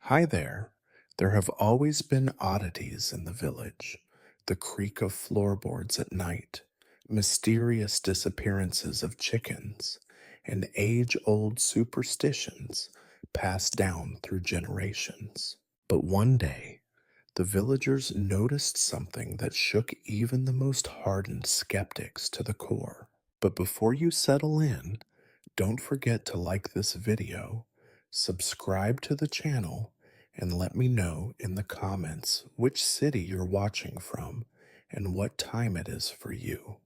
Hi there. There have always been oddities in the village. The creak of floorboards at night, mysterious disappearances of chickens, and age-old superstitions passed down through generations. But one day, the villagers noticed something that shook even the most hardened skeptics to the core. But before you settle in, don't forget to like this video, subscribe to the channel, and let me know in the comments which city you're watching from and what time it is for you.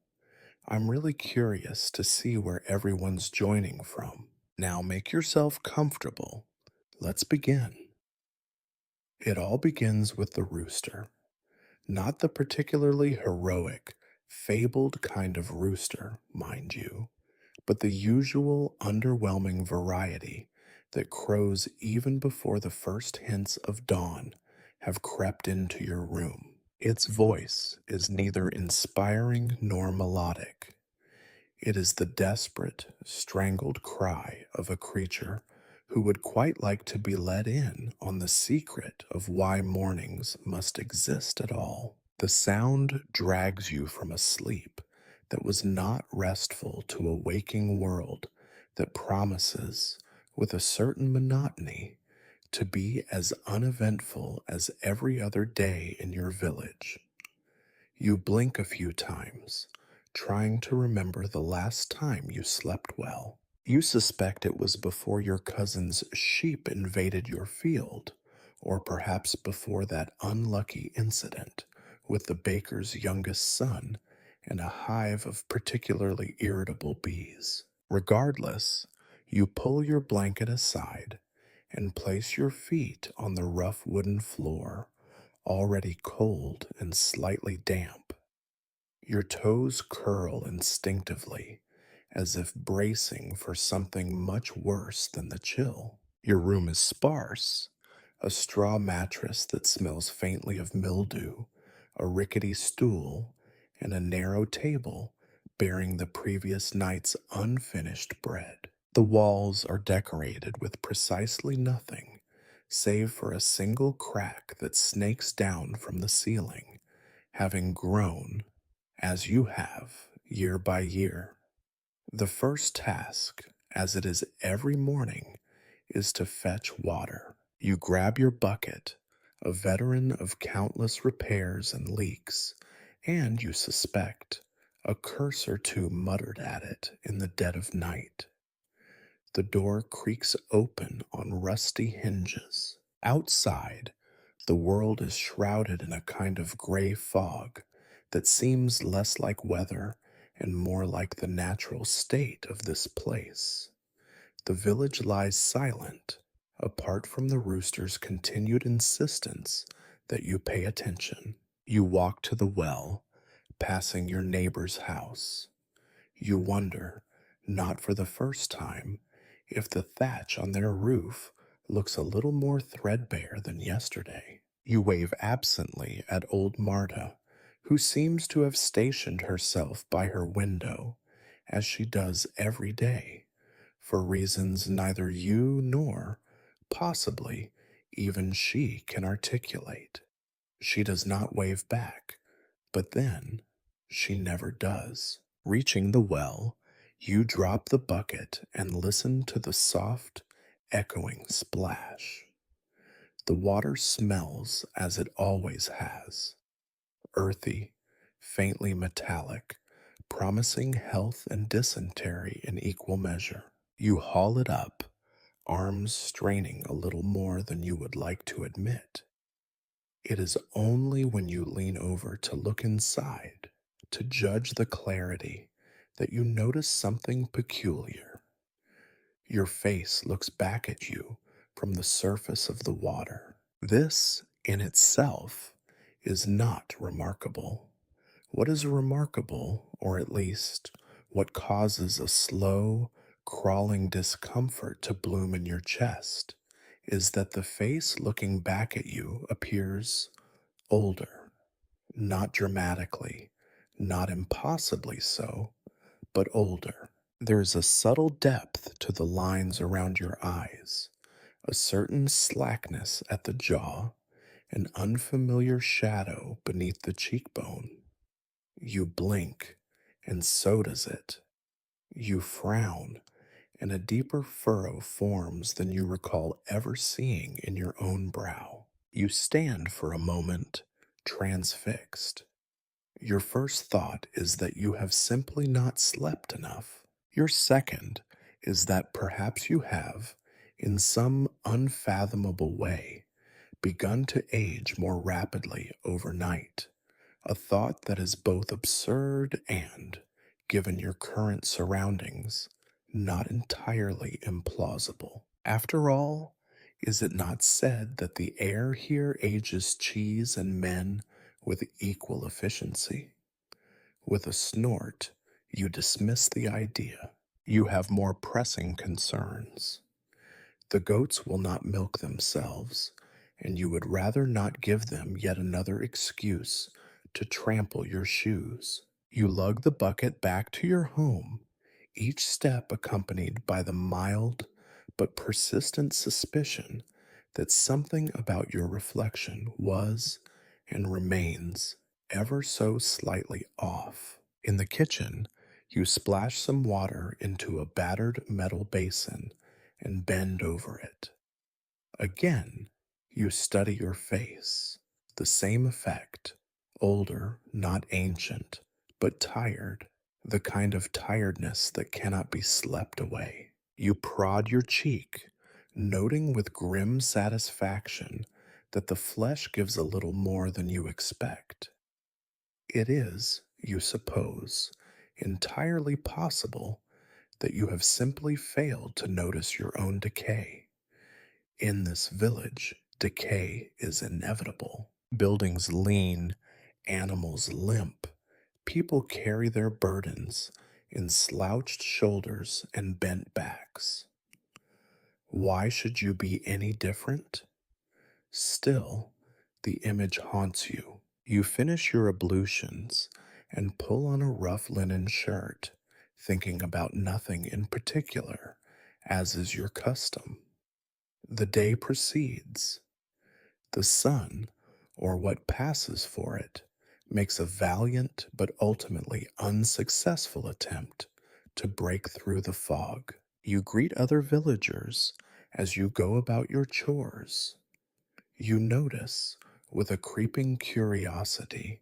I'm really curious to see where everyone's joining from. Now make yourself comfortable. Let's begin. It all begins with the rooster. Not the particularly heroic, fabled kind of rooster, mind you, but the usual underwhelming variety that crows even before the first hints of dawn have crept into your room. Its voice is neither inspiring nor melodic. It is the desperate, strangled cry of a creature who would quite like to be let in on the secret of why mornings must exist at all. The sound drags you from a sleep that was not restful to a waking world that promises, with a certain monotony, to be as uneventful as every other day in your village. You blink a few times, trying to remember the last time you slept well. You suspect it was before your cousin's sheep invaded your field, or perhaps before that unlucky incident with the baker's youngest son and a hive of particularly irritable bees. Regardless, you pull your blanket aside and place your feet on the rough wooden floor, already cold and slightly damp. Your toes curl instinctively, as if bracing for something much worse than the chill. Your room is sparse, a straw mattress that smells faintly of mildew, a rickety stool, and a narrow table bearing the previous night's unfinished bread. The walls are decorated with precisely nothing, save for a single crack that snakes down from the ceiling, having grown, as you have, year by year. The first task, as it is every morning, is to fetch water. You grab your bucket, a veteran of countless repairs and leaks, and you suspect a curse or two muttered at it in the dead of night. The door creaks open on rusty hinges. Outside, the world is shrouded in a kind of gray fog that seems less like weather and more like the natural state of this place. The village lies silent, apart from the rooster's continued insistence that you pay attention. You walk to the well, passing your neighbor's house. You wonder, not for the first time, if the thatch on their roof looks a little more threadbare than yesterday. You wave absently at old Marta, who seems to have stationed herself by her window, as she does every day, for reasons neither you nor, possibly, even she can articulate. She does not wave back, but then she never does. Reaching the well, you drop the bucket and listen to the soft, echoing splash. The water smells as it always has, earthy, faintly metallic, promising health and dysentery in equal measure. You haul it up, arms straining a little more than you would like to admit. It is only when you lean over to look inside, to judge the clarity, that you notice something peculiar. Your face looks back at you from the surface of the water. This, in itself, is not remarkable. What is remarkable, or at least what causes a slow, crawling discomfort to bloom in your chest, is that the face looking back at you appears older, not dramatically, not impossibly so, but older. There is a subtle depth to the lines around your eyes, a certain slackness at the jaw, an unfamiliar shadow beneath the cheekbone. You blink, and so does it. You frown, and a deeper furrow forms than you recall ever seeing in your own brow. You stand for a moment, transfixed. Your first thought is that you have simply not slept enough. Your second is that perhaps you have, in some unfathomable way, begun to age more rapidly overnight. A thought that is both absurd and, given your current surroundings, not entirely implausible. After all, is it not said that the air here ages cheese and men with equal efficiency? With a snort, you dismiss the idea. You have more pressing concerns. The goats will not milk themselves, and you would rather not give them yet another excuse to trample your shoes. You lug the bucket back to your home, each step accompanied by the mild but persistent suspicion that something about your reflection was and remains ever so slightly off. In the kitchen, you splash some water into a battered metal basin and bend over it. Again, you study your face. The same effect. Older, not ancient, but tired. The kind of tiredness that cannot be slept away. You prod your cheek, noting with grim satisfaction that the flesh gives a little more than you expect. It is, you suppose, entirely possible that you have simply failed to notice your own decay. In this village, decay is inevitable. Buildings lean, animals limp, people carry their burdens in slouched shoulders and bent backs. Why should you be any different? Still, the image haunts you. You finish your ablutions and pull on a rough linen shirt, thinking about nothing in particular, as is your custom. The day proceeds. The sun, or what passes for it, makes a valiant but ultimately unsuccessful attempt to break through the fog. You greet other villagers as you go about your chores. You notice, with a creeping curiosity,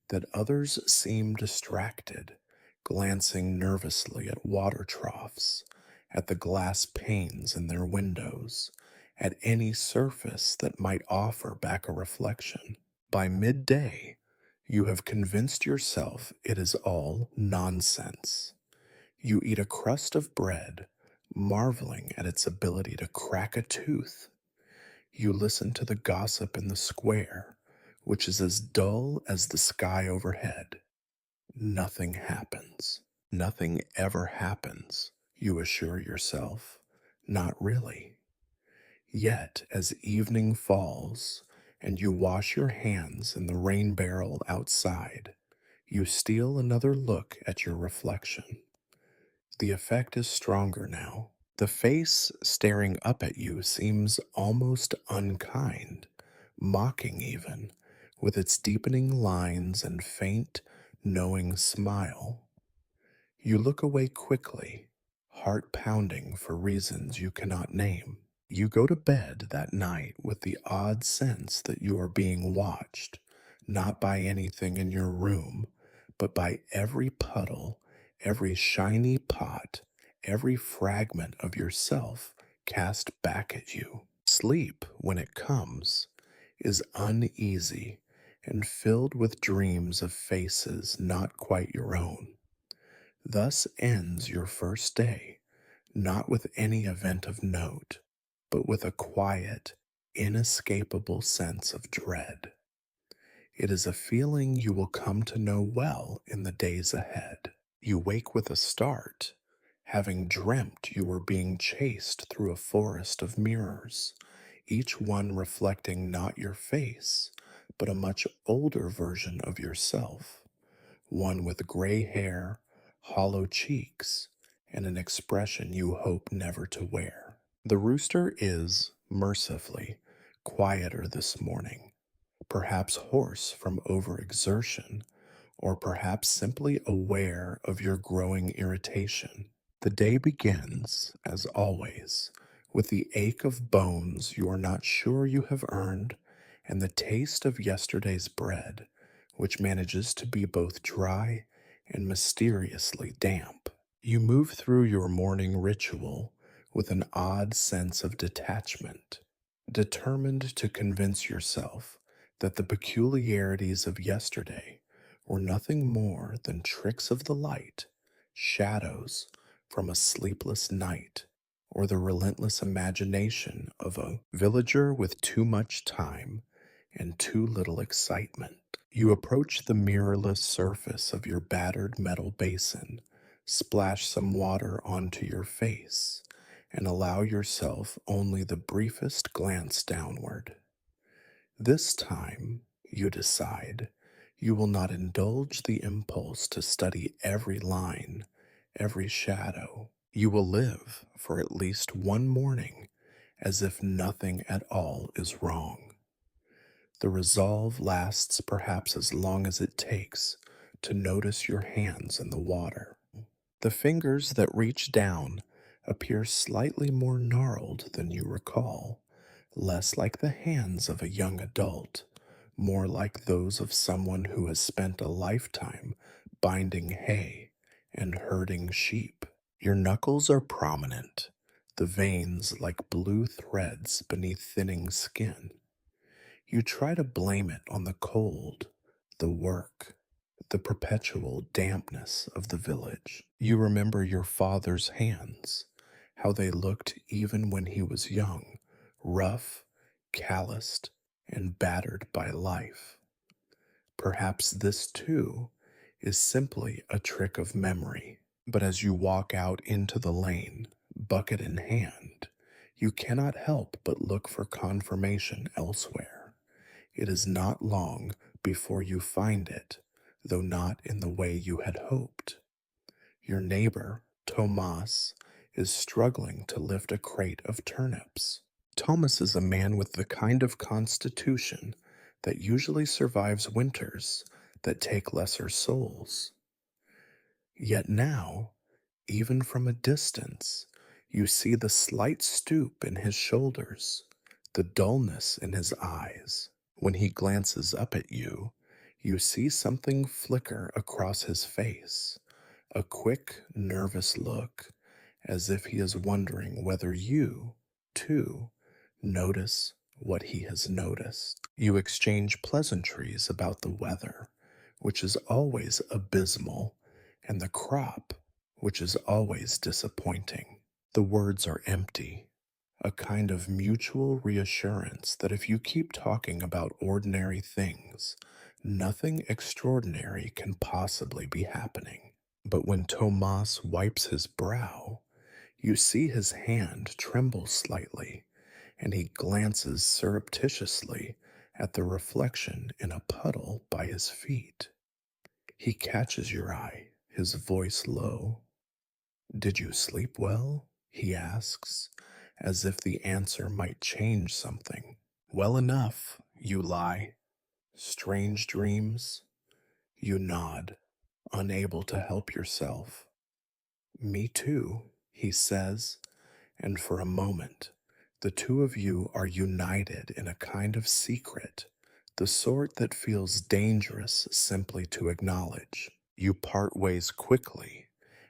that others seem distracted, glancing nervously at water troughs, at the glass panes in their windows, at any surface that might offer back a reflection. By midday, you have convinced yourself it is all nonsense. You eat a crust of bread, marveling at its ability to crack a tooth. You listen to the gossip in the square, which is as dull as the sky overhead. Nothing happens. Nothing ever happens, you assure yourself. Not really. Yet, as evening falls, and you wash your hands in the rain barrel outside, you steal another look at your reflection. The effect is stronger now. The face staring up at you seems almost unkind, mocking even, with its deepening lines and faint, knowing smile. You look away quickly, heart pounding for reasons you cannot name. You go to bed that night with the odd sense that you are being watched, not by anything in your room, but by every puddle, every shiny pot, every fragment of yourself cast back at you. Sleep, when it comes, is uneasy and filled with dreams of faces not quite your own. Thus ends your first day, not with any event of note, but with a quiet, inescapable sense of dread. It is a feeling you will come to know well in the days ahead. You wake with a start, having dreamt you were being chased through a forest of mirrors, each one reflecting not your face, but a much older version of yourself, one with gray hair, hollow cheeks, and an expression you hope never to wear. The rooster is, mercifully quieter this morning, perhaps hoarse from overexertion, or perhaps simply aware of your growing irritation. The day begins, as always, with the ache of bones you are not sure you have earned and the taste of yesterday's bread, which manages to be both dry and mysteriously damp. You move through your morning ritual with an odd sense of detachment, determined to convince yourself that the peculiarities of yesterday were nothing more than tricks of the light, shadows from a sleepless night, or the relentless imagination of a villager with too much time and too little excitement. You approach the mirrorless surface of your battered metal basin, splash some water onto your face, and allow yourself only the briefest glance downward. This time, you decide, you will not indulge the impulse to study every line, every shadow. You will live for at least one morning as if nothing at all is wrong. The resolve lasts perhaps as long as it takes to notice your hands in the water. The fingers that reach down appear slightly more gnarled than you recall, less like the hands of a young adult, more like those of someone who has spent a lifetime binding hay and herding sheep. Your knuckles are prominent, the veins like blue threads beneath thinning skin. You try to blame it on the cold, the work, the perpetual dampness of the village. You remember your father's hands, how they looked even when he was young, rough, calloused, and battered by life. Perhaps this too is simply a trick of memory. But as you walk out into the lane, bucket in hand, you cannot help but look for confirmation elsewhere. It is not long before you find it, though not in the way you had hoped. Your neighbor, Tomas, is struggling to lift a crate of turnips. Thomas is a man with the kind of constitution that usually survives winters that take lesser souls. Yet now, even from a distance, you see the slight stoop in his shoulders, the dullness in his eyes. When he glances up at you, you see something flicker across his face, a quick, nervous look, as if he is wondering whether you, too, notice what he has noticed. You exchange pleasantries about the weather, which is always abysmal, and the crop, which is always disappointing. The words are empty, a kind of mutual reassurance that if you keep talking about ordinary things, nothing extraordinary can possibly be happening. But when Tomas wipes his brow, you see his hand tremble slightly, and he glances surreptitiously at the reflection in a puddle by his feet. He catches your eye, his voice low. "Did you sleep well?" he asks, as if the answer might change something. "Well enough," you lie. "Strange dreams?" You nod, unable to help yourself. "Me too," he says, and for a moment, the two of you are united in a kind of secret, the sort that feels dangerous simply to acknowledge. You part ways quickly,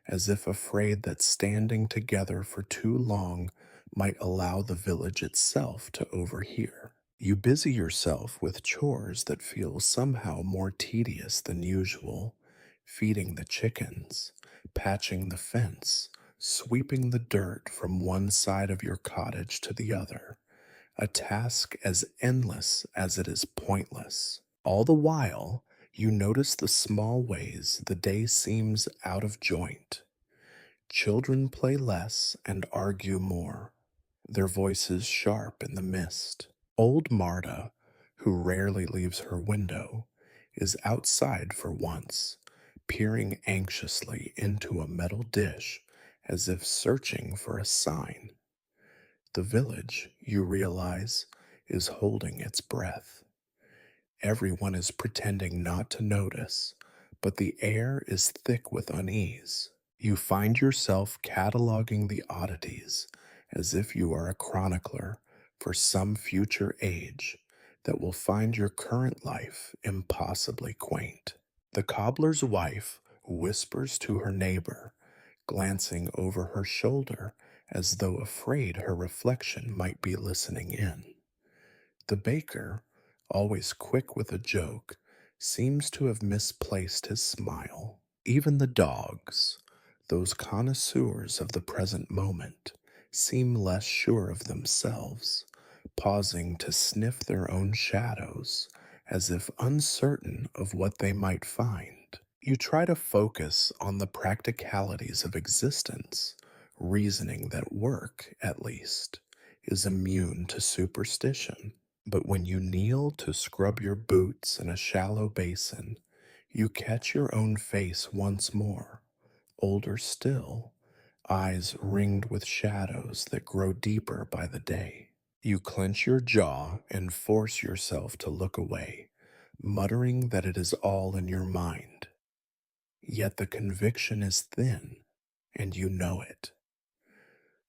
as if afraid that standing together for too long might allow the village itself to overhear. You busy yourself with chores that feel somehow more tedious than usual, feeding the chickens, patching the fence, sweeping the dirt from one side of your cottage to the other, a task as endless as it is pointless. All the while, you notice the small ways the day seems out of joint. Children play less and argue more, their voices sharp in the mist. Old Marta, who rarely leaves her window, is outside for once, peering anxiously into a metal dish as if searching for a sign. The village, you realize, is holding its breath. Everyone is pretending not to notice, but the air is thick with unease. You find yourself cataloging the oddities as if you are a chronicler for some future age that will find your current life impossibly quaint. The cobbler's wife whispers to her neighbor, glancing over her shoulder as though afraid her reflection might be listening in. The baker, always quick with a joke, seems to have misplaced his smile. Even the dogs, those connoisseurs of the present moment, seem less sure of themselves, pausing to sniff their own shadows as if uncertain of what they might find. You try to focus on the practicalities of existence, reasoning that work, at least, is immune to superstition. But when you kneel to scrub your boots in a shallow basin, you catch your own face once more, older still, eyes ringed with shadows that grow deeper by the day. You clench your jaw and force yourself to look away, muttering that it is all in your mind. Yet the conviction is thin, and you know it.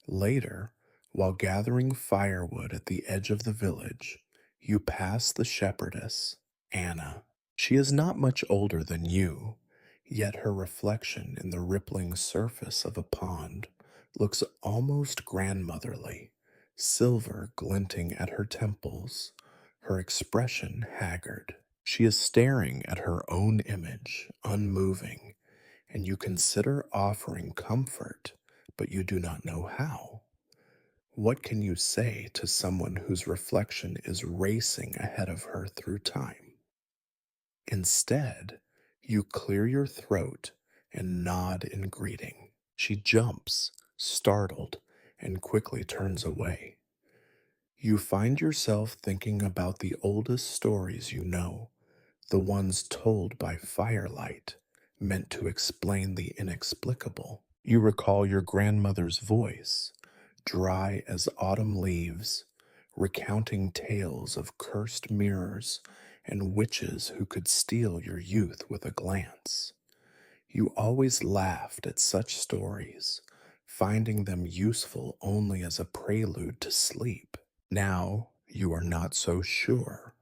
Later, while gathering firewood at the edge of the village, you pass the shepherdess, Anna. She is not much older than you, yet her reflection in the rippling surface of a pond looks almost grandmotherly, silver glinting at her temples, her expression haggard. She is staring at her own image, unmoving, and you consider offering comfort, but you do not know how. What can you say to someone whose reflection is racing ahead of her through time? Instead, you clear your throat and nod in greeting. She jumps, startled, and quickly turns away. You find yourself thinking about the oldest stories you know, the ones told by firelight, meant to explain the inexplicable. You recall your grandmother's voice, dry as autumn leaves, recounting tales of cursed mirrors and witches who could steal your youth with a glance. You always laughed at such stories, finding them useful only as a prelude to sleep. Now you are not so sure.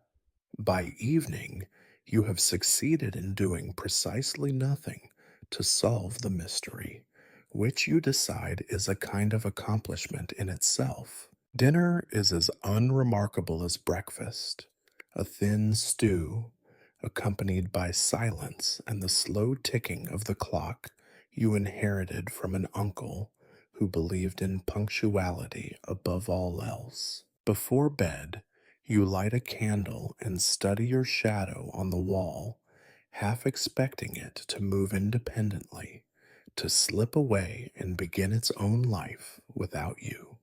By evening, you have succeeded in doing precisely nothing to solve the mystery, which you decide is a kind of accomplishment in itself. Dinner is as unremarkable as breakfast, a thin stew, accompanied by silence and the slow ticking of the clock you inherited from an uncle who believed in punctuality above all else. Before bed, you light a candle and study your shadow on the wall, half expecting it to move independently, to slip away and begin its own life without you.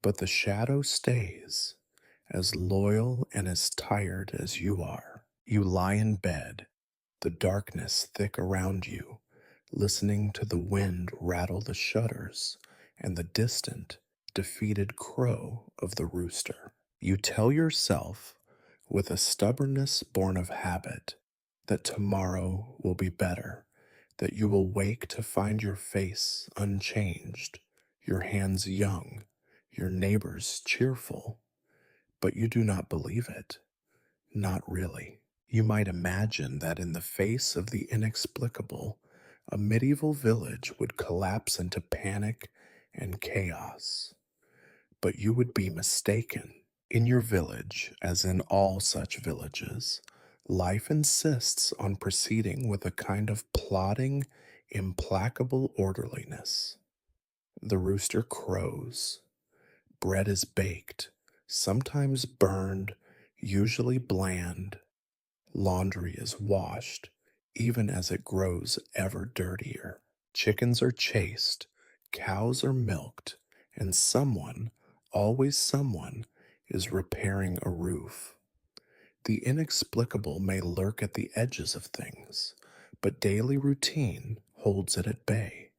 But the shadow stays, as loyal and as tired as you are. You lie in bed, the darkness thick around you, listening to the wind rattle the shutters and the distant, defeated crow of the rooster. You tell yourself, with a stubbornness born of habit, that tomorrow will be better, that you will wake to find your face unchanged, your hands young, your neighbors cheerful. But you do not believe it. Not really. You might imagine that in the face of the inexplicable, a medieval village would collapse into panic and chaos. But you would be mistaken. In your village, as in all such villages, life insists on proceeding with a kind of plodding, implacable orderliness. The rooster crows. Bread is baked, sometimes burned, usually bland. Laundry is washed, even as it grows ever dirtier. Chickens are chased, cows are milked, and someone, always someone, is repairing a roof. The inexplicable may lurk at the edges of things, but daily routine holds it at bay,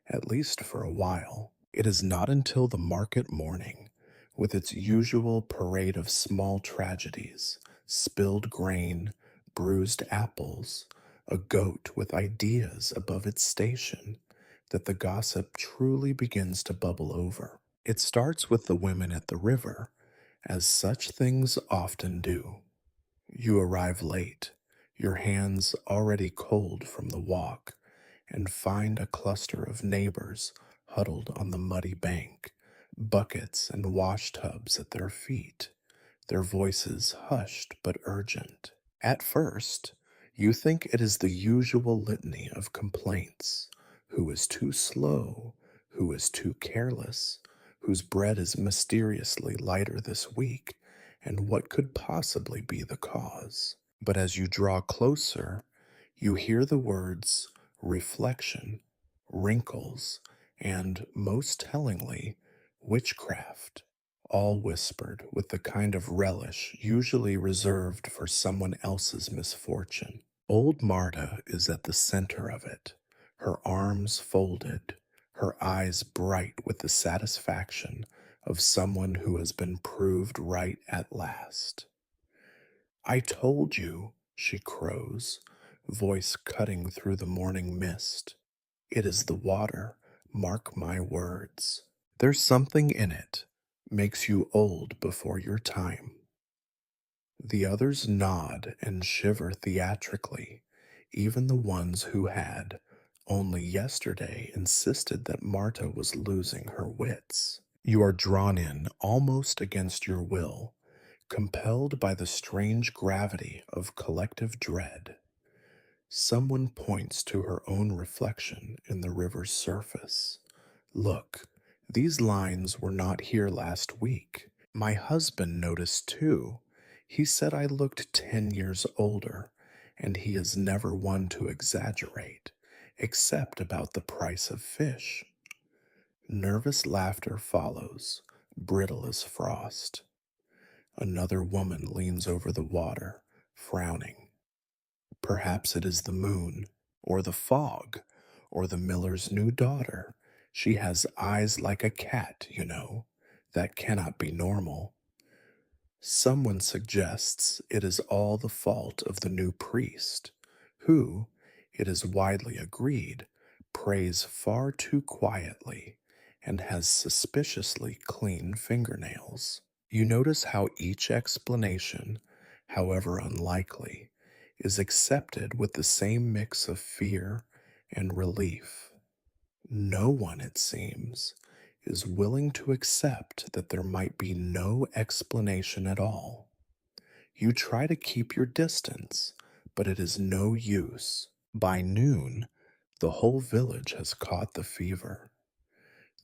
at least for a while. It is not until the market morning, with its usual parade of small tragedies, spilled grain, bruised apples, a goat with ideas above its station, that the gossip truly begins to bubble over. It starts with the women at the river, as such things often do. You arrive late, your hands already cold from the walk, and find a cluster of neighbors huddled on the muddy bank, buckets and wash tubs at their feet, their voices hushed but urgent. At first, you think it is the usual litany of complaints: who is too slow, who is too careless, whose bread is mysteriously lighter this week, and what could possibly be the cause. But as you draw closer, you hear the words reflection, wrinkles, and, most tellingly, witchcraft, all whispered with the kind of relish usually reserved for someone else's misfortune. Old Marta is at the center of it, her arms folded, her eyes bright with the satisfaction of someone who has been proved right at last. I told you, she crows, voice cutting through the morning mist. It is the water, mark my words. There's something in it, makes you old before your time. The others nod and shiver theatrically, even the ones who had, only yesterday, insisted that Marta was losing her wits. You are drawn in almost against your will, compelled by the strange gravity of collective dread. Someone points to her own reflection in the river's surface. Look, these lines were not here last week. My husband noticed too. He said I looked 10 years older, and he is never one to exaggerate, except about the price of fish. Nervous laughter follows, brittle as frost. Another woman leans over the water, frowning. Perhaps it is the moon, or the fog, or the miller's new daughter. She has eyes like a cat, you know. That cannot be normal. Someone suggests it is all the fault of the new priest, who, it is widely agreed, prays far too quietly and has suspiciously clean fingernails. You notice how each explanation, however unlikely, is accepted with the same mix of fear and relief. No one, it seems, is willing to accept that there might be no explanation at all. You try to keep your distance, but it is no use. By noon, the whole village has caught the fever.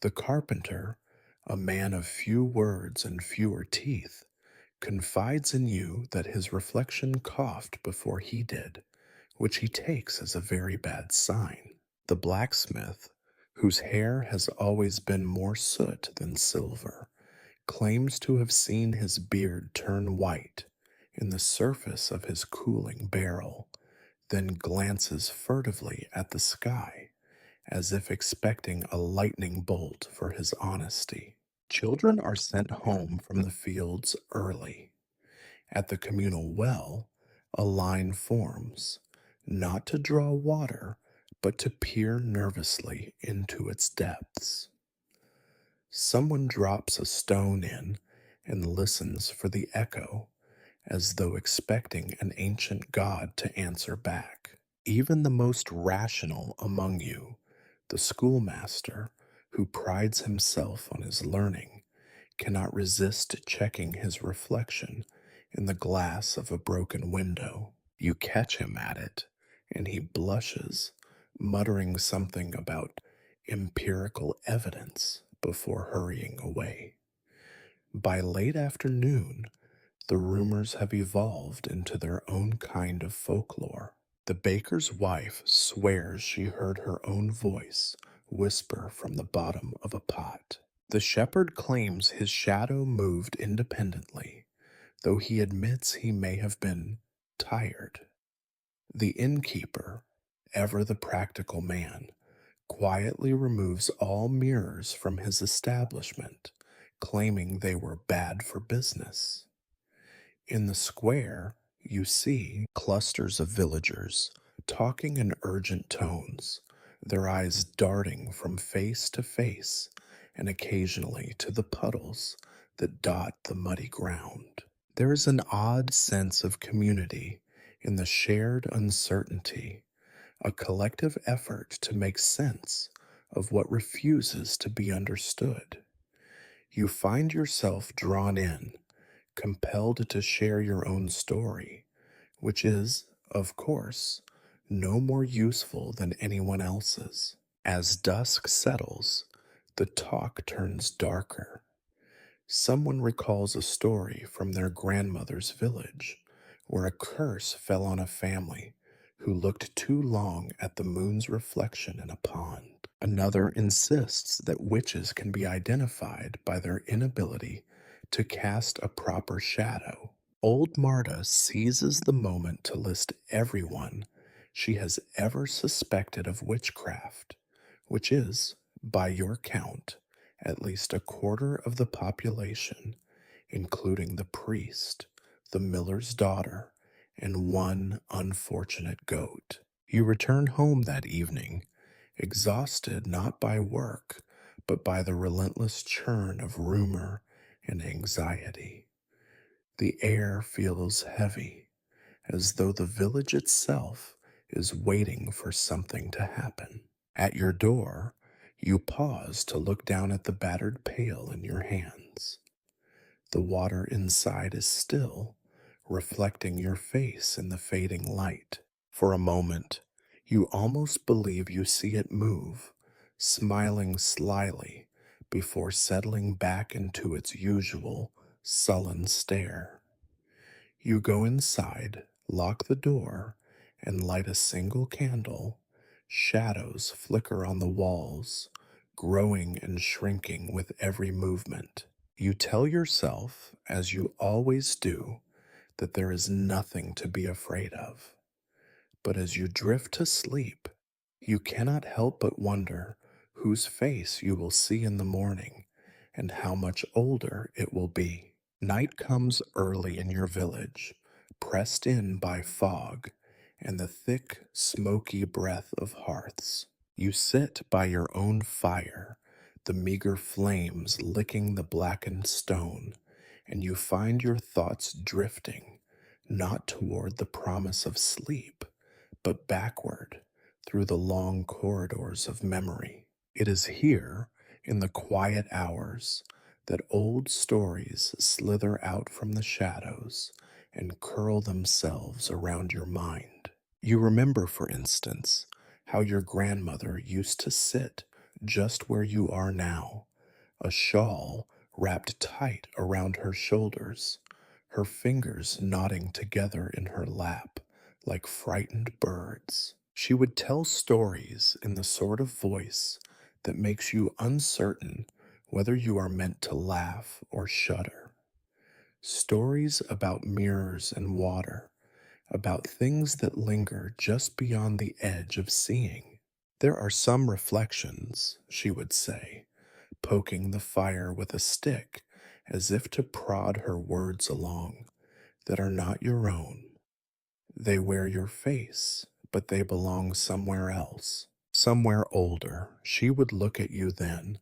The carpenter, a man of few words and fewer teeth, confides in you that his reflection coughed before he did, which he takes as a very bad sign. The blacksmith, whose hair has always been more soot than silver, claims to have seen his beard turn white in the surface of his cooling barrel, then glances furtively at the sky as if expecting a lightning bolt for his honesty. Children are sent home from the fields early. At the communal well, a line forms, not to draw water, but to peer nervously into its depths. Someone drops a stone in and listens for the echo, as though expecting an ancient god to answer back. Even the most rational among you, the schoolmaster, who prides himself on his learning, cannot resist checking his reflection in the glass of a broken window. You catch him at it, and he blushes, muttering something about empirical evidence before hurrying away. By late afternoon, the rumors have evolved into their own kind of folklore. The baker's wife swears she heard her own voice whisper from the bottom of a pot. The shepherd claims his shadow moved independently, though he admits he may have been tired. The innkeeper, ever the practical man, quietly removes all mirrors from his establishment, claiming they were bad for business. In the square, you see clusters of villagers talking in urgent tones, their eyes darting from face to face and occasionally to the puddles that dot the muddy ground. There is an odd sense of community in the shared uncertainty, a collective effort to make sense of what refuses to be understood. You find yourself drawn in, compelled to share your own story, which is, of course, no more useful than anyone else's. As dusk settles, the talk turns darker. Someone recalls a story from their grandmother's village where a curse fell on a family who looked too long at the moon's reflection in a pond. Another insists that witches can be identified by their inability to cast a proper shadow. Old Marta seizes the moment to list everyone she has ever suspected of witchcraft, which is, by your count, at least a quarter of the population, including the priest, the miller's daughter, and one unfortunate goat. You return home that evening, exhausted not by work, but by the relentless churn of rumor and anxiety. The air feels heavy, as though the village itself is waiting for something to happen. At your door, you pause to look down at the battered pail in your hands. The water inside is still, reflecting your face in the fading light. For a moment, you almost believe you see it move, smiling slyly before settling back into its usual sullen stare. You go inside, lock the door, and light a single candle. Shadows flicker on the walls, growing and shrinking with every movement. You tell yourself, as you always do, that there is nothing to be afraid of. But as you drift to sleep, you cannot help but wonder whose face you will see in the morning and how much older it will be. Night comes early in your village, pressed in by fog and the thick, smoky breath of hearths. You sit by your own fire, the meager flames licking the blackened stone, and you find your thoughts drifting, not toward the promise of sleep, but backward through the long corridors of memory. It is here, in the quiet hours, that old stories slither out from the shadows and curl themselves around your mind. You remember, for instance, how your grandmother used to sit just where you are now, a shawl wrapped tight around her shoulders, her fingers knotting together in her lap like frightened birds. She would tell stories in the sort of voice that makes you uncertain whether you are meant to laugh or shudder. Stories about mirrors and water, about things that linger just beyond the edge of seeing. There are some reflections, she would say, poking the fire with a stick as if to prod her words along, that are not your own. They wear your face, but they belong somewhere else, somewhere older. She would look at you then,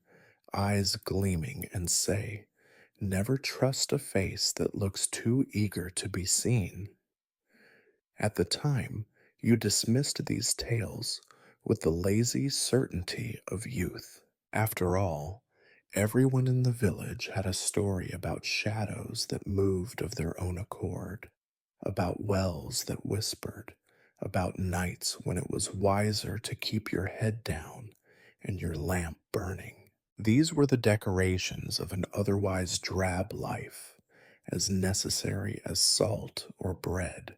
eyes gleaming, and say, "Never trust a face that looks too eager to be seen." At the time, you dismissed these tales with the lazy certainty of youth. After all, everyone in the village had a story about shadows that moved of their own accord, about wells that whispered, about nights when it was wiser to keep your head down and your lamp burning. These were the decorations of an otherwise drab life, as necessary as salt or bread,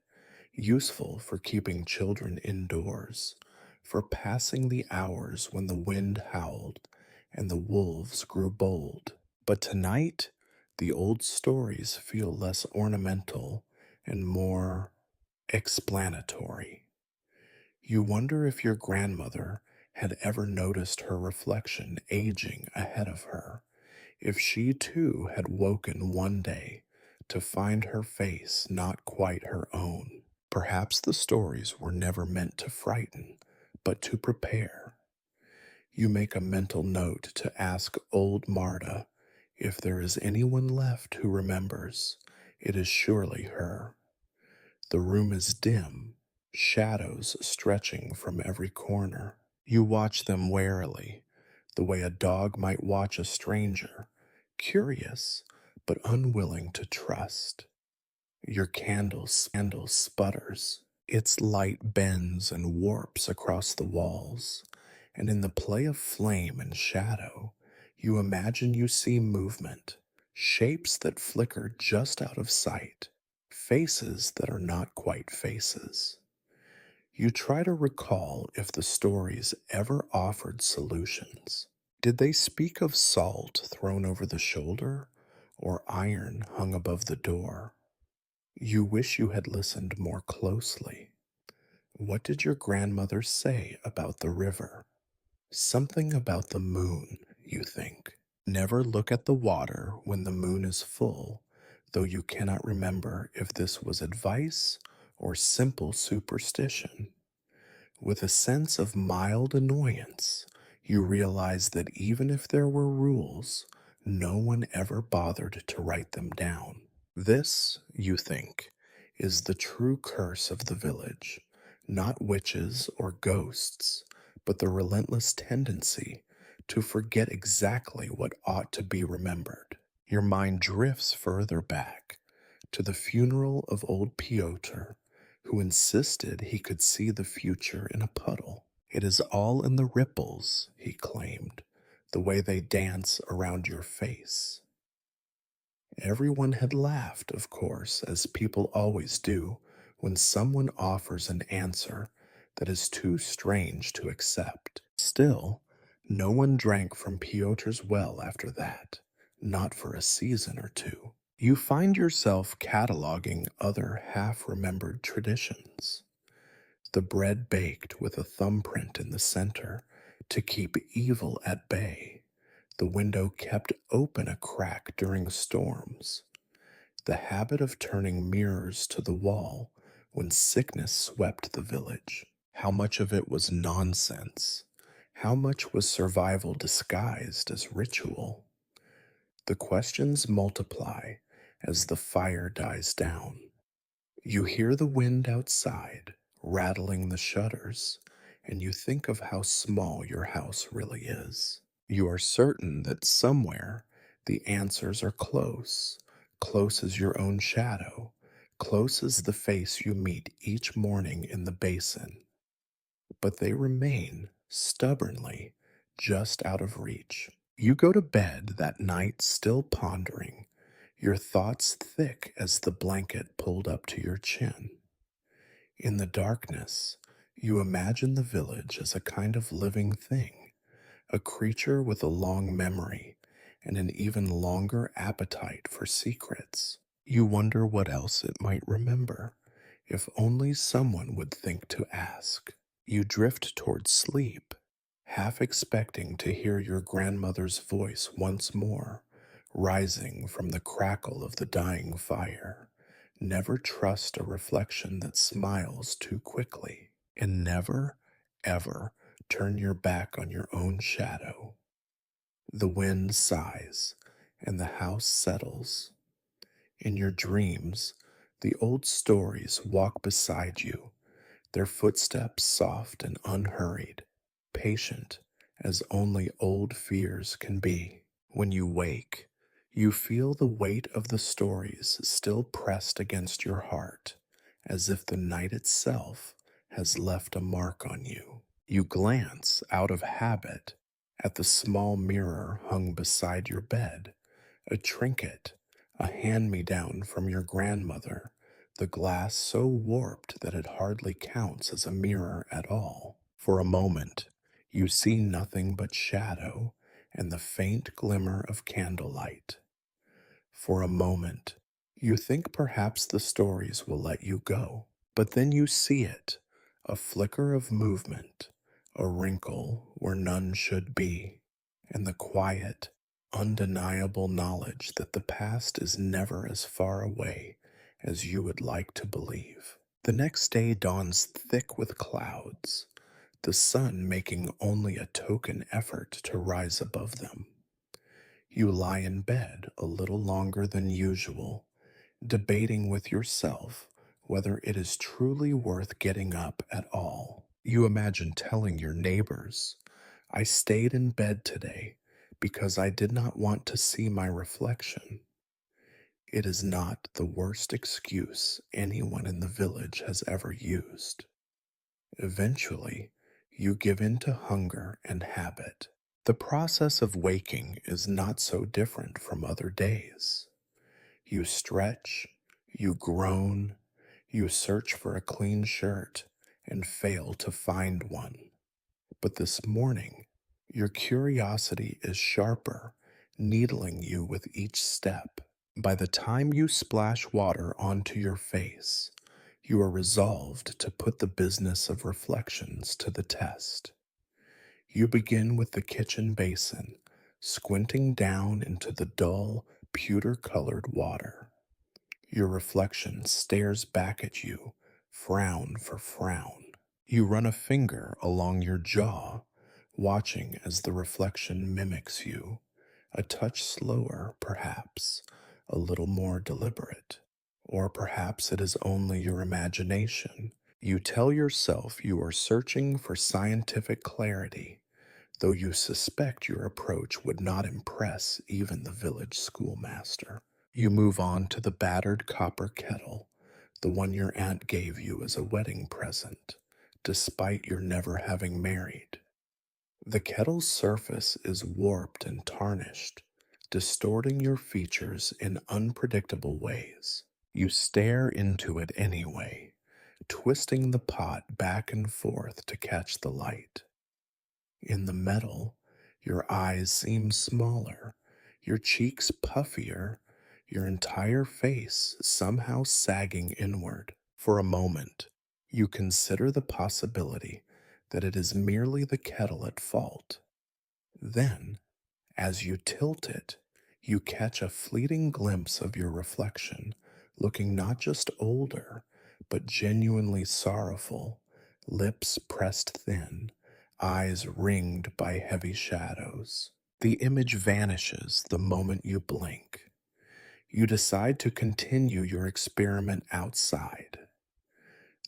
useful for keeping children indoors, for passing the hours when the wind howled and the wolves grew bold. But tonight, the old stories feel less ornamental and more explanatory. You wonder if your grandmother had ever noticed her reflection aging ahead of her, If she too had woken one day to find her face not quite her own, perhaps the stories were never meant to frighten, but to prepare. You make a mental note to ask old Marta if there is anyone left who remembers. It is surely her. The room is dim, shadows stretching from every corner. You watch them warily, the way a dog might watch a stranger, curious but unwilling to trust. Your candle sputters. Its light bends and warps across the walls, and in the play of flame and shadow, you imagine you see movement, shapes that flicker just out of sight, faces that are not quite faces. You try to recall if the stories ever offered solutions. Did they speak of salt thrown over the shoulder or iron hung above the door? You wish you had listened more closely. What did your grandmother say about the river? Something about the moon, you think. Never look at the water when the moon is full, though you cannot remember if this was advice or simple superstition. With a sense of mild annoyance, you realize that even if there were rules, no one ever bothered to write them down. This, you think, is the true curse of the village, not witches or ghosts, but the relentless tendency to forget exactly what ought to be remembered. Your mind drifts further back to the funeral of old Piotr, who insisted he could see the future in a puddle. It is all in the ripples, he claimed, the way they dance around your face. Everyone had laughed, of course, as people always do when someone offers an answer that is too strange to accept. Still, no one drank from Piotr's well after that, not for a season or two. You find yourself cataloging other half remembered traditions. The bread baked with a thumbprint in the center to keep evil at bay, the window kept open a crack during storms, the habit of turning mirrors to the wall when sickness swept the village. How much of it was nonsense? How much was survival disguised as ritual? The questions multiply as the fire dies down. You hear the wind outside, rattling the shutters, and you think of how small your house really is. You are certain that somewhere the answers are close, close as your own shadow, close as the face you meet each morning in the basin. But they remain, stubbornly, just out of reach. You go to bed that night still pondering, your thoughts thick as the blanket pulled up to your chin. In the darkness, you imagine the village as a kind of living thing, a creature with a long memory and an even longer appetite for secrets. You wonder what else it might remember, if only someone would think to ask. You drift towards sleep, half expecting to hear your grandmother's voice once more, rising from the crackle of the dying fire. Never trust a reflection that smiles too quickly, and never, ever turn your back on your own shadow. The wind sighs, and the house settles. In your dreams, the old stories walk beside you, their footsteps soft and unhurried, patient as only old fears can be. When you wake, you feel the weight of the stories still pressed against your heart, as if the night itself has left a mark on you. You glance out of habit at the small mirror hung beside your bed, a trinket, a hand-me-down from your grandmother, the glass so warped that it hardly counts as a mirror at all. For a moment, you see nothing but shadow and the faint glimmer of candlelight. For a moment, you think perhaps the stories will let you go, but then you see it, a flicker of movement, a wrinkle where none should be, and the quiet, undeniable knowledge that the past is never as far away as you would like to believe. The next day dawns thick with clouds, the sun making only a token effort to rise above them. You lie in bed a little longer than usual, debating with yourself whether it is truly worth getting up at all. You imagine telling your neighbors, I stayed in bed today because I did not want to see my reflection. It is not the worst excuse anyone in the village has ever used. Eventually, you give in to hunger and habit. The process of waking is not so different from other days. You stretch, you groan, you search for a clean shirt and fail to find one. But this morning, your curiosity is sharper, needling you with each step. By the time you splash water onto your face, you are resolved to put the business of reflections to the test. You begin with the kitchen basin, squinting down into the dull, pewter colored water. Your reflection stares back at you, frown for frown. You run a finger along your jaw, watching as the reflection mimics you, a touch slower, perhaps, a little more deliberate. Or perhaps it is only your imagination. You tell yourself you are searching for scientific clarity, though you suspect your approach would not impress even the village schoolmaster. You move on to the battered copper kettle, the one your aunt gave you as a wedding present, despite your never having married. The kettle's surface is warped and tarnished, distorting your features in unpredictable ways. You stare into it anyway, twisting the pot back and forth to catch the light. In the metal, your eyes seem smaller, your cheeks puffier, your entire face somehow sagging inward. For a moment, you consider the possibility that it is merely the kettle at fault. Then, as you tilt it, you catch a fleeting glimpse of your reflection, looking not just older, but genuinely sorrowful, lips pressed thin, eyes ringed by heavy shadows. The image vanishes the moment you blink. You decide to continue your experiment outside.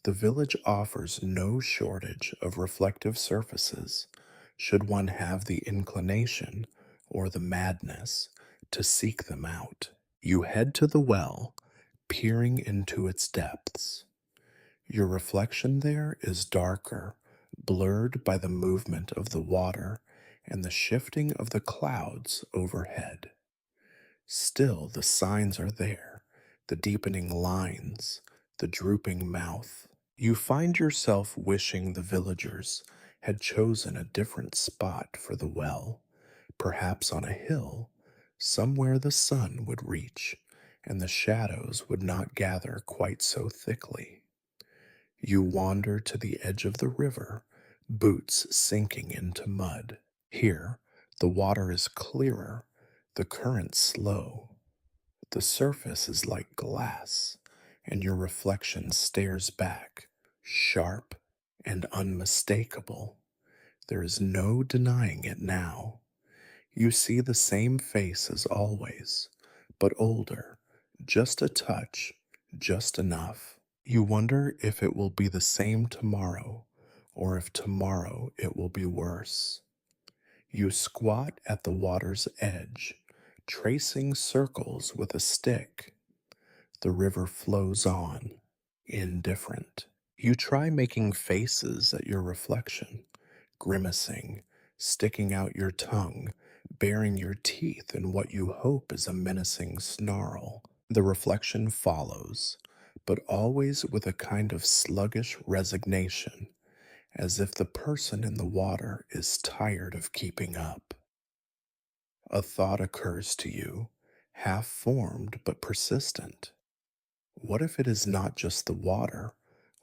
The village offers no shortage of reflective surfaces, should one have the inclination or the madness to seek them out. You head to the well, peering into its depths. Your reflection there is darker, blurred by the movement of the water and the shifting of the clouds overhead. Still, the signs are there, the deepening lines, the drooping mouth. You find yourself wishing the villagers had chosen a different spot for the well, perhaps on a hill, somewhere the sun would reach and the shadows would not gather quite so thickly. You wander to the edge of the river, boots sinking into mud. Here, the water is clearer, the current slow. The surface is like glass, and your reflection stares back, sharp and unmistakable. There is no denying it now. You see the same face as always, but older, just a touch, just enough. You wonder if it will be the same tomorrow, or if tomorrow it will be worse. You squat at the water's edge, tracing circles with a stick. The river flows on, indifferent. You try making faces at your reflection, grimacing, sticking out your tongue, baring your teeth in what you hope is a menacing snarl. The reflection follows, but always with a kind of sluggish resignation, as if the person in the water is tired of keeping up. A thought occurs to you, half formed but persistent. What if it is not just the water,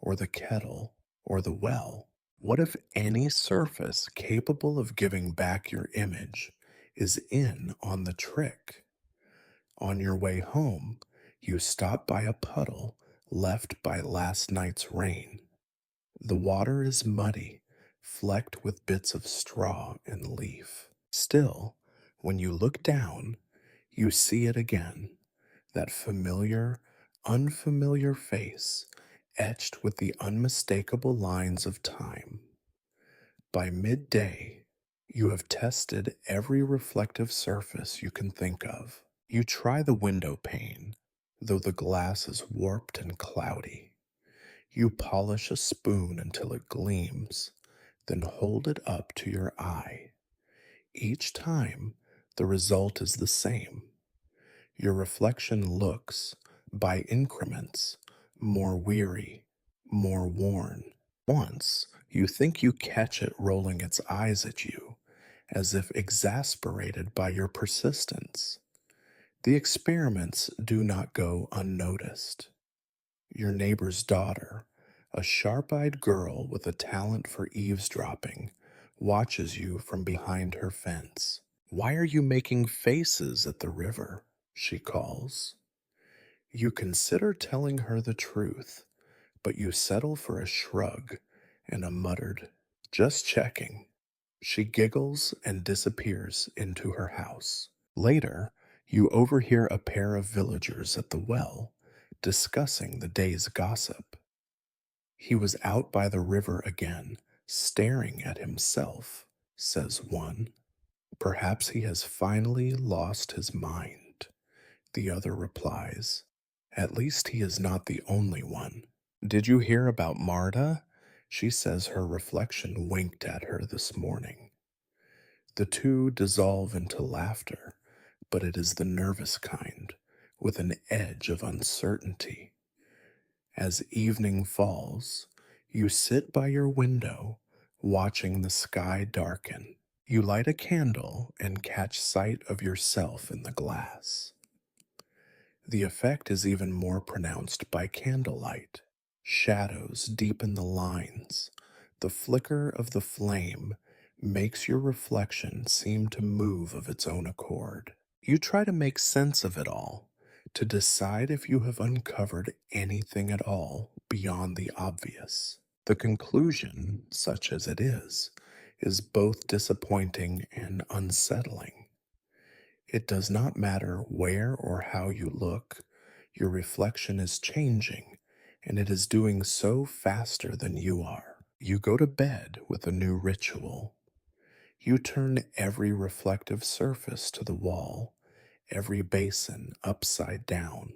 or the kettle, or the well? What if any surface capable of giving back your image is in on the trick. On your way home, you stop by a puddle left by last night's rain. The water is muddy, flecked with bits of straw and leaf. Still, when you look down, you see it again, that familiar, unfamiliar face etched with the unmistakable lines of time. By midday, you have tested every reflective surface you can think of. You try the window pane, though the glass is warped and cloudy. You polish a spoon until it gleams, then hold it up to your eye. Each time, the result is the same. Your reflection looks, by increments, more weary, more worn. Once, you think you catch it rolling its eyes at you, as if exasperated by your persistence. The experiments do not go unnoticed. Your neighbor's daughter, a sharp eyed girl with a talent for eavesdropping, watches you from behind her fence. "Why are you making faces at the river?" she calls. You consider telling her the truth, but you settle for a shrug and a muttered, "Just checking." She giggles and disappears into her house. Later, you overhear a pair of villagers at the well discussing the day's gossip. "He was out by the river again, staring at himself," says one. "Perhaps he has finally lost his mind," the other replies. "At least he is not the only one. Did you hear about Marta? She says her reflection winked at her this morning." The two dissolve into laughter, but it is the nervous kind, with an edge of uncertainty. As evening falls, you sit by your window, watching the sky darken. You light a candle and catch sight of yourself in the glass. The effect is even more pronounced by candlelight. Shadows deepen the lines. The flicker of the flame makes your reflection seem to move of its own accord. You try to make sense of it all, to decide if you have uncovered anything at all beyond the obvious. The conclusion, such as it is both disappointing and unsettling. It does not matter where or how you look, your reflection is changing, and it is doing so faster than you are. You go to bed with a new ritual. You turn every reflective surface to the wall, every basin upside down.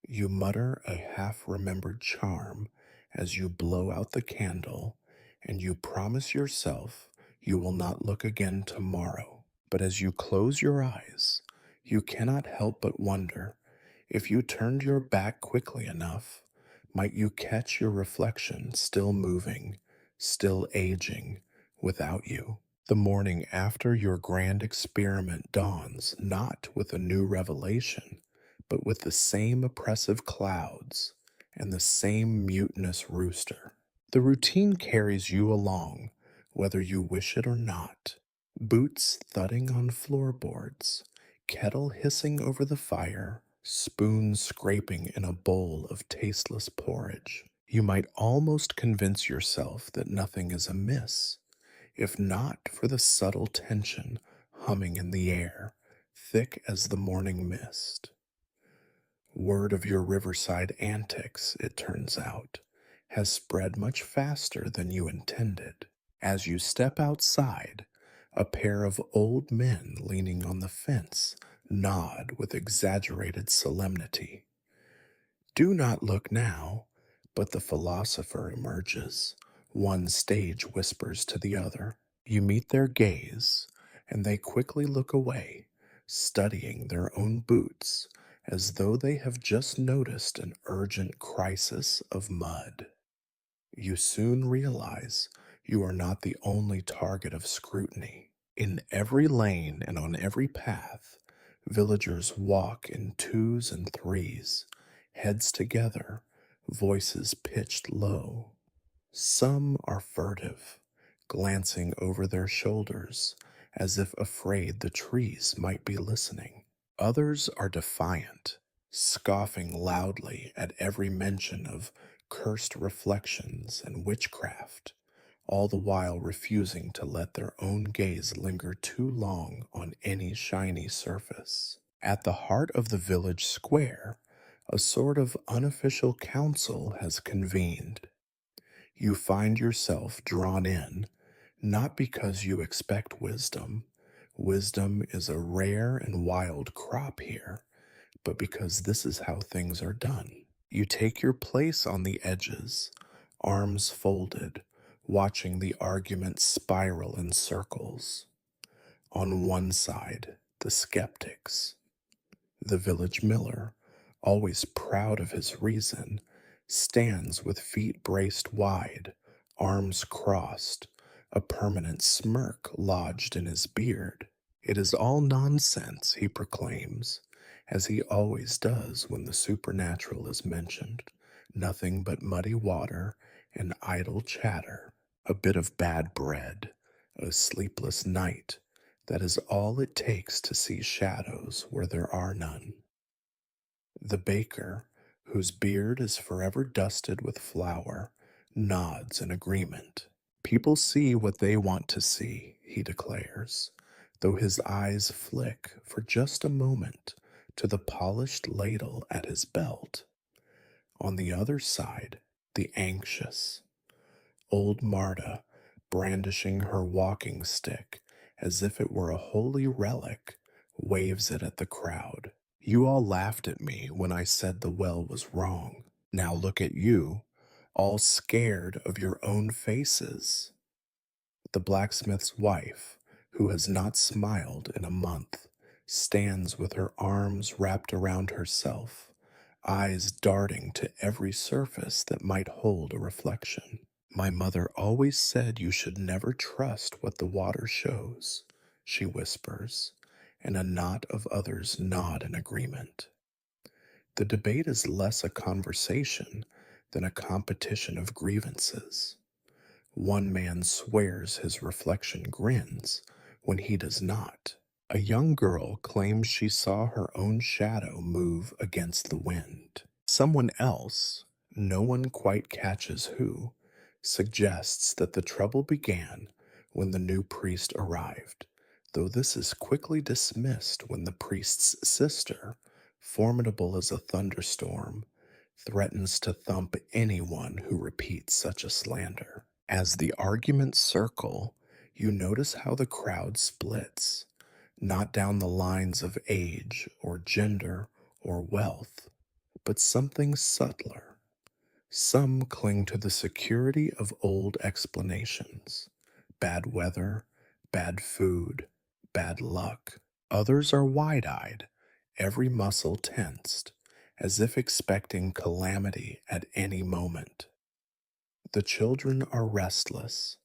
You mutter a half remembered charm as you blow out the candle, and you promise yourself you will not look again tomorrow. But as you close your eyes, you cannot help but wonder, if you turned your back quickly enough, might you catch your reflection still moving, still aging, without you? The morning after your grand experiment dawns not with a new revelation, but with the same oppressive clouds and the same mutinous rooster. The routine carries you along, whether you wish it or not. Boots thudding on floorboards, kettle hissing over the fire, spoon scraping in a bowl of tasteless porridge. You might almost convince yourself that nothing is amiss, if not for the subtle tension humming in the air, thick as the morning mist. Word of your riverside antics, it turns out, has spread much faster than you intended. As you step outside, a pair of old men leaning on the fence nod with exaggerated solemnity. Do not look now, but the philosopher emerges. One stage whispers to the other. You meet their gaze, and they quickly look away, studying their own boots, as though they have just noticed an urgent crisis of mud. You soon realize you are not the only target of scrutiny. In every lane and on every path, villagers walk in twos and threes, heads together, voices pitched low. Some are furtive, glancing over their shoulders as if afraid the trees might be listening. Others are defiant, scoffing loudly at every mention of cursed reflections and witchcraft, all the while refusing to let their own gaze linger too long on any shiny surface. At the heart of the village square, a sort of unofficial council has convened. You find yourself drawn in, not because you expect wisdom. Wisdom is a rare and wild crop here, but because this is how things are done. You take your place on the edges, arms folded, watching the argument spiral in circles. On one side, the skeptics. The village miller, always proud of his reason, stands with feet braced wide, arms crossed, a permanent smirk lodged in his beard. It is all nonsense, he proclaims, as he always does when the supernatural is mentioned. Nothing but muddy water and idle chatter, a bit of bad bread, a sleepless night. That is all it takes to see shadows where there are none. The baker, whose beard is forever dusted with flour, nods in agreement. People see what they want to see, he declares, though his eyes flick for just a moment to the polished ladle at his belt. On the other side, the anxious. Old Marta, brandishing her walking stick as if it were a holy relic, waves it at the crowd. You all laughed at me when I said the well was wrong. Now look at you, all scared of your own faces. The blacksmith's wife, who has not smiled in a month, stands with her arms wrapped around herself, eyes darting to every surface that might hold a reflection. My mother always said you should never trust what the water shows, she whispers, and a knot of others nod in agreement. The debate is less a conversation than a competition of grievances. One man swears his reflection grins when he does not. A young girl claims she saw her own shadow move against the wind. Someone else, no one quite catches who, suggests that the trouble began when the new priest arrived, though this is quickly dismissed when the priest's sister, formidable as a thunderstorm, threatens to thump anyone who repeats such a slander. As the arguments circle, you notice how the crowd splits, not down the lines of age or gender or wealth, but something subtler. Some cling to the security of old explanations: bad weather, bad food, bad luck. Others are wide eyed, every muscle tensed, as if expecting calamity at any moment. The children are restless,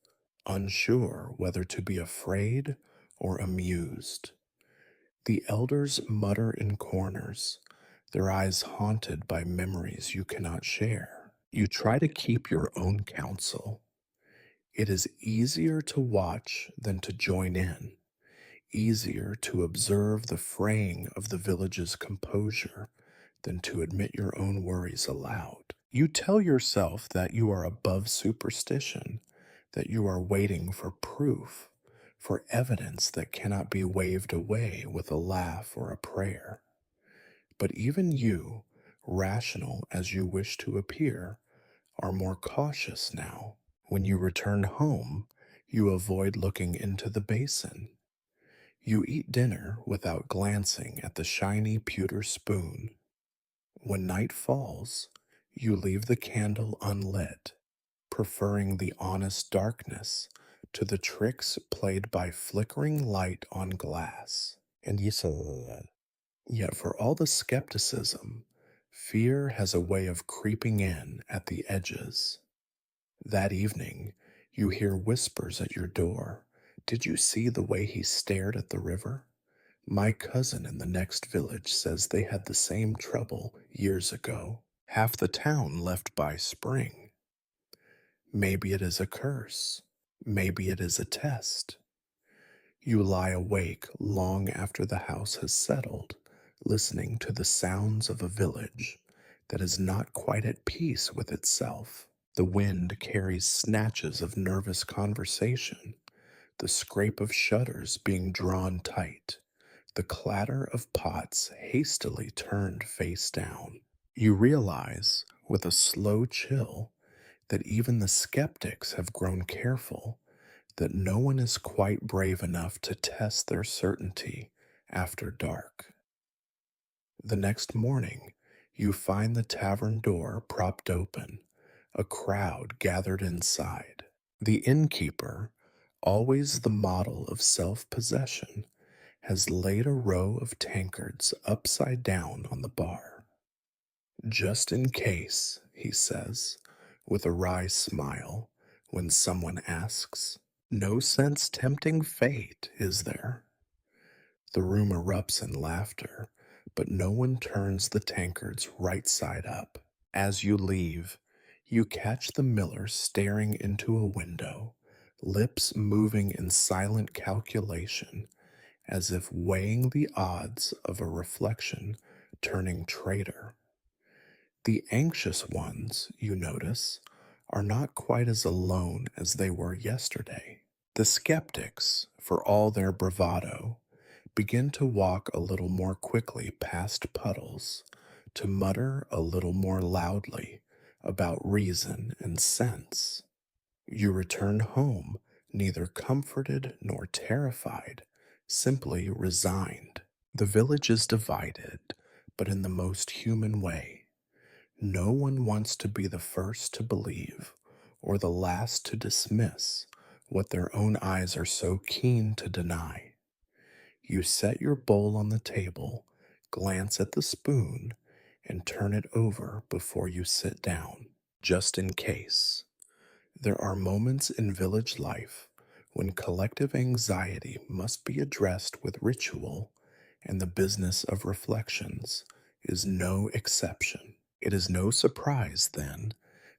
unsure whether to be afraid or amused. The elders mutter in corners, their eyes haunted by memories you cannot share. You try to keep your own counsel. It is easier to watch than to join in, easier to observe the fraying of the village's composure than to admit your own worries aloud. You tell yourself that you are above superstition, that you are waiting for proof, for evidence that cannot be waved away with a laugh or a prayer. But even you, rational as you wish to appear, are more cautious now. When you return home, you avoid looking into the basin. You eat dinner without glancing at the shiny pewter spoon. When night falls, you leave the candle unlit, preferring the honest darkness to the tricks played by flickering light on glass. And yet, for all the skepticism, fear has a way of creeping in at the edges. That evening, you hear whispers at your door. Did you see the way he stared at the river? My cousin in the next village says they had the same trouble years ago. Half the town left by spring. Maybe it is a curse. Maybe it is a test. You lie awake long after the house has settled, listening to the sounds of a village that is not quite at peace with itself. The wind carries snatches of nervous conversation, the scrape of shutters being drawn tight, the clatter of pots hastily turned face down. You realize, with a slow chill, that even the skeptics have grown careful, that no one is quite brave enough to test their certainty after dark. The next morning, you find the tavern door propped open, a crowd gathered inside. The innkeeper, always the model of self possession, has laid a row of tankards upside down on the bar. Just in case, he says, with a wry smile, when someone asks. No sense tempting fate, is there? The room erupts in laughter, but no one turns the tankards right side up. As you leave, you catch the miller staring into a window, lips moving in silent calculation, as if weighing the odds of a reflection turning traitor. The anxious ones, you notice, are not quite as alone as they were yesterday. The skeptics, for all their bravado, begin to walk a little more quickly past puddles, to mutter a little more loudly about reason and sense. You return home, neither comforted nor terrified, simply resigned. The village is divided, but in the most human way. No one wants to be the first to believe or the last to dismiss what their own eyes are so keen to deny. You set your bowl on the table, glance at the spoon, and turn it over before you sit down, just in case. There are moments in village life when collective anxiety must be addressed with ritual, and the business of reflections is no exception. It is no surprise, then,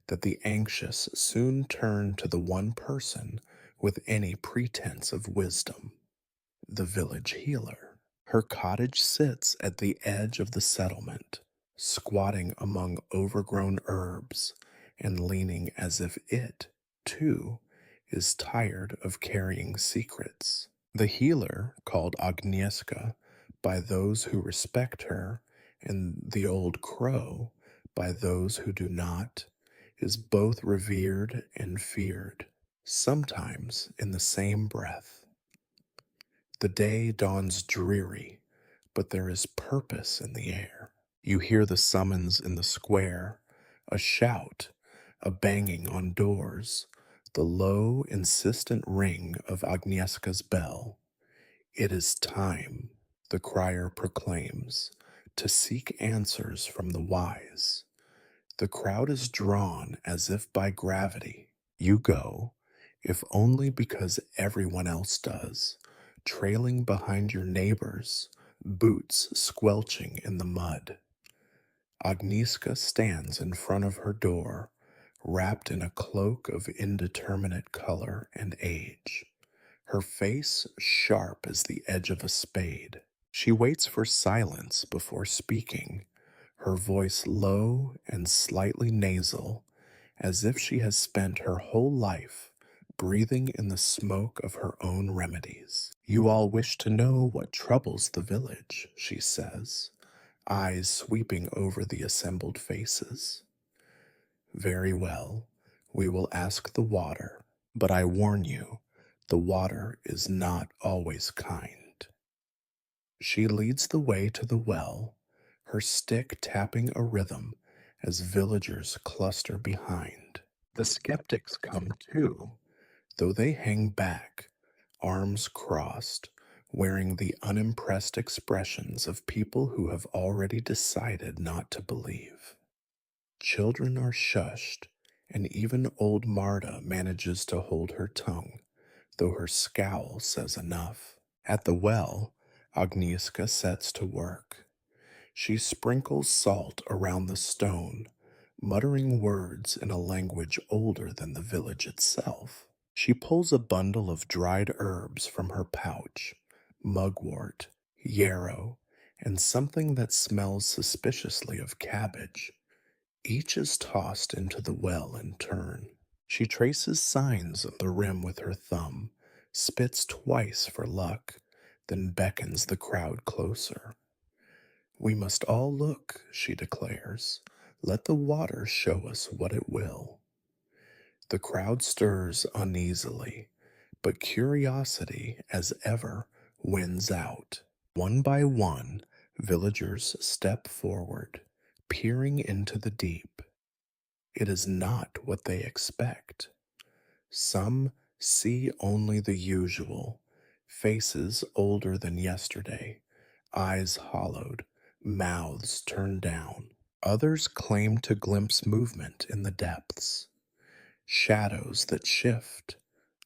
that the anxious soon turn to the one person with any pretense of wisdom, the village healer. Her cottage sits at the edge of the settlement, squatting among overgrown herbs and leaning as if it, too, is tired of carrying secrets. The healer, called Agnieszka by those who respect her, and the old crow by those who do not, is both revered and feared, sometimes in the same breath. The day dawns dreary, but there is purpose in the air. You hear the summons in the square, a shout, a banging on doors, the low, insistent ring of Agnieszka's bell. It is time, the crier proclaims, to seek answers from the wise. The crowd is drawn as if by gravity. You go, if only because everyone else does, trailing behind your neighbors, boots squelching in the mud. Agnieszka stands in front of her door, wrapped in a cloak of indeterminate color and age, her face sharp as the edge of a spade. She waits for silence before speaking, her voice low and slightly nasal, as if she has spent her whole life breathing in the smoke of her own remedies. You all wish to know what troubles the village, she says, eyes sweeping over the assembled faces. Very well, we will ask the water, but I warn you, the water is not always kind. She leads the way to the well, her stick tapping a rhythm as villagers cluster behind. The skeptics come too, though they hang back, arms crossed, wearing the unimpressed expressions of people who have already decided not to believe. Children are shushed, and even old Marta manages to hold her tongue, though her scowl says enough. At the well, Agnieszka sets to work. She sprinkles salt around the stone, muttering words in a language older than the village itself. She pulls a bundle of dried herbs from her pouch, mugwort, yarrow, and something that smells suspiciously of cabbage. Each is tossed into the well in turn. She traces signs on the rim with her thumb, spits twice for luck, then beckons the crowd closer. We must all look, she declares. Let the water show us what it will. The crowd stirs uneasily, but curiosity, as ever, wins out. One by one, villagers step forward, peering into the deep. It is not what they expect. Some see only the usual: faces older than yesterday, eyes hollowed, mouths turned down. Others claim to glimpse movement in the depths, shadows that shift,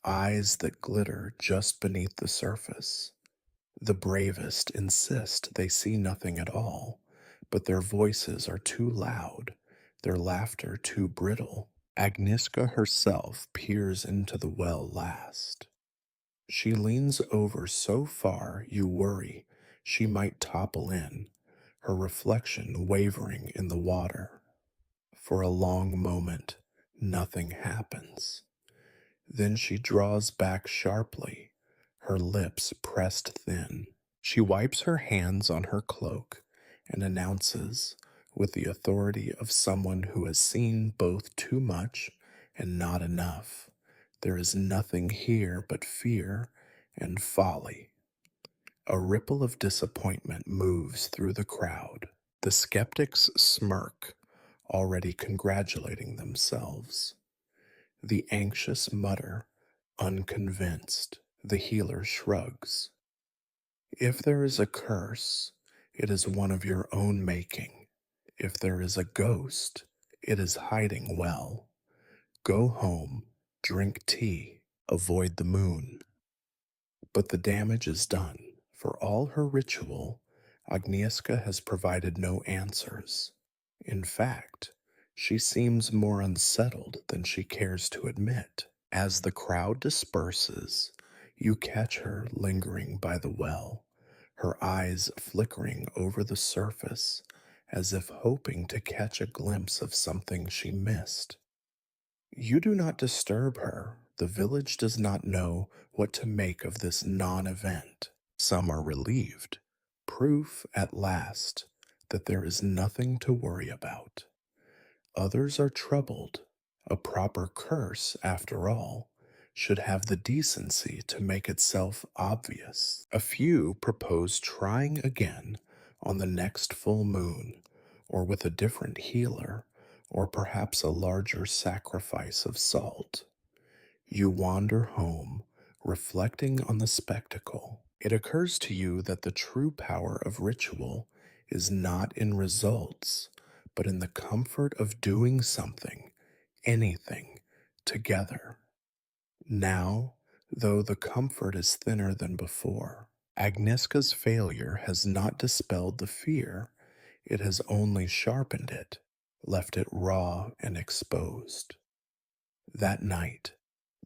eyes that glitter just beneath the surface. The bravest insist they see nothing at all, but their voices are too loud, their laughter too brittle. Agnieszka herself peers into the well last. She leans over so far you worry she might topple in, her reflection wavering in the water. For a long moment, nothing happens. Then she draws back sharply, her lips pressed thin. She wipes her hands on her cloak and announces, with the authority of someone who has seen both too much and not enough, there is nothing here but fear and folly. A ripple of disappointment moves through the crowd. The skeptics smirk, already congratulating themselves. The anxious mutter, unconvinced. The healer shrugs. If there is a curse, it is one of your own making. If there is a ghost, it is hiding well. Go home, drink tea, avoid the moon. But the damage is done. For all her ritual, Agnieszka has provided no answers. In fact, she seems more unsettled than she cares to admit. As the crowd disperses, you catch her lingering by the well, her eyes flickering over the surface as if hoping to catch a glimpse of something she missed. You do not disturb her. The village does not know what to make of this non event. Some are relieved. Proof, at last, that there is nothing to worry about. Others are troubled. A proper curse, after all, should have the decency to make itself obvious. A few propose trying again on the next full moon, or with a different healer, or perhaps a larger sacrifice of salt. You wander home, reflecting on the spectacle. It occurs to you that the true power of ritual is not in results, but in the comfort of doing something, anything, together. Now, though the comfort is thinner than before, Agnieszka's failure has not dispelled the fear, it has only sharpened it, left it raw and exposed. That night,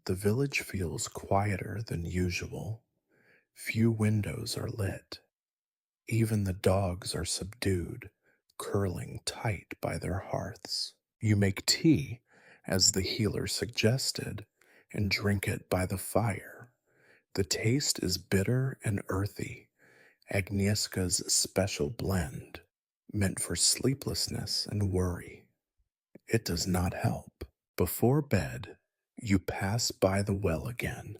the village feels quieter than usual. Few windows are lit. Even the dogs are subdued, curling tight by their hearths. You make tea, as the healer suggested, and drink it by the fire. The taste is bitter and earthy, Agnieszka's special blend, meant for sleeplessness and worry. It does not help. Before bed, you pass by the well again,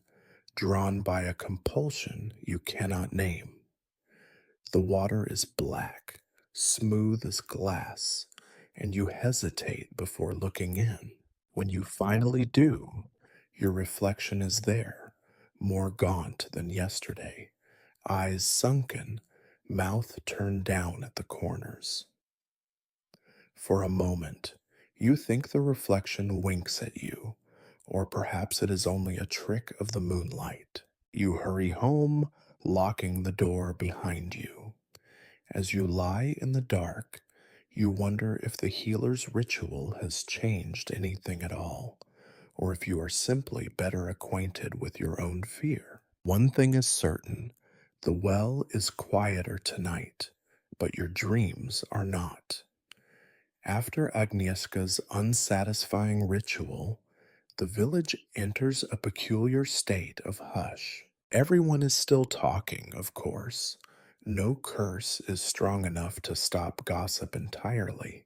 drawn by a compulsion you cannot name. The water is black, smooth as glass, and you hesitate before looking in. When you finally do, your reflection is there, more gaunt than yesterday, eyes sunken, mouth turned down at the corners. For a moment, you think the reflection winks at you, or perhaps it is only a trick of the moonlight. You hurry home, locking the door behind you. As you lie in the dark, you wonder if the healer's ritual has changed anything at all, or if you are simply better acquainted with your own fear. One thing is certain: the well is quieter tonight, but your dreams are not. After Agnieszka's unsatisfying ritual, the village enters a peculiar state of hush. Everyone is still talking, of course. No curse is strong enough to stop gossip entirely,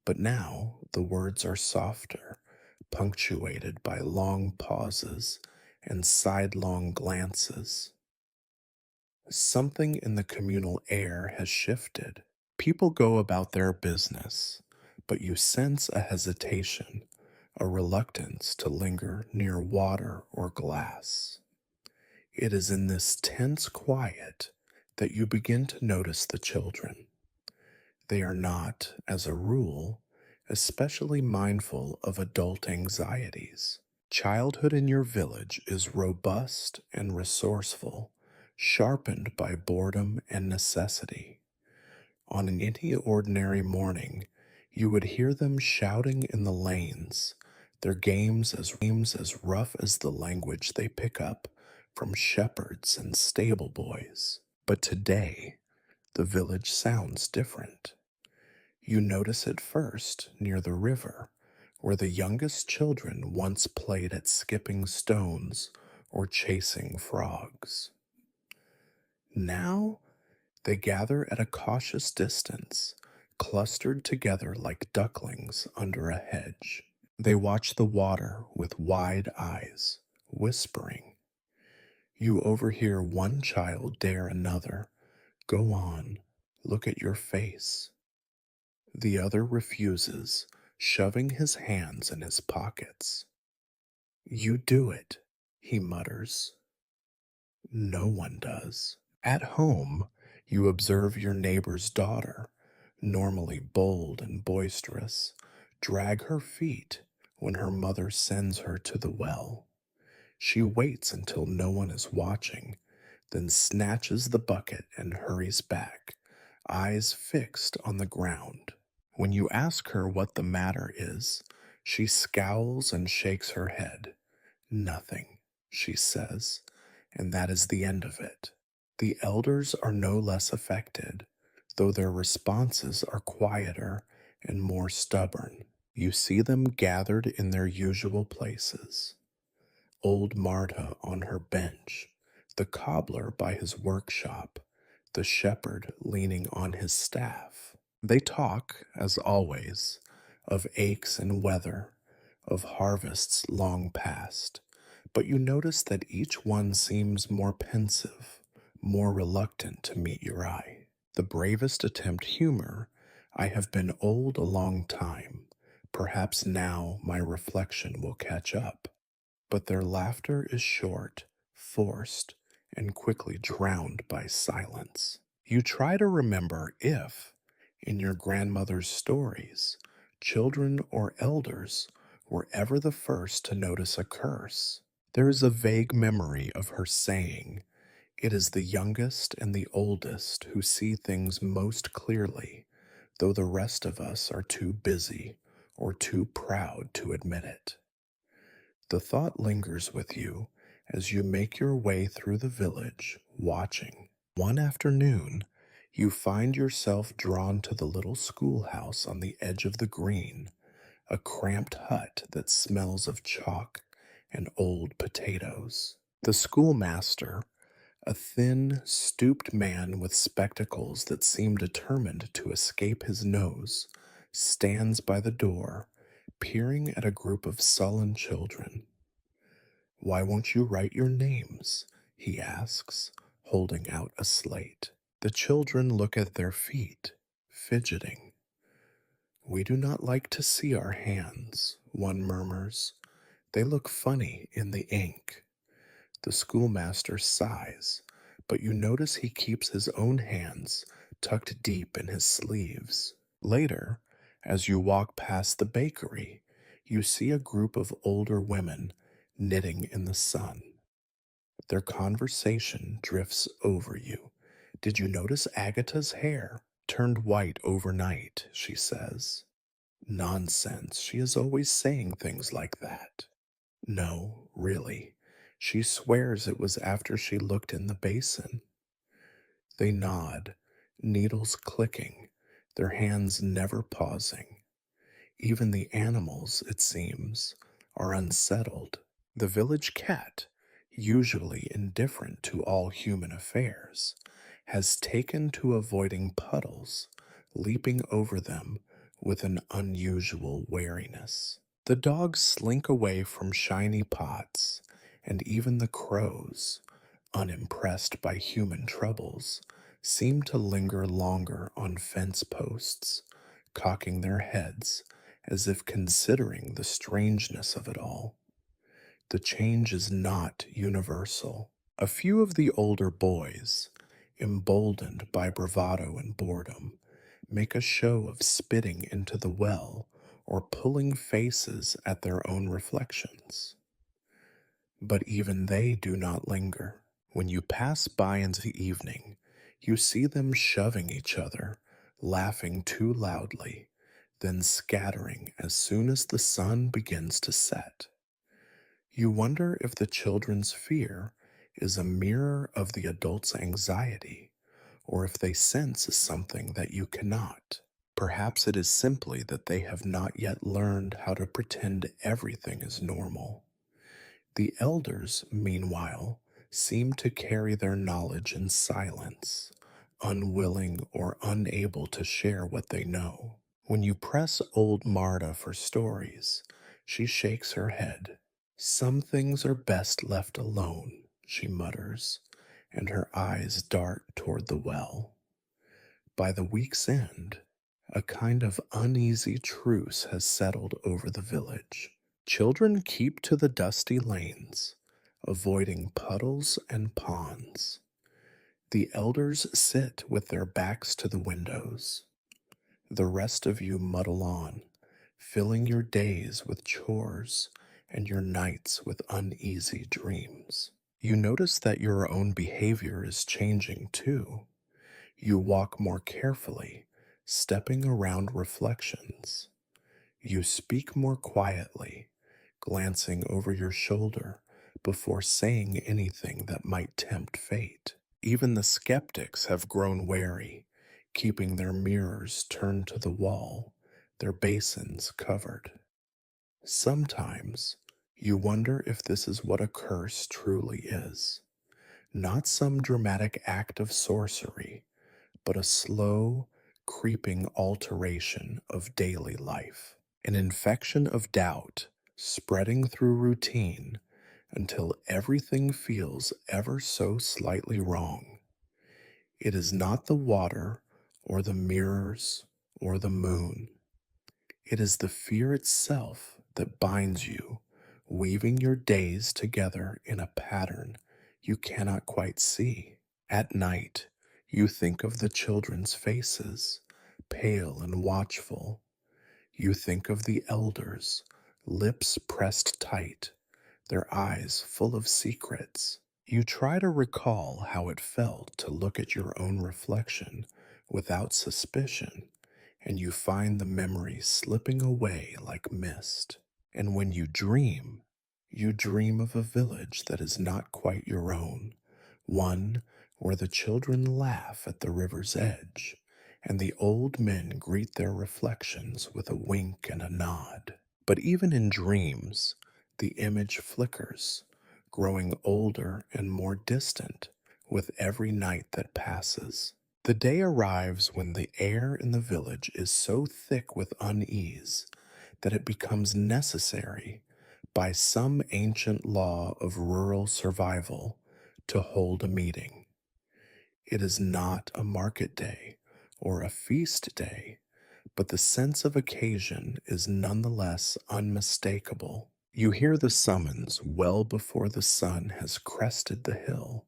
but now the words are softer, punctuated by long pauses and sidelong glances. Something in the communal air has shifted. People go about their business, but you sense a hesitation, a reluctance to linger near water or glass. It is in this tense quiet that you begin to notice the children. They are not, as a rule, especially mindful of adult anxieties. Childhood in your village is robust and resourceful, sharpened by boredom and necessity. On any ordinary morning, you would hear them shouting in the lanes, their games as rough as the language they pick up from shepherds and stable boys. But today, the village sounds different. You notice it first near the river, where the youngest children once played at skipping stones or chasing frogs. Now they gather at a cautious distance, clustered together like ducklings under a hedge. They watch the water with wide eyes, whispering. You overhear one child dare another, "Go on, look at your face." The other refuses, shoving his hands in his pockets. "You do it," he mutters. No one does. At home, you observe your neighbor's daughter, normally bold and boisterous, drag her feet when her mother sends her to the well. She waits until no one is watching, then snatches the bucket and hurries back, eyes fixed on the ground. When you ask her what the matter is, she scowls and shakes her head. "Nothing," she says, and that is the end of it. The elders are no less affected, though their responses are quieter and more stubborn. You see them gathered in their usual places. Old Marta on her bench, the cobbler by his workshop, the shepherd leaning on his staff. They talk, as always, of aches and weather, of harvests long past, but you notice that each one seems more pensive, more reluctant to meet your eye. The bravest attempt humor: "I have been old a long time. Perhaps now my reflection will catch up." But their laughter is short, forced, and quickly drowned by silence. You try to remember if, in your grandmother's stories, children or elders were ever the first to notice a curse. There is a vague memory of her saying, "It is the youngest and the oldest who see things most clearly, though the rest of us are too busy or too proud to admit it." The thought lingers with you as you make your way through the village, watching. One afternoon, you find yourself drawn to the little schoolhouse on the edge of the green, a cramped hut that smells of chalk and old potatoes. The schoolmaster, a thin, stooped man with spectacles that seem determined to escape his nose, stands by the door, peering at a group of sullen children. "Why won't you write your names?" he asks, holding out a slate. The children look at their feet, fidgeting. "We do not like to see our hands," one murmurs. "They look funny in the ink." The schoolmaster sighs, but you notice he keeps his own hands tucked deep in his sleeves. Later, as you walk past the bakery, you see a group of older women knitting in the sun. Their conversation drifts over you. "Did you notice Agatha's hair turned white overnight?" she says. "Nonsense, she is always saying things like that." No, really. She swears it was after she looked in the basin. They nod, needles clicking, their hands never pausing. Even the animals, it seems, are unsettled. The village cat, usually indifferent to all human affairs, has taken to avoiding puddles, leaping over them with an unusual wariness. The dogs slink away from shiny pots, and even the crows, unimpressed by human troubles, seem to linger longer on fence posts, cocking their heads as if considering the strangeness of it all. The change is not universal. A few of the older boys, emboldened by bravado and boredom, make a show of spitting into the well or pulling faces at their own reflections. But even they do not linger. When you pass by in the evening, you see them shoving each other, laughing too loudly, then scattering as soon as the sun begins to set. You wonder if the children's fear is a mirror of the adult's anxiety, or if they sense something that you cannot. Perhaps it is simply that they have not yet learned how to pretend everything is normal. The elders, meanwhile, seem to carry their knowledge in silence, unwilling or unable to share what they know. When you press old Marta for stories, she shakes her head. Some things are best left alone, she mutters, and her eyes dart toward the well. By the week's end, a kind of uneasy truce has settled over the village. Children keep to the dusty lanes, avoiding puddles and ponds. The elders sit with their backs to the windows. The rest of you muddle on, filling your days with chores and your nights with uneasy dreams. You notice that your own behavior is changing too. You walk more carefully, stepping around reflections. You speak more quietly, glancing over your shoulder before saying anything that might tempt fate. Even the skeptics have grown wary, keeping their mirrors turned to the wall, their basins covered. Sometimes you wonder if this is what a curse truly is. Not some dramatic act of sorcery, but a slow, creeping alteration of daily life. An infection of doubt spreading through routine until everything feels ever so slightly wrong. It is not the water or the mirrors or the moon. It is the fear itself that binds you, weaving your days together in a pattern you cannot quite see. At night, you think of the children's faces, pale and watchful. You think of the elders, lips pressed tight, their eyes full of secrets. You try to recall how it felt to look at your own reflection without suspicion, and you find the memory slipping away like mist. And when you dream of a village that is not quite your own, one where the children laugh at the river's edge, and the old men greet their reflections with a wink and a nod. But even in dreams, the image flickers, growing older and more distant with every night that passes. The day arrives when the air in the village is so thick with unease that it becomes necessary, by some ancient law of rural survival, to hold a meeting. It is not a market day or a feast day, but the sense of occasion is nonetheless unmistakable. You hear the summons well before the sun has crested the hill,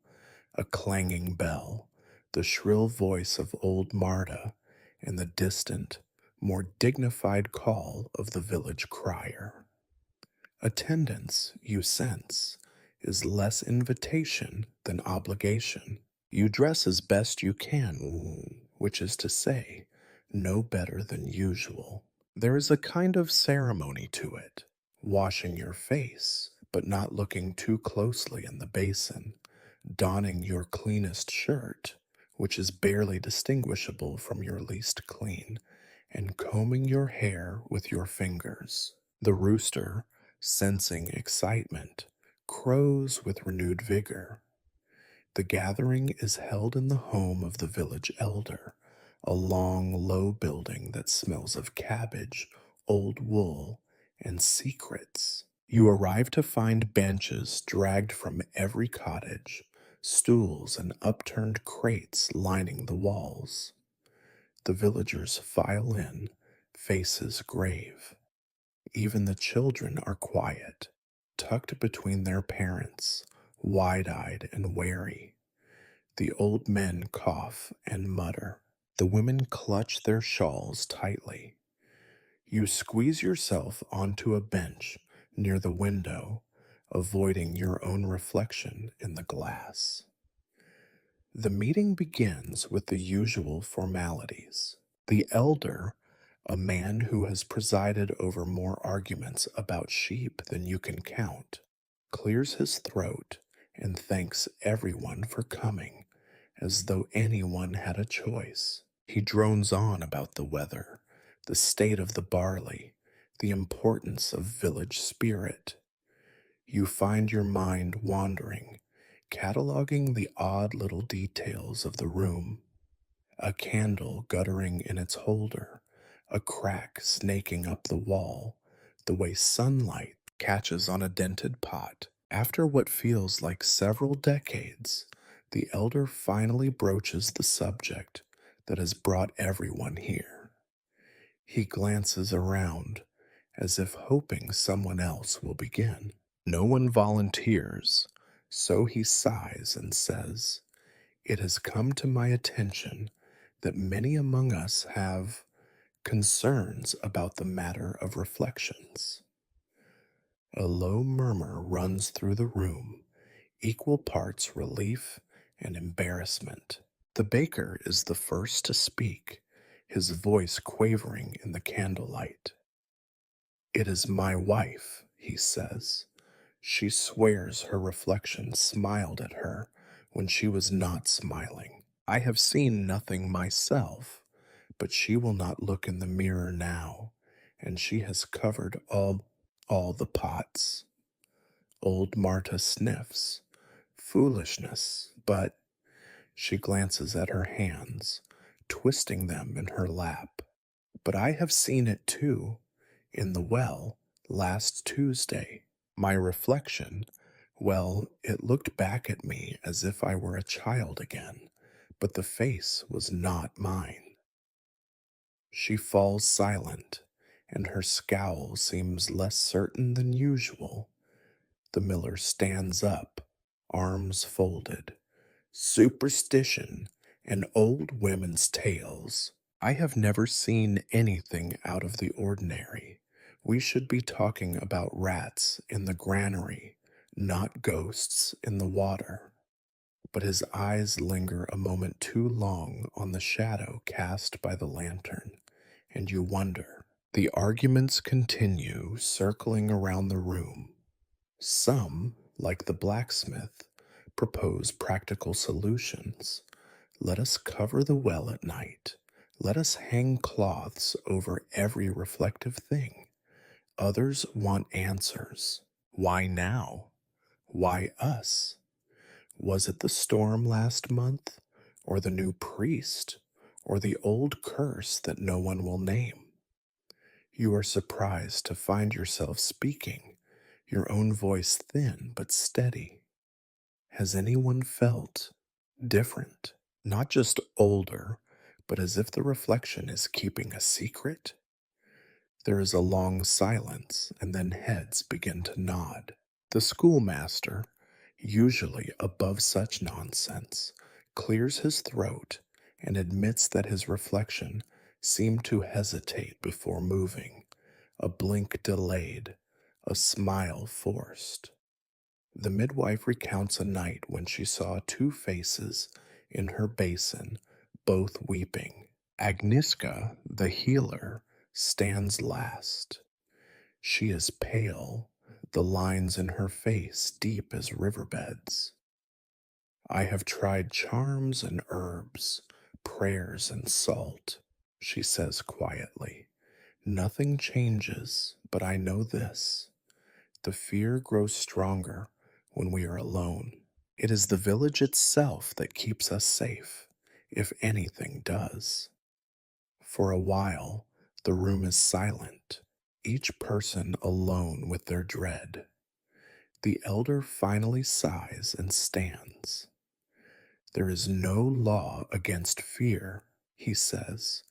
a clanging bell, the shrill voice of old Marta, and the distant, more dignified call of the village crier. Attendance, you sense, is less invitation than obligation. You dress as best you can, which is to say, no better than usual. There is a kind of ceremony to it. Washing your face, but not looking too closely in the basin, donning your cleanest shirt, which is barely distinguishable from your least clean, and combing your hair with your fingers. The rooster, sensing excitement, crows with renewed vigor. The gathering is held in the home of the village elder, a long, low building that smells of cabbage, old wool, and secrets. You arrive to find benches dragged from every cottage, stools and upturned crates lining the walls. The villagers file in, faces grave. Even the children are quiet, tucked between their parents, wide eyed and wary. The old men cough and mutter. The women clutch their shawls tightly. You squeeze yourself onto a bench near the window, avoiding your own reflection in the glass. The meeting begins with the usual formalities. The elder, a man who has presided over more arguments about sheep than you can count, clears his throat and thanks everyone for coming, as though anyone had a choice. He drones on about the weather, the state of the barley, the importance of village spirit. You find your mind wandering, cataloging the odd little details of the room. A candle guttering in its holder, a crack snaking up the wall, the way sunlight catches on a dented pot. After what feels like several decades, the elder finally broaches the subject that has brought everyone here. He glances around, as if hoping someone else will begin. No one volunteers, so he sighs and says, "It has come to my attention that many among us have concerns about the matter of reflections." A low murmur runs through the room, equal parts relief and embarrassment. The baker is the first to speak, his voice quavering in the candlelight. "It is my wife," he says. She swears her reflection smiled at her when she was not smiling. I have seen nothing myself, but she will not look in the mirror now, and she has covered all the pots. Old Marta sniffs. Foolishness, but she glances at her hands, twisting them in her lap. But I have seen it too, in the well, last Tuesday. My reflection, well, it looked back at me as if I were a child again, but the face was not mine. She falls silent, and her scowl seems less certain than usual. The miller stands up, arms folded. Superstition and old women's tales. I have never seen anything out of the ordinary. We should be talking about rats in the granary, not ghosts in the water. But his eyes linger a moment too long on the shadow cast by the lantern, and you wonder. The arguments continue, circling around the room. Some, like the blacksmith, propose practical solutions. Let us cover the well at night. Let us hang cloths over every reflective thing. Others want answers. Why now? Why us? Was it the storm last month, or the new priest, or the old curse that no one will name? You are surprised to find yourself speaking, your own voice thin but steady. Has anyone felt different? Not just older, but as if the reflection is keeping a secret? There is a long silence, and then heads begin to nod. The schoolmaster, usually above such nonsense, clears his throat and admits that his reflection seemed to hesitate before moving, a blink delayed, a smile forced. The midwife recounts a night when she saw two faces in her basin, both weeping. Agnieszka, the healer, stands last. She is pale, the lines in her face deep as riverbeds. I have tried charms and herbs, prayers and salt, she says quietly. Nothing changes, but I know this. The fear grows stronger when we are alone. It is the village itself that keeps us safe, if anything does. For a while, the room is silent, each person alone with their dread. The elder finally sighs and stands. There is no law against fear, he says,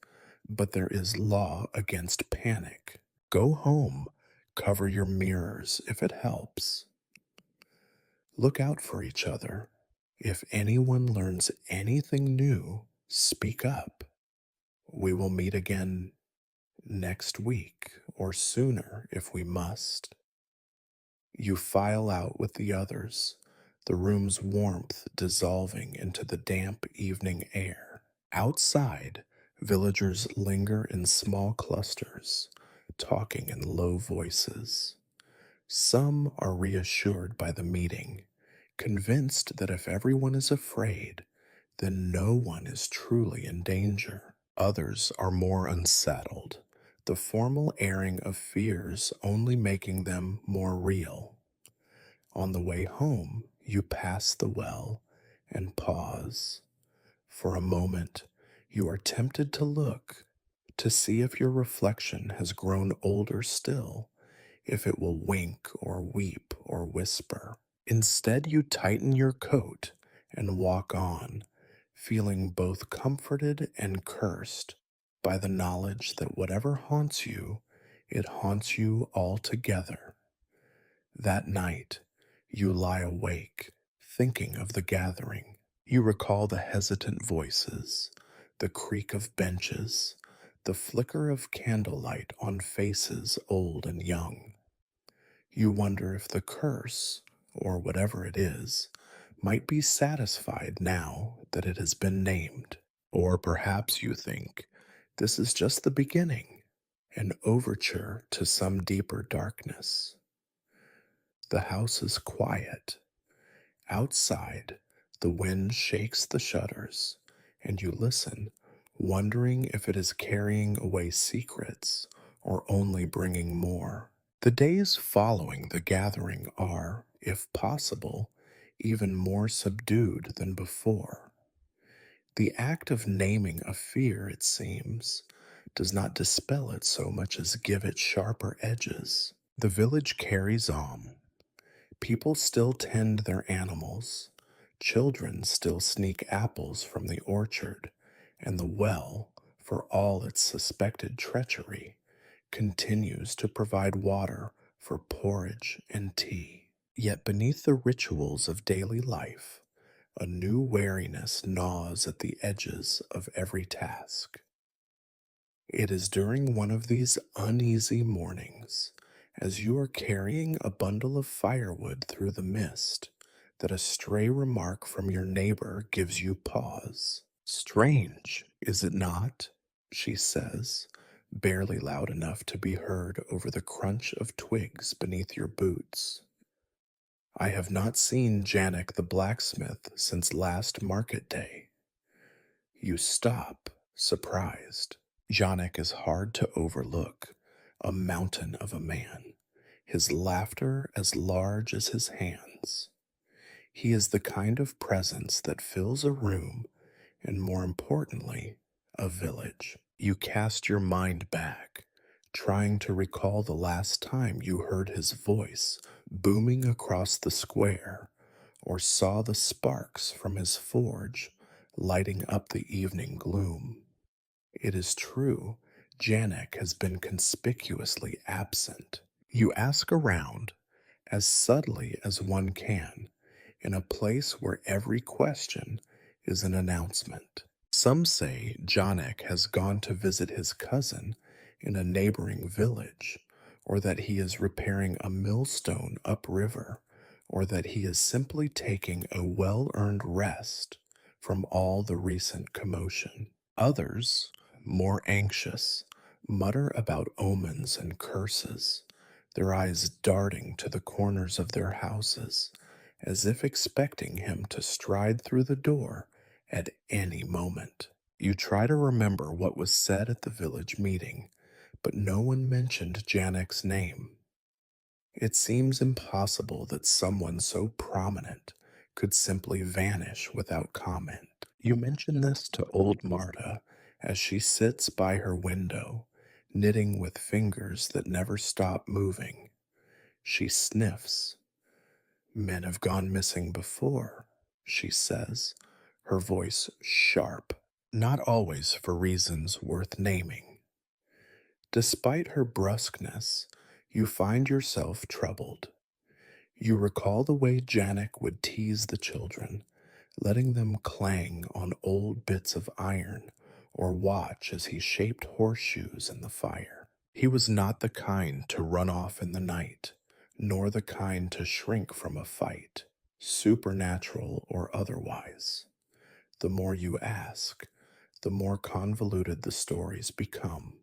but there is law against panic. Go home, cover your mirrors if it helps. Look out for each other. If anyone learns anything new, speak up. We will meet again next week or sooner if we must. You file out with the others, the room's warmth dissolving into the damp evening air. Outside, villagers linger in small clusters, talking in low voices. Some are reassured by the meeting, convinced that if everyone is afraid, then no one is truly in danger. Others are more unsettled, the formal airing of fears only making them more real. On the way home, you pass the well and pause. For a moment, you are tempted to look to see if your reflection has grown older still, if it will wink or weep or whisper. Instead, you tighten your coat and walk on, feeling both comforted and cursed by the knowledge that whatever haunts you, it haunts you altogether. That night, you lie awake, thinking of the gathering. You recall the hesitant voices, the creak of benches, the flicker of candlelight on faces old and young. You wonder if the curse, or whatever it is, might be satisfied now that it has been named. Or perhaps you think this is just the beginning, an overture to some deeper darkness. The house is quiet. Outside, the wind shakes the shutters, and you listen, wondering if it is carrying away secrets or only bringing more. The days following the gathering are, if possible, even more subdued than before. The act of naming a fear, it seems, does not dispel it so much as give it sharper edges. The village carries on. People still tend their animals. Children still sneak apples from the orchard, and the well, for all its suspected treachery, continues to provide water for porridge and tea. Yet beneath the rituals of daily life, a new wariness gnaws at the edges of every task. It is during one of these uneasy mornings, as you are carrying a bundle of firewood through the mist, that a stray remark from your neighbor gives you pause. Strange, is it not? She says, barely loud enough to be heard over the crunch of twigs beneath your boots. I have not seen Janek the blacksmith since last market day. You stop, surprised. Janek is hard to overlook, a mountain of a man, his laughter as large as his hands. He is the kind of presence that fills a room and, more importantly, a village. You cast your mind back, trying to recall the last time you heard his voice booming across the square or saw the sparks from his forge lighting up the evening gloom. It is true, Janek has been conspicuously absent. You ask around, as subtly as one can, in a place where every question is an announcement. Some say Janek has gone to visit his cousin in a neighboring village, or that he is repairing a millstone upriver, or that he is simply taking a well-earned rest from all the recent commotion. Others, more anxious, mutter about omens and curses, their eyes darting to the corners of their houses, as if expecting him to stride through the door at any moment. You try to remember what was said at the village meeting, but no one mentioned Janek's name. It seems impossible that someone so prominent could simply vanish without comment. You mention this to old Marta as she sits by her window, knitting with fingers that never stop moving. She sniffs. Men have gone missing before, she says, her voice sharp, not always for reasons worth naming. Despite her brusqueness, you find yourself troubled. You recall the way Janek would tease the children, letting them clang on old bits of iron or watch as he shaped horseshoes in the fire. He was not the kind to run off in the night, nor the kind to shrink from a fight, supernatural or otherwise. The more you ask, the more convoluted the stories become.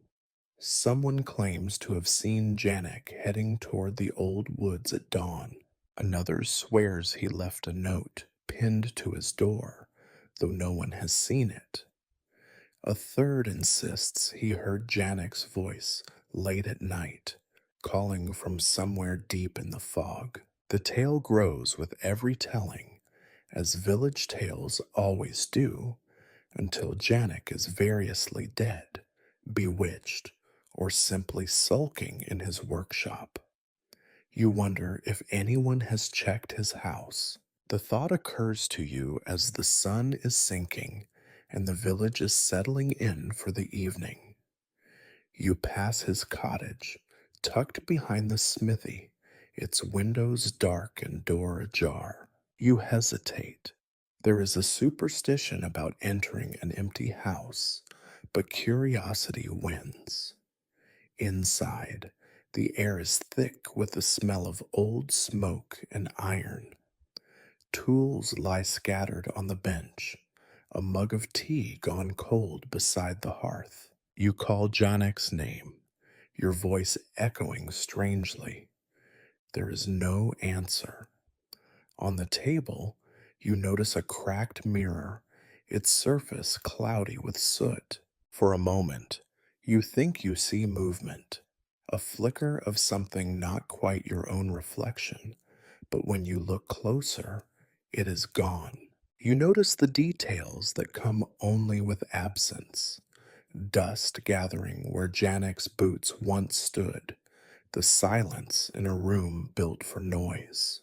Someone claims to have seen Janek heading toward the old woods at dawn. Another swears he left a note pinned to his door, though no one has seen it. A third insists he heard Janek's voice late at night, calling from somewhere deep in the fog. The tale grows with every telling, as village tales always do, until Janek is variously dead, bewitched, or simply sulking in his workshop. You wonder if anyone has checked his house. The thought occurs to you as the sun is sinking and the village is settling in for the evening. You pass his cottage, tucked behind the smithy, its windows dark and door ajar. You hesitate. There is a superstition about entering an empty house, but curiosity wins. Inside, the air is thick with the smell of old smoke and iron. Tools lie scattered on the bench, a mug of tea gone cold beside the hearth. You call Janek's name, your voice echoing strangely. There is no answer. On the table, you notice a cracked mirror, its surface cloudy with soot. For a moment, you think you see movement, a flicker of something not quite your own reflection, but when you look closer, it is gone. You notice the details that come only with absence. Dust gathering where Janek's boots once stood, the silence in a room built for noise.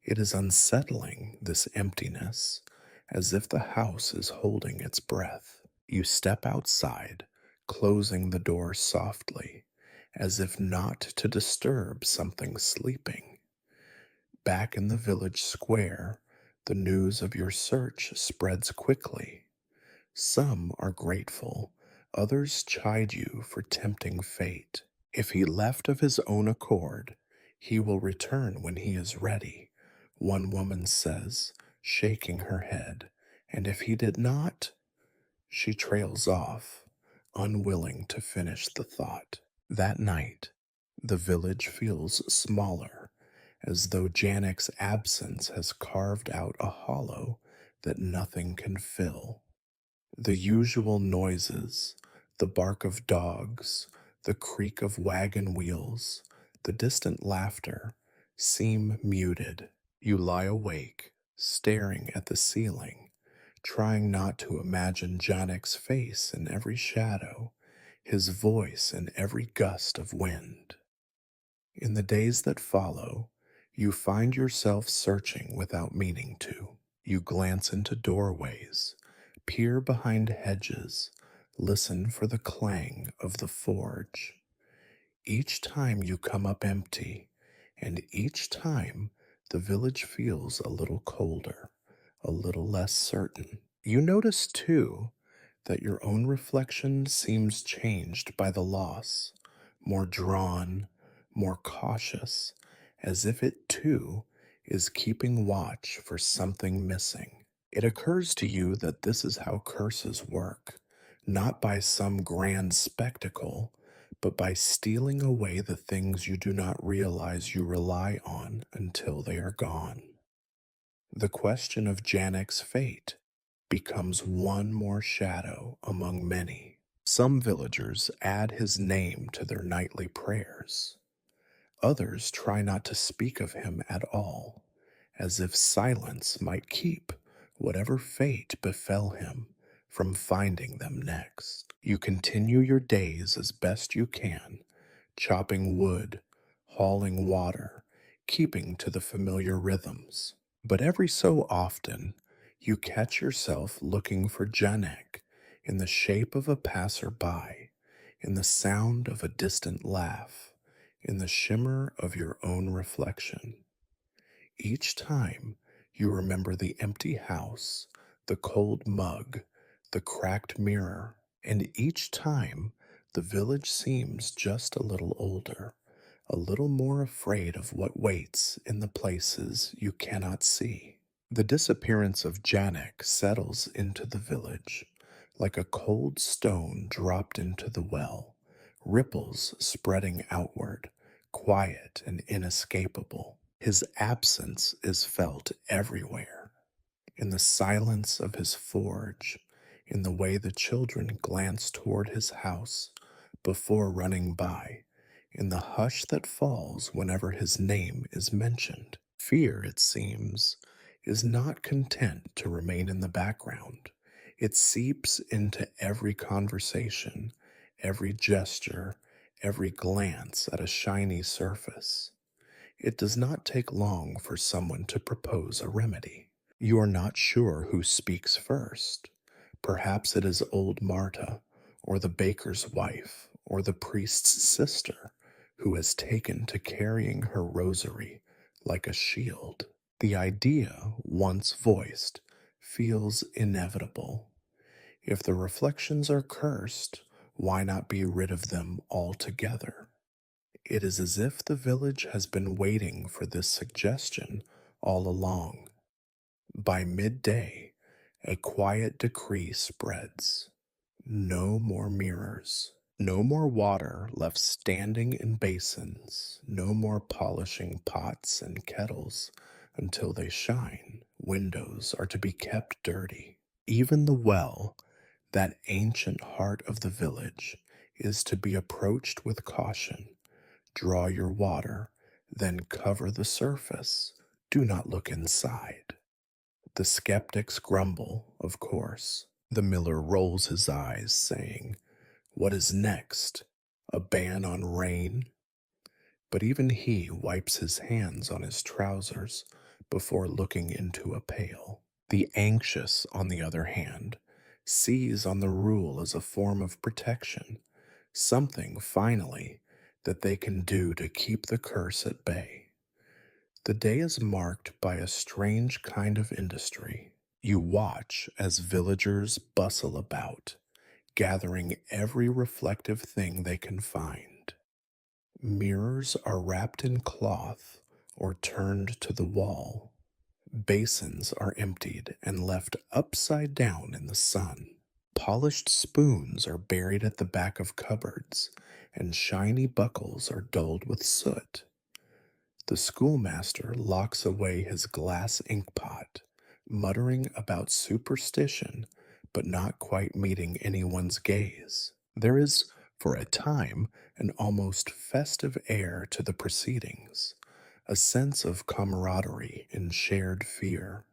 It is unsettling, this emptiness, as if the house is holding its breath. You step outside, closing the door softly, as if not to disturb something sleeping. Back in the village square, the news of your search spreads quickly. Some are grateful, others chide you for tempting fate. If he left of his own accord, he will return when he is ready, one woman says, shaking her head. And if he did not, she trails off, unwilling to finish the thought. That night, the village feels smaller, as though Janek's absence has carved out a hollow that nothing can fill. The usual noises, the bark of dogs, the creak of wagon wheels, the distant laughter, seem muted. You lie awake, staring at the ceiling, trying not to imagine Janek's face in every shadow, his voice in every gust of wind. In the days that follow, you find yourself searching without meaning to. You glance into doorways, peer behind hedges, listen for the clang of the forge. Each time you come up empty, and each time the village feels a little colder, a little less certain. You notice, too, that your own reflection seems changed by the loss, more drawn, more cautious, as if it, too, is keeping watch for something missing. It occurs to you that this is how curses work, not by some grand spectacle, but by stealing away the things you do not realize you rely on until they are gone. The question of Janek's fate becomes one more shadow among many. Some villagers add his name to their nightly prayers. Others try not to speak of him at all, as if silence might keep whatever fate befell him from finding them next. You continue your days as best you can, chopping wood, hauling water, keeping to the familiar rhythms. But every so often, you catch yourself looking for Janek in the shape of a passerby, in the sound of a distant laugh, in the shimmer of your own reflection. Each time you remember the empty house, the cold mug, the cracked mirror, and each time the village seems just a little older, a little more afraid of what waits in the places you cannot see. The disappearance of Janek settles into the village like a cold stone dropped into the well, ripples spreading outward, quiet and inescapable. His absence is felt everywhere, in the silence of his forge, in the way the children glance toward his house before running by, in the hush that falls whenever his name is mentioned. Fear, it seems, is not content to remain in the background. It seeps into every conversation, every gesture, every glance at a shiny surface. It does not take long for someone to propose a remedy. You are not sure who speaks first. Perhaps it is old Marta, or the baker's wife, or the priest's sister, who has taken to carrying her rosary like a shield. The idea, once voiced, feels inevitable. If the reflections are cursed, why not be rid of them altogether? It is as if the village has been waiting for this suggestion all along. By midday, a quiet decree spreads. No more mirrors. No more water left standing in basins. No more polishing pots and kettles until they shine. Windows are to be kept dirty. Even the well, that ancient heart of the village, is to be approached with caution. Draw your water, then cover the surface. Do not look inside. The skeptics grumble, of course. The miller rolls his eyes, saying, "What is next? A ban on rain?" But even he wipes his hands on his trousers before looking into a pail. The anxious, on the other hand, seize on the rule as a form of protection, something, finally, that they can do to keep the curse at bay. The day is marked by a strange kind of industry. You watch as villagers bustle about, gathering every reflective thing they can find. Mirrors are wrapped in cloth or turned to the wall. Basins are emptied and left upside down in the sun. Polished spoons are buried at the back of cupboards, and shiny buckles are dulled with soot. The schoolmaster locks away his glass inkpot, muttering about superstition, but not quite meeting anyone's gaze. There is, for a time, an almost festive air to the proceedings, a sense of camaraderie and shared fear.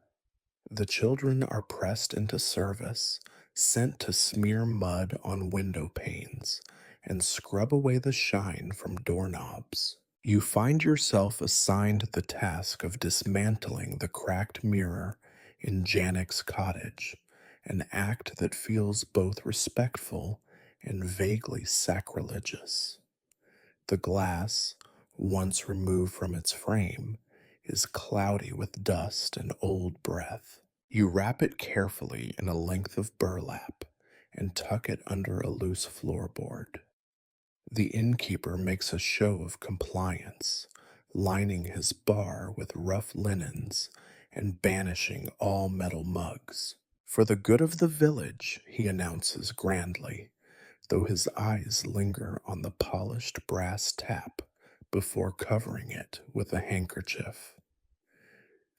The children are pressed into service, sent to smear mud on window panes and scrub away the shine from doorknobs. You find yourself assigned the task of dismantling the cracked mirror in Janek's cottage, an act that feels both respectful and vaguely sacrilegious. The glass, once removed from its frame, is cloudy with dust and old breath. You wrap it carefully in a length of burlap and tuck it under a loose floorboard. The innkeeper makes a show of compliance, lining his bar with rough linens and banishing all metal mugs. For the good of the village, he announces grandly, though his eyes linger on the polished brass tap before covering it with a handkerchief.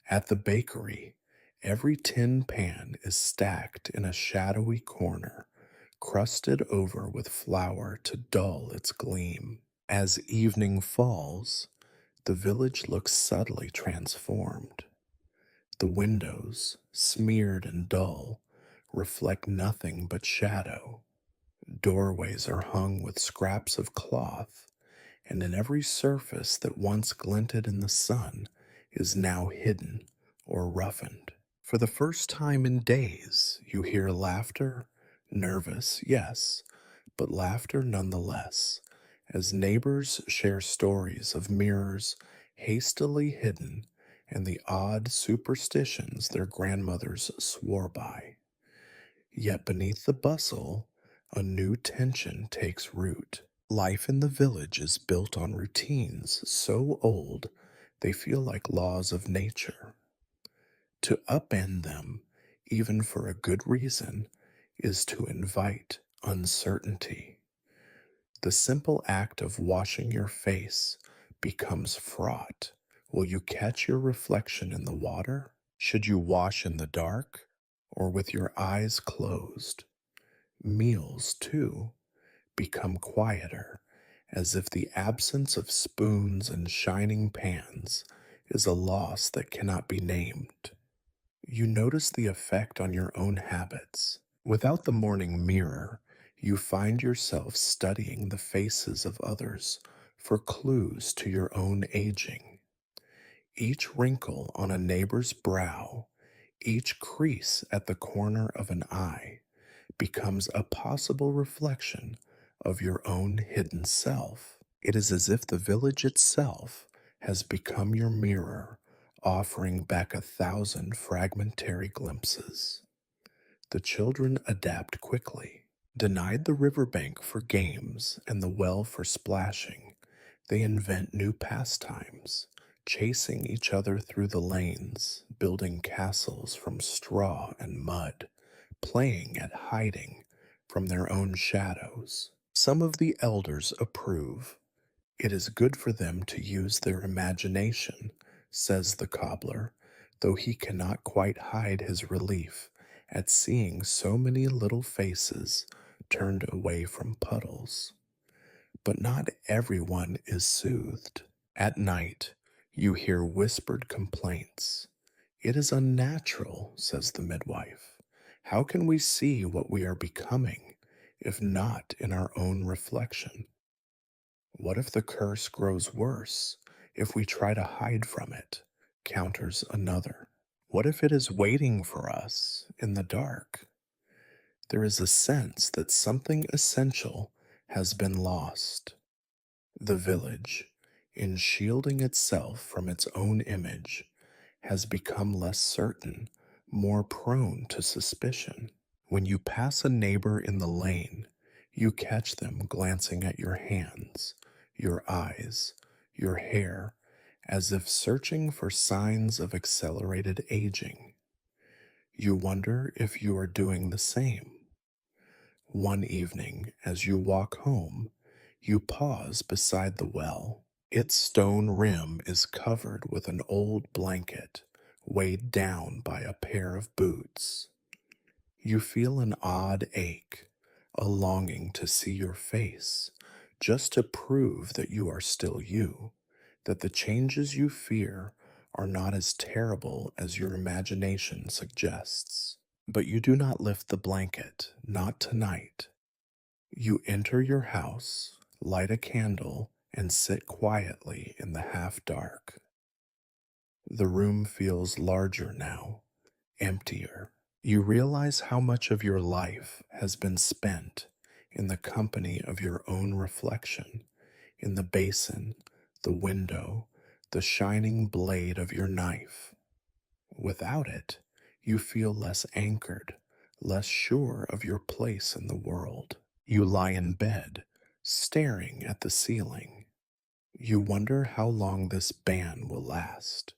At the bakery, every tin pan is stacked in a shadowy corner, crusted over with flour to dull its gleam. As evening falls, the village looks subtly transformed. The windows, smeared and dull, reflect nothing but shadow. Doorways are hung with scraps of cloth, and in every surface that once glinted in the sun is now hidden or roughened. For the first time in days, you hear laughter, nervous, yes, but laughter nonetheless, as neighbors share stories of mirrors hastily hidden and the odd superstitions their grandmothers swore by. Yet beneath the bustle, a new tension takes root. Life in the village is built on routines so old they feel like laws of nature. To upend them, even for a good reason, is to invite uncertainty. The simple act of washing your face becomes fraught. Will you catch your reflection in the water? Should you wash in the dark or with your eyes closed? Meals, too, become quieter, as if the absence of spoons and shining pans is a loss that cannot be named. You notice the effect on your own habits. Without the morning mirror, you find yourself studying the faces of others for clues to your own aging. Each wrinkle on a neighbor's brow, each crease at the corner of an eye, becomes a possible reflection of your own hidden self. It is as if the village itself has become your mirror, offering back 1,000 fragmentary glimpses. The children adapt quickly. Denied the riverbank for games and the well for splashing, they invent new pastimes, chasing each other through the lanes, building castles from straw and mud, playing at hiding from their own shadows. Some of the elders approve. It is good for them to use their imagination, says the cobbler, though he cannot quite hide his relief at seeing so many little faces turned away from puddles. But not everyone is soothed. At night, you hear whispered complaints. It is unnatural, says the midwife. How can we see what we are becoming, if not in our own reflection? What if the curse grows worse if we try to hide from it? Counters another. What if it is waiting for us in the dark? There is a sense that something essential has been lost. The village, in shielding itself from its own image, has become less certain, more prone to suspicion. When you pass a neighbor in the lane, you catch them glancing at your hands, your eyes, your hair, as if searching for signs of accelerated aging. You wonder if you are doing the same. One evening, as you walk home, you pause beside the well. Its stone rim is covered with an old blanket, weighed down by a pair of boots. You feel an odd ache, a longing to see your face, just to prove that you are still you, that the changes you fear are not as terrible as your imagination suggests. But you do not lift the blanket, not tonight. You enter your house, light a candle, and sit quietly in the half dark. The room feels larger now, emptier. You realize how much of your life has been spent in the company of your own reflection, in the basin, the window, the shining blade of your knife. Without it, you feel less anchored, less sure of your place in the world. You lie in bed, staring at the ceiling. You wonder how long this ban will last,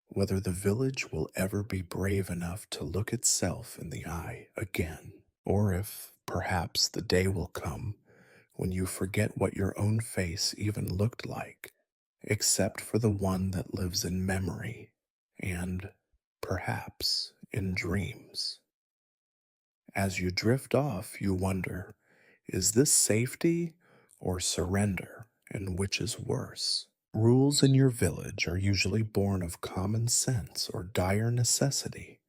whether the village will ever be brave enough to look itself in the eye again. or if perhaps the day will come when you forget what your own face even looked like, except for the one that lives in memory and perhaps in dreams. As you drift off, you wonder, is this safety or surrender, and which is worse? Rules in your village are usually born of common sense or dire necessity: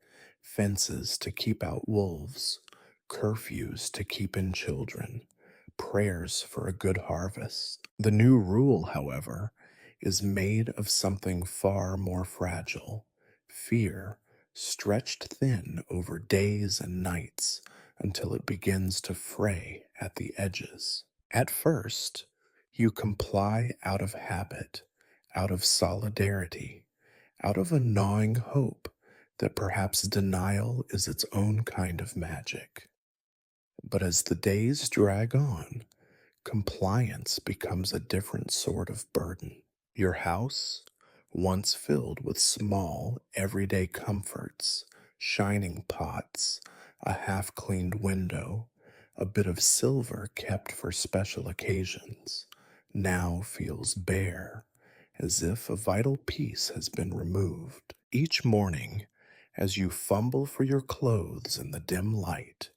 fences to keep out wolves, curfews to keep in children, prayers for a good harvest. The new rule, however, is made of something far more fragile: fear, stretched thin over days and nights until it begins to fray at the edges. At first, you comply out of habit, out of solidarity, out of a gnawing hope that perhaps denial is its own kind of magic. But as the days drag on, compliance becomes a different sort of burden. Your house, once filled with small, everyday comforts, shining pots, a half cleaned window, a bit of silver kept for special occasions, now feels bare, as if a vital piece has been removed. Each morning, as you fumble for your clothes in the dim light,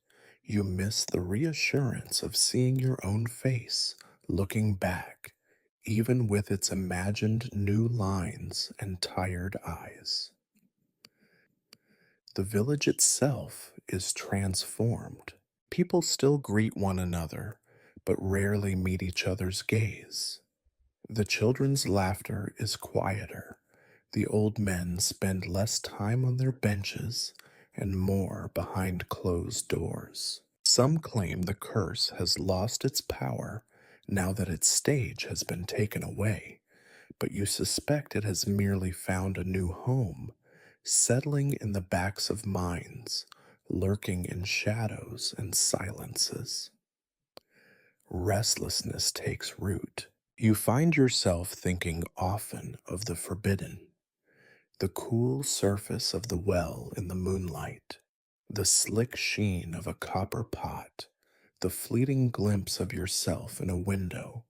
you miss the reassurance of seeing your own face looking back, even with its imagined new lines and tired eyes. The village itself is transformed. People still greet one another, but rarely meet each other's gaze. The children's laughter is quieter. The old men spend less time on their benches and more behind closed doors. Some claim the curse has lost its power now that its stage has been taken away, but you suspect it has merely found a new home, settling in the backs of minds, lurking in shadows and silences. Restlessness takes root. You find yourself thinking often of the forbidden: the cool surface of the well in the moonlight, the slick sheen of a copper pot, the fleeting glimpse of yourself in a window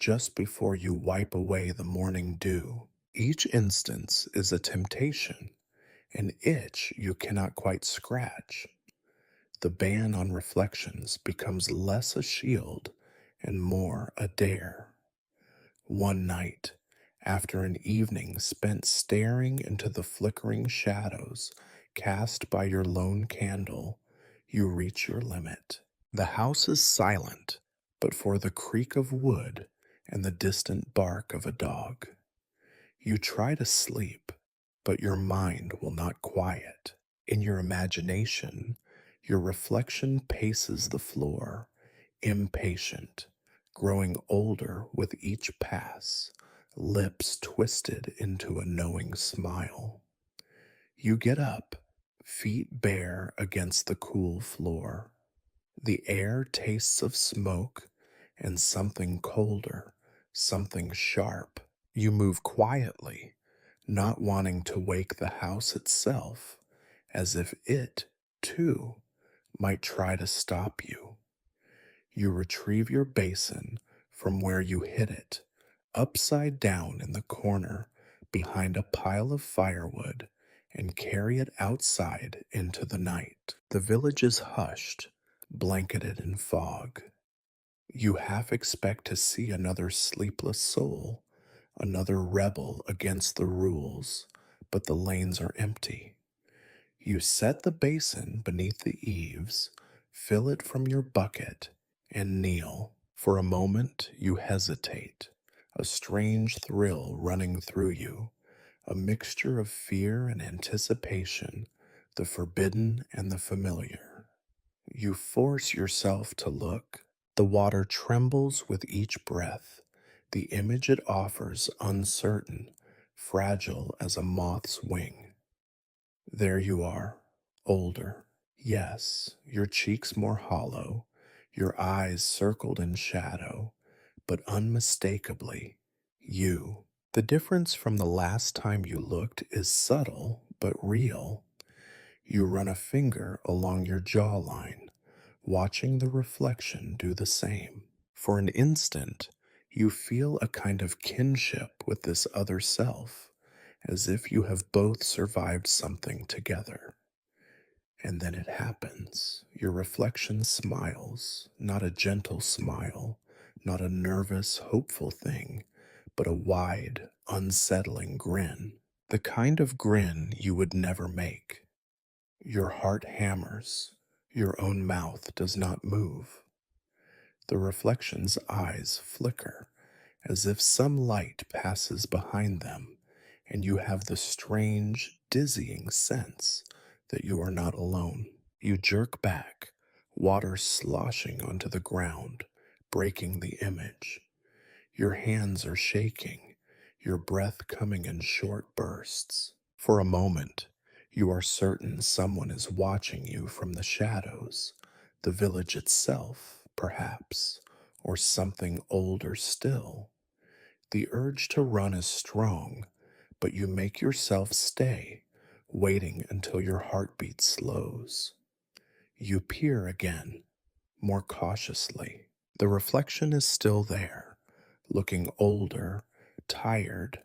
just before you wipe away the morning dew. Each instance is a temptation, an itch you cannot quite scratch. The ban on reflections becomes less a shield and more a dare. One night, after an evening spent staring into the flickering shadows cast by your lone candle, you reach your limit. The house is silent, but for the creak of wood and the distant bark of a dog. You try to sleep, but your mind will not quiet. In your imagination, your reflection paces the floor, impatient, growing older with each pass, lips twisted into a knowing smile. You get up, feet bare against the cool floor. The air tastes of smoke and something colder, something sharp. You move quietly, not wanting to wake the house itself, as if it, too, might try to stop you. You retrieve your basin from where you hid it, upside down in the corner behind a pile of firewood, and carry it outside into the night. The village is hushed, blanketed in fog. You half expect to see another sleepless soul, another rebel against the rules, but the lanes are empty. You set the basin beneath the eaves, fill it from your bucket, and kneel. For a moment you hesitate, a strange thrill running through you, a mixture of fear and anticipation, the forbidden and the familiar. You force yourself to look. The water trembles with each breath, the image it offers uncertain, fragile as a moth's wing. There you are, older. Yes, your cheeks more hollow, your eyes circled in shadow, but unmistakably you. The difference from the last time you looked is subtle but real. You run a finger along your jawline, watching the reflection do the same. For an instant, you feel a kind of kinship with this other self, as if you have both survived something together. And then it happens. Your reflection smiles, not a gentle smile, not a nervous, hopeful thing, but a wide, unsettling grin. The kind of grin you would never make. Your heart hammers. Your own mouth does not move. The reflection's eyes flicker as if some light passes behind them, and you have the strange, dizzying sense that you are not alone. You jerk back, water sloshing onto the ground, breaking the image. Your hands are shaking, your breath coming in short bursts. For a moment, you are certain someone is watching you from the shadows, the village itself, perhaps, or something older still. The urge to run is strong, but you make yourself stay, waiting until your heartbeat slows. You peer again, more cautiously. The reflection is still there, looking older, tired,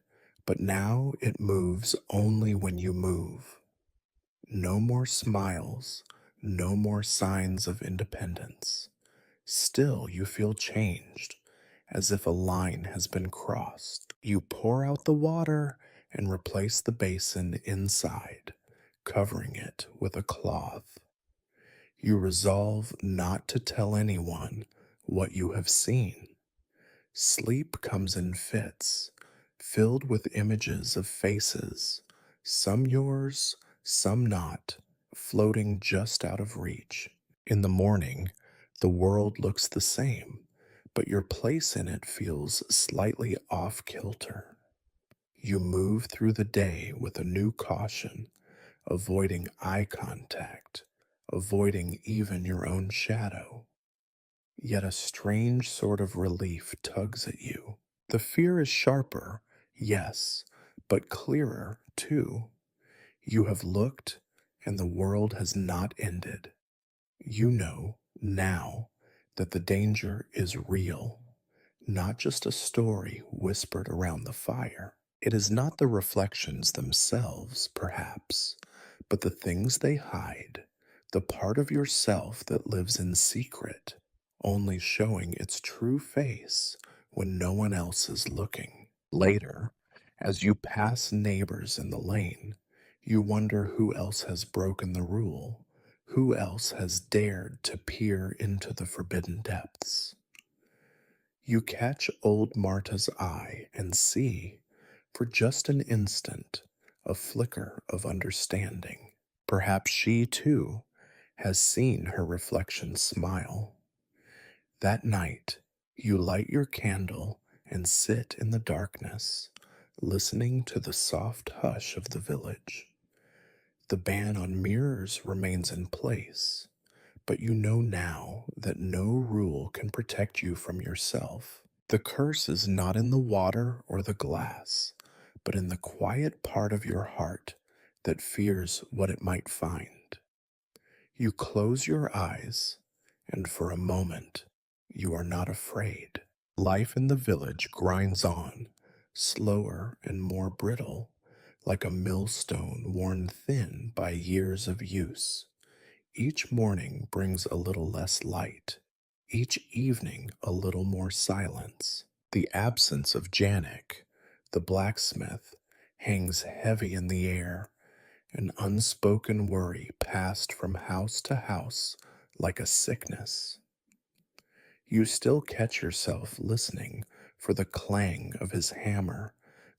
but now it moves only when you move. No more smiles, no more signs of independence. Still, you feel changed, as if a line has been crossed. You pour out the water and replace the basin inside, covering it with a cloth. You resolve not to tell anyone what you have seen. Sleep comes in fits, filled with images of faces, some yours, some not, floating just out of reach. In the morning, the world looks the same, but your place in it feels slightly off kilter. You move through the day with a new caution, avoiding eye contact, avoiding even your own shadow. Yet a strange sort of relief tugs at you. The fear is sharper, yes, but clearer, too. You have looked, and the world has not ended. You know now that the danger is real, not just a story whispered around the fire. It is not the reflections themselves, perhaps, but the things they hide, the part of yourself that lives in secret, only showing its true face when no one else is looking. Later, as you pass neighbors in the lane, you wonder who else has broken the rule, who else has dared to peer into the forbidden depths. You catch old Marta's eye and see, for just an instant, a flicker of understanding. Perhaps she, too, has seen her reflection smile. That night, you light your candle and sit in the darkness, listening to the soft hush of the village. The ban on mirrors remains in place, but you know now that no rule can protect you from yourself. The curse is not in the water or the glass, but in the quiet part of your heart that fears what it might find. You close your eyes, and for a moment, you are not afraid. Life in the village grinds on, slower and more brittle, like a millstone worn thin by years of use. Each morning brings a little less light, each evening a little more silence. The absence of Janek, the blacksmith, hangs heavy in the air, an unspoken worry passed from house to house like a sickness. You still catch yourself listening for the clang of his hammer,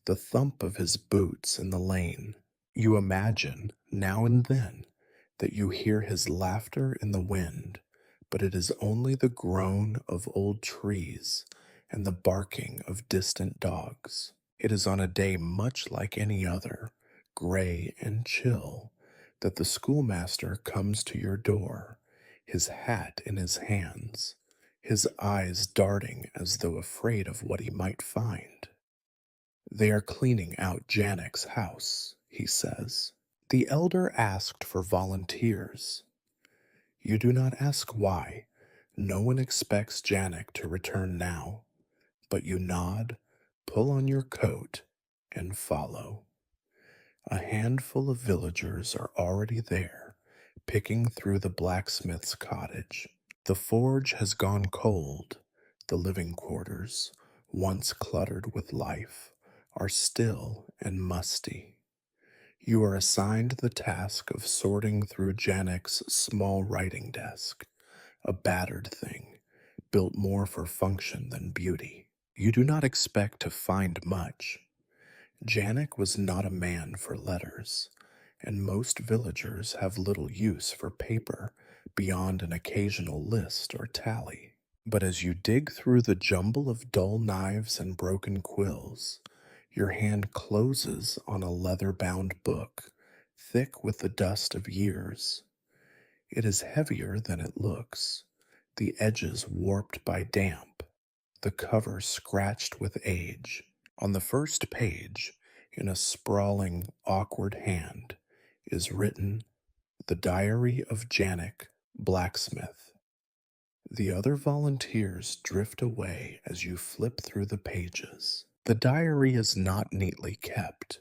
the thump of his boots in the lane. You imagine, now and then, that you hear his laughter in the wind, but it is only the groan of old trees and the barking of distant dogs. It is on a day much like any other, gray and chill, that the schoolmaster comes to your door, his hat in his hands, his eyes darting as though afraid of what he might find. They are cleaning out Janek's house, he says. The elder asked for volunteers. You do not ask why. No one expects Janek to return now, but you nod, pull on your coat, and follow. A handful of villagers are already there, picking through the blacksmith's cottage. The forge has gone cold. The living quarters, once cluttered with life, are still and musty. You are assigned the task of sorting through Janek's small writing desk, a battered thing, built more for function than beauty. You do not expect to find much. Janek was not a man for letters, and most villagers have little use for paper beyond an occasional list or tally. But as you dig through the jumble of dull knives and broken quills, your hand closes on a leather bound book, thick with the dust of years. It is heavier than it looks, the edges warped by damp, the cover scratched with age. On the first page, in a sprawling, awkward hand, is written, "The Diary of Janek, Blacksmith." The other volunteers drift away as you flip through the pages. The diary is not neatly kept.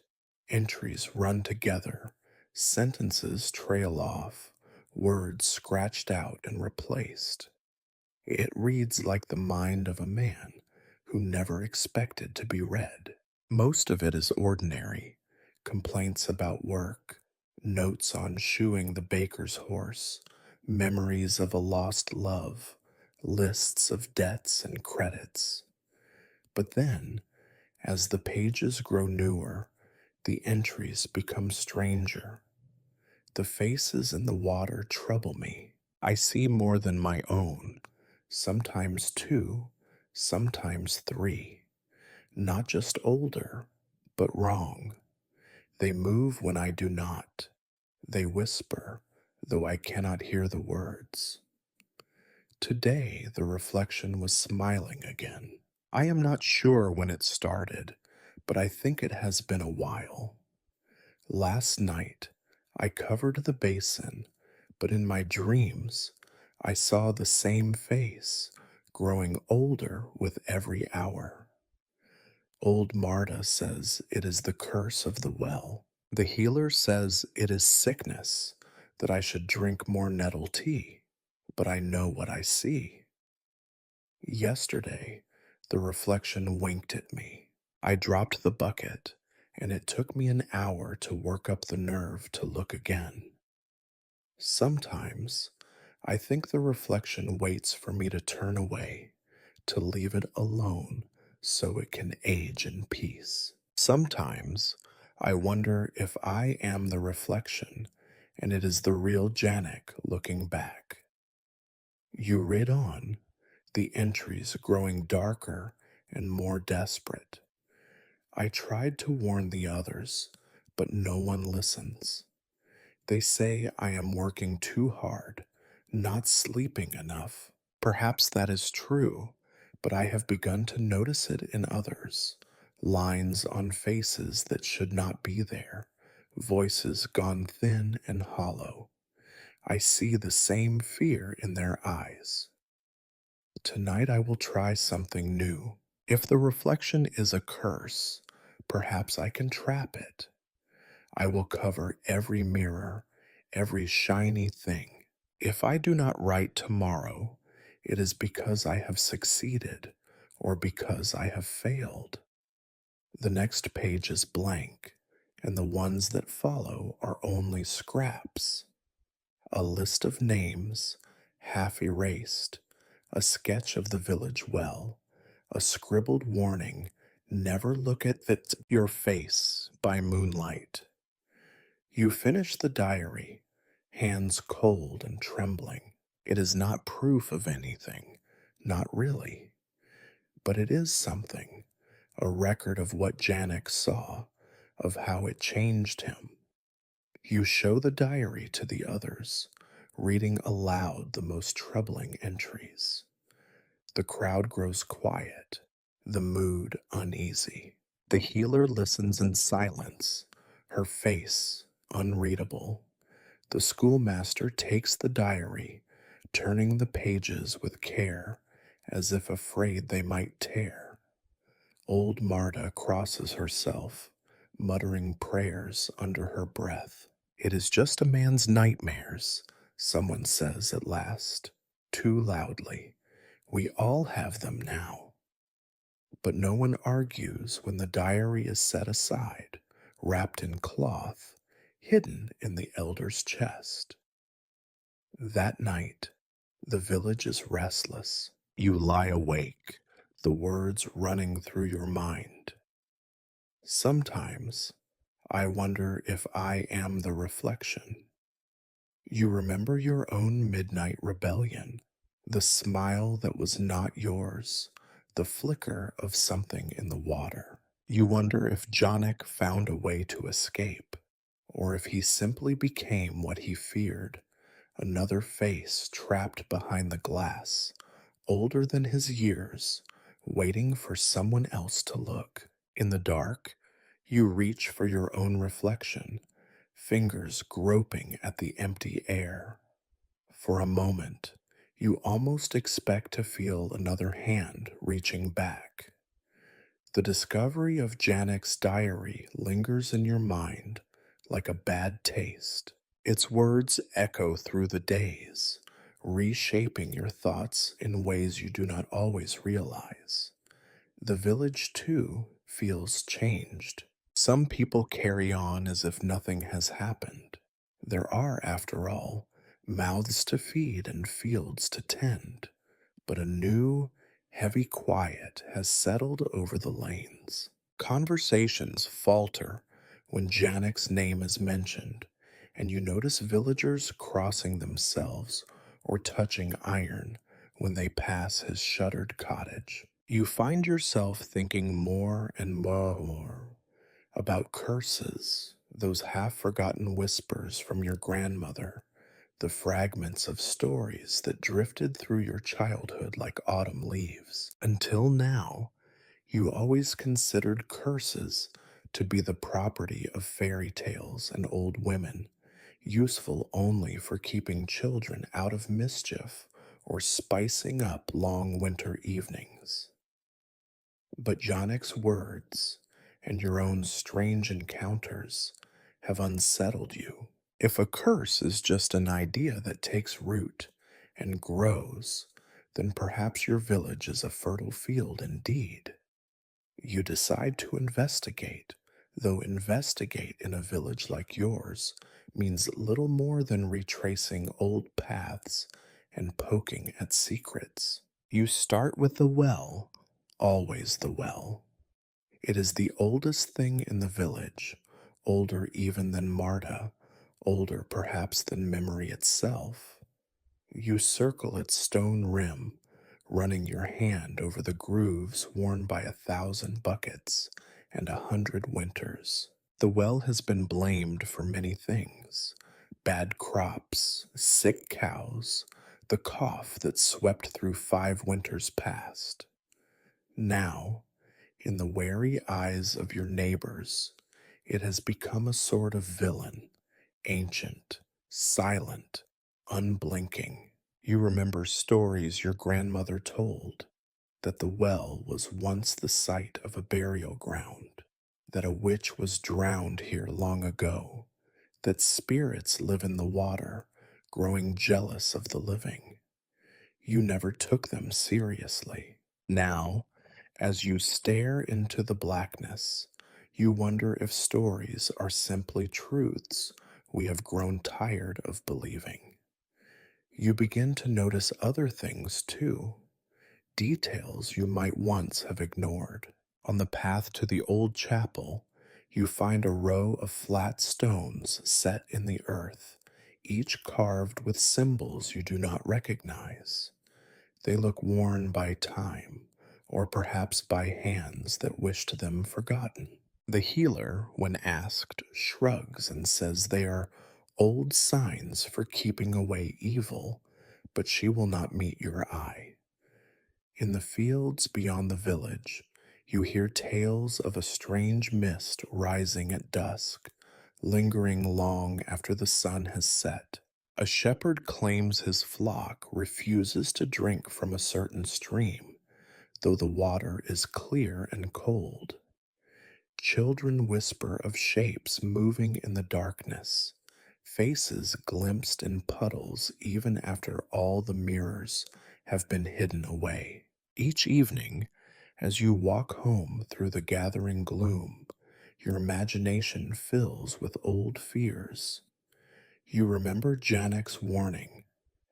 Entries run together, sentences trail off, words scratched out and replaced. It reads like the mind of a man who never expected to be read. Most of it is ordinary: complaints about work, notes on shoeing the baker's horse, memories of a lost love, lists of debts and credits. But then, as the pages grow newer, the entries become stranger. The faces in the water trouble me. I see more than my own, sometimes two, sometimes three. Not just older, but wrong. They move when I do not. They whisper, though I cannot hear the words. Today, the reflection was smiling again. I am not sure when it started, but I think it has been a while. Last night, I covered the basin, but in my dreams, I saw the same face, growing older with every hour. Old Marta says it is the curse of the well. The healer says it is sickness, that I should drink more nettle tea, but I know what I see. Yesterday, the reflection winked at me. I dropped the bucket, and it took me an hour to work up the nerve to look again. Sometimes, I think the reflection waits for me to turn away, to leave it alone so it can age in peace. Sometimes, I wonder if I am the reflection and it is the real Janek looking back. You read on, the entries growing darker and more desperate. I tried to warn the others, but no one listens. They say I am working too hard, not sleeping enough. Perhaps that is true, but I have begun to notice it in others. Lines on faces that should not be there, voices gone thin and hollow. I see the same fear in their eyes. Tonight I will try something new. If the reflection is a curse, perhaps I can trap it. I will cover every mirror, every shiny thing. If I do not write tomorrow, it is because I have succeeded or because I have failed. The next page is blank, and the ones that follow are only scraps. A list of names, half erased, a sketch of the village well, a scribbled warning, "Never look at your face by moonlight." You finish the diary, hands cold and trembling. It is not proof of anything, not really, but it is something, a record of what Janek saw, of how it changed him. You show the diary to the others, reading aloud the most troubling entries. The crowd grows quiet, the mood uneasy. The healer listens in silence, her face unreadable. The schoolmaster takes the diary, turning the pages with care as if afraid they might tear. Old Marta crosses herself, muttering prayers under her breath. It is just a man's nightmares, someone says at last, too loudly. We all have them now. But no one argues when the diary is set aside, wrapped in cloth, hidden in the elder's chest. That night, the village is restless. You lie awake, the words running through your mind. Sometimes I wonder if I am the reflection. You remember your own midnight rebellion, the smile that was not yours, the flicker of something in the water. You wonder if Jonik found a way to escape, or if he simply became what he feared, another face trapped behind the glass, older than his years, waiting for someone else to look. In the dark, you reach for your own reflection, fingers groping at the empty air. For a moment, you almost expect to feel another hand reaching back. The discovery of Janek's diary lingers in your mind like a bad taste. Its words echo through the days, reshaping your thoughts in ways you do not always realize. The village, too, feels changed. Some people carry on as if nothing has happened. There are, after all, mouths to feed and fields to tend, but a new, heavy quiet has settled over the lanes. Conversations falter when Janek's name is mentioned, and you notice villagers crossing themselves or touching iron when they pass his shuttered cottage. You find yourself thinking more and more about curses, those half forgotten whispers from your grandmother, the fragments of stories that drifted through your childhood like autumn leaves. Until now, you always considered curses to be the property of fairy tales and old women, useful only for keeping children out of mischief or spicing up long winter evenings. But Janek's words and your own strange encounters have unsettled you. If a curse is just an idea that takes root and grows, then perhaps your village is a fertile field indeed. You decide to investigate, though investigate in a village like yours means little more than retracing old paths and poking at secrets. You start with the well, always the well. It is the oldest thing in the village, older even than Marta, older perhaps than memory itself. You circle its stone rim, running your hand over the grooves worn by 1,000 buckets and 100 winters. The well has been blamed for many things: bad crops, sick cows, the cough that swept through 5 winters past. Now, in the wary eyes of your neighbors, it has become a sort of villain, ancient, silent, unblinking. You remember stories your grandmother told, that the well was once the site of a burial ground, that a witch was drowned here long ago, that spirits live in the water, growing jealous of the living. You never took them seriously. Now, as you stare into the blackness, you wonder if stories are simply truths we have grown tired of believing. You begin to notice other things too, details you might once have ignored. On the path to the old chapel, you find a row of flat stones set in the earth, each carved with symbols you do not recognize. They look worn by time, or perhaps by hands that wished them forgotten. The healer, when asked, shrugs and says they are old signs for keeping away evil, but she will not meet your eye. In the fields beyond the village, you hear tales of a strange mist rising at dusk, lingering long after the sun has set. A shepherd claims his flock refuses to drink from a certain stream, though the water is clear and cold. Children whisper of shapes moving in the darkness, faces glimpsed in puddles even after all the mirrors have been hidden away. Each evening, as you walk home through the gathering gloom, your imagination fills with old fears. You remember Janek's warning,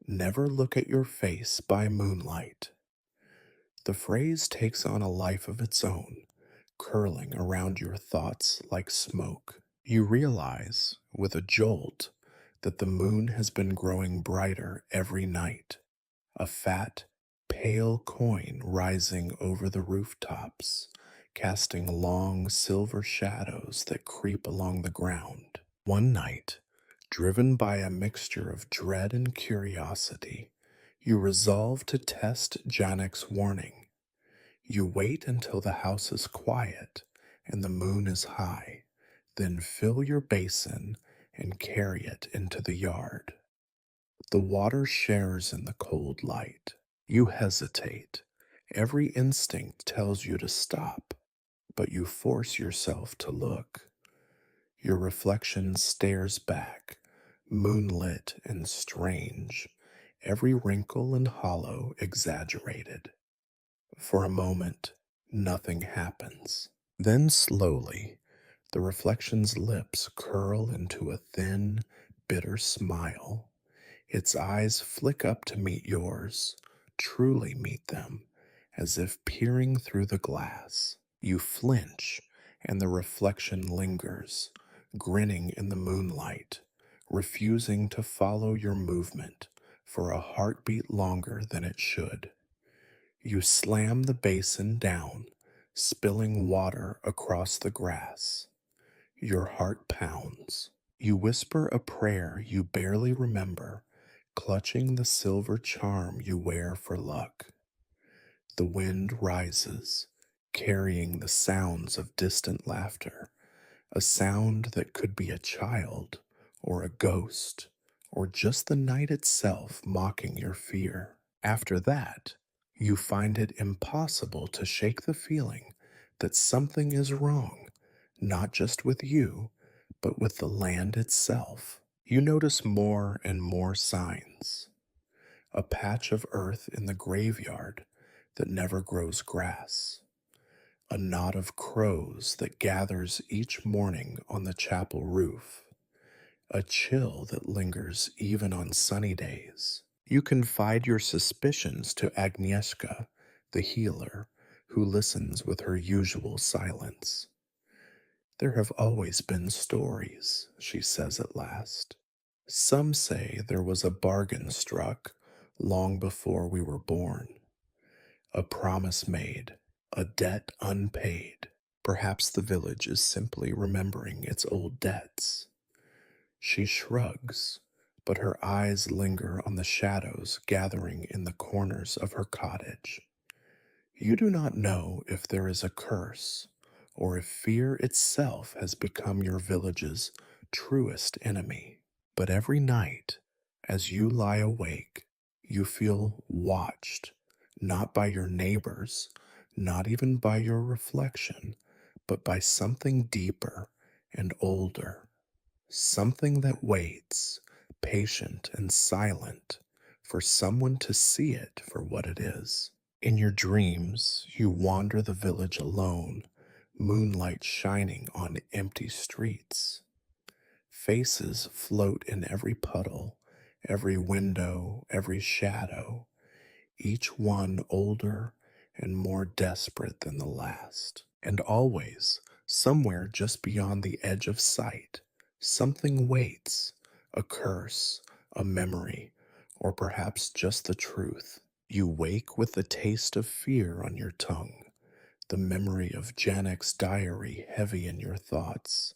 never look at your face by moonlight. The phrase takes on a life of its own, curling around your thoughts like smoke. You realize, with a jolt, that the moon has been growing brighter every night, a fat, pale coin rising over the rooftops, casting long silver shadows that creep along the ground. One night, driven by a mixture of dread and curiosity, you resolve to test Janek's warning. You wait until the house is quiet and the moon is high, then fill your basin and carry it into the yard. The water shares in the cold light. You hesitate. Every instinct tells you to stop, but you force yourself to look. Your reflection stares back, moonlit and strange, every wrinkle and hollow exaggerated. For a moment, nothing happens. Then slowly, the reflection's lips curl into a thin, bitter smile. Its eyes flick up to meet yours, truly meet them, as if peering through the glass. You flinch, and the reflection lingers, grinning in the moonlight, refusing to follow your movement for a heartbeat longer than it should. You slam the basin down, spilling water across the grass. Your heart pounds. You whisper a prayer you barely remember, clutching the silver charm you wear for luck. The wind rises, carrying the sounds of distant laughter, a sound that could be a child, or a ghost, or just the night itself mocking your fear. After that, you find it impossible to shake the feeling that something is wrong, not just with you, but with the land itself. You notice more and more signs. A patch of earth in the graveyard that never grows grass. A knot of crows that gathers each morning on the chapel roof. A chill that lingers even on sunny days. You confide your suspicions to Agnieszka, the healer, who listens with her usual silence. There have always been stories, she says at last. Some say there was a bargain struck long before we were born, a promise made, a debt unpaid. Perhaps the village is simply remembering its old debts. She shrugs, but her eyes linger on the shadows gathering in the corners of her cottage. You do not know if there is a curse, or if fear itself has become your village's truest enemy. But every night, as you lie awake, you feel watched, not by your neighbors, not even by your reflection, but by something deeper and older, something that waits, patient and silent, for someone to see it for what it is. In your dreams, you wander the village alone, moonlight shining on empty streets. Faces float in every puddle, every window, every shadow, each one older and more desperate than the last. And always, somewhere just beyond the edge of sight, something waits, a curse, a memory, or perhaps just the truth. You wake with the taste of fear on your tongue, the memory of Janek's diary heavy in your thoughts,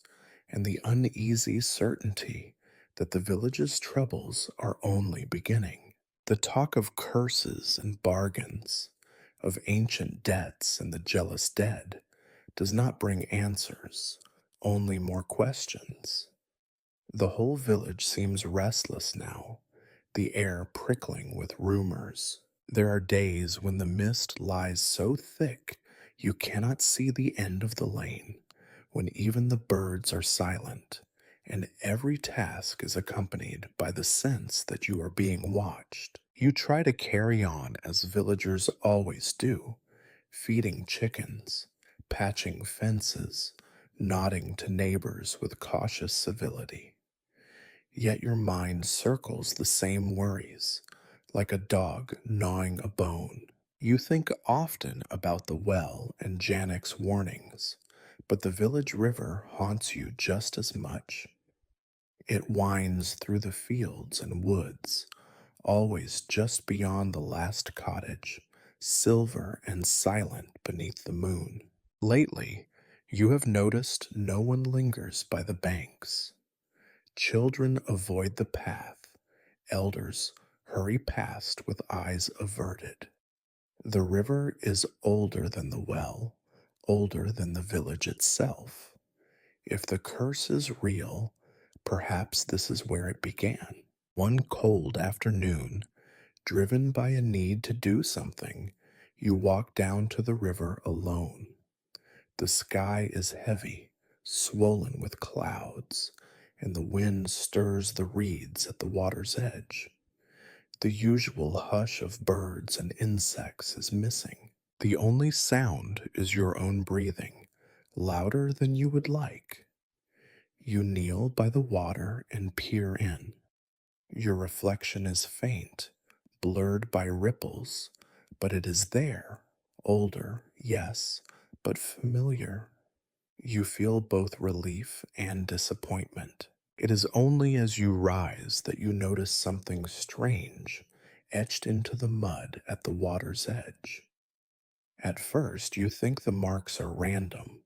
and the uneasy certainty that the village's troubles are only beginning. The talk of curses and bargains, of ancient debts and the jealous dead, does not bring answers, only more questions. The whole village seems restless now, the air prickling with rumors. There are days when the mist lies so thick you cannot see the end of the lane, when even the birds are silent, and every task is accompanied by the sense that you are being watched. You try to carry on as villagers always do, feeding chickens, patching fences, nodding to neighbors with cautious civility. Yet your mind circles the same worries, like a dog gnawing a bone. You think often about the well and Janek's warnings, but the village river haunts you just as much. It winds through the fields and woods, always just beyond the last cottage, silver and silent beneath the moon. Lately, you have noticed no one lingers by the banks. Children avoid the path, elders hurry past with eyes averted. The river is older than the well, older than the village itself. If the curse is real, perhaps this is where it began. One cold afternoon, driven by a need to do something, you walk down to the river alone. The sky is heavy, swollen with clouds, and the wind stirs the reeds at the water's edge. The usual hush of birds and insects is missing. The only sound is your own breathing, louder than you would like. You kneel by the water and peer in. Your reflection is faint, blurred by ripples, but it is there, older, yes, but familiar. You feel both relief and disappointment. It is only as you rise that you notice something strange etched into the mud at the water's edge. At first, you think the marks are random,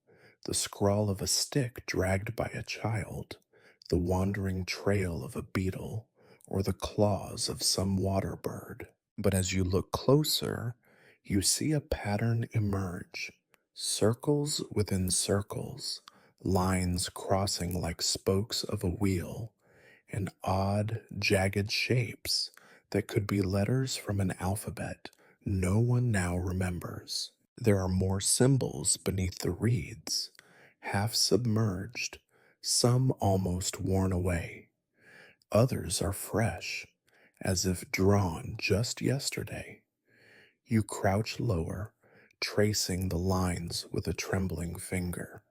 the scrawl of a stick dragged by a child, the wandering trail of a beetle, or the claws of some water bird. But as you look closer, you see a pattern emerge, circles within circles, lines crossing like spokes of a wheel, and odd, jagged shapes that could be letters from an alphabet no one now remembers. There are more symbols beneath the reeds, half submerged, some almost worn away. Others are fresh, as if drawn just yesterday. You crouch lower, tracing the lines with a trembling finger.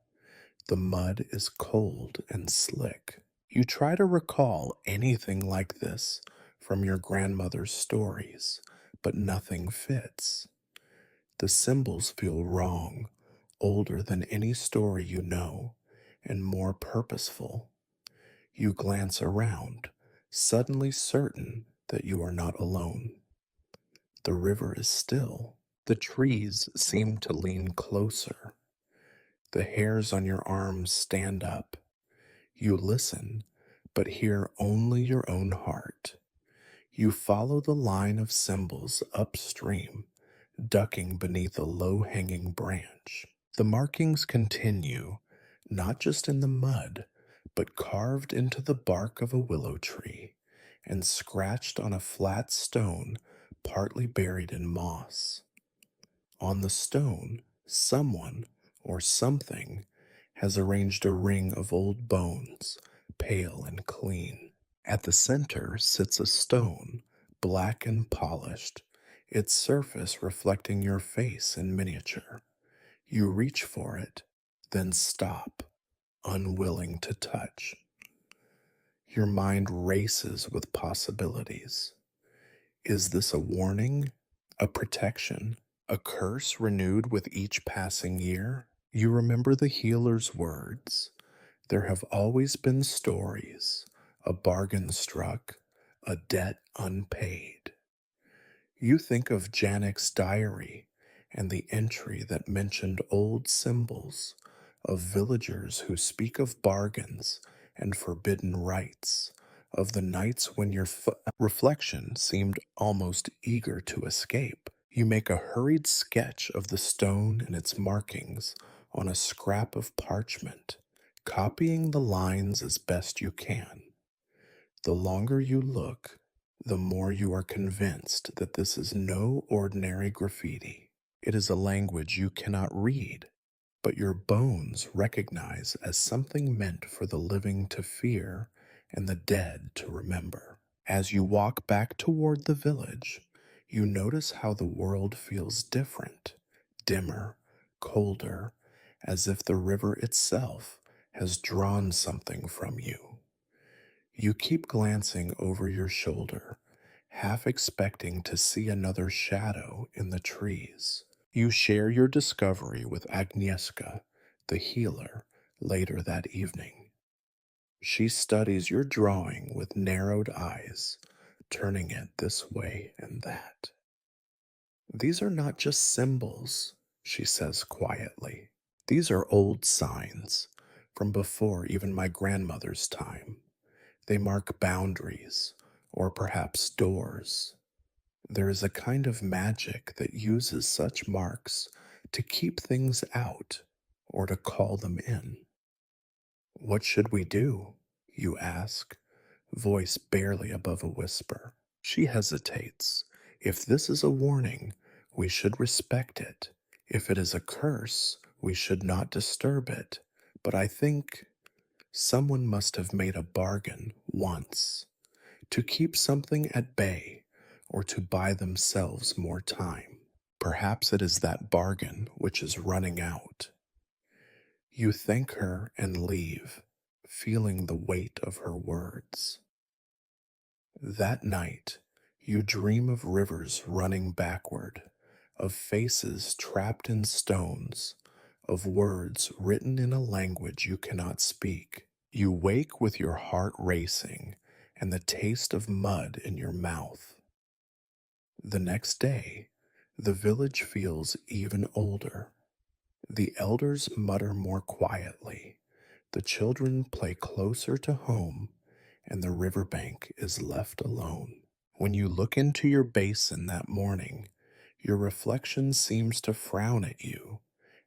The mud is cold and slick. You try to recall anything like this from your grandmother's stories, but nothing fits. The symbols feel wrong, older than any story you know, and more purposeful. You glance around, suddenly certain that you are not alone. The river is still. The trees seem to lean closer. The hairs on your arms stand up. You listen, but hear only your own heart. You follow the line of symbols upstream, ducking beneath a low hanging branch. The markings continue, not just in the mud, but carved into the bark of a willow tree and scratched on a flat stone partly buried in moss. On the stone, someone or something has arranged a ring of old bones, pale and clean. At the center sits a stone, black and polished, its surface reflecting your face in miniature. You reach for it, then stop, unwilling to touch. Your mind races with possibilities. Is this a warning? A protection? A curse renewed with each passing year? You remember the healer's words. There have always been stories, a bargain struck, a debt unpaid. You think of Janek's diary and the entry that mentioned old symbols, of villagers who speak of bargains and forbidden rights, of the nights when your reflection seemed almost eager to escape. You make a hurried sketch of the stone and its markings on a scrap of parchment, copying the lines as best you can. The longer you look, the more you are convinced that this is no ordinary graffiti. It is a language you cannot read, but your bones recognize as something meant for the living to fear and the dead to remember. As you walk back toward the village, you notice how the world feels different, dimmer, colder, as if the river itself has drawn something from you. You keep glancing over your shoulder, half expecting to see another shadow in the trees. You share your discovery with Agnieszka, the healer, later that evening. She studies your drawing with narrowed eyes, turning it this way and that. These are not just symbols, she says quietly. These are old signs from before even my grandmother's time. They mark boundaries, or perhaps doors. There is a kind of magic that uses such marks to keep things out or to call them in. What should we do? You ask, voice barely above a whisper. She hesitates. If this is a warning, we should respect it. If it is a curse, we should not disturb it. But I think someone must have made a bargain once to keep something at bay or to buy themselves more time. Perhaps it is that bargain which is running out. You thank her and leave, feeling the weight of her words. That night, you dream of rivers running backward, of faces trapped in stones, of words written in a language you cannot speak. You wake with your heart racing and the taste of mud in your mouth. The next day, the village feels even older. The elders mutter more quietly, the children play closer to home, and the riverbank is left alone. When you look into your basin that morning, your reflection seems to frown at you,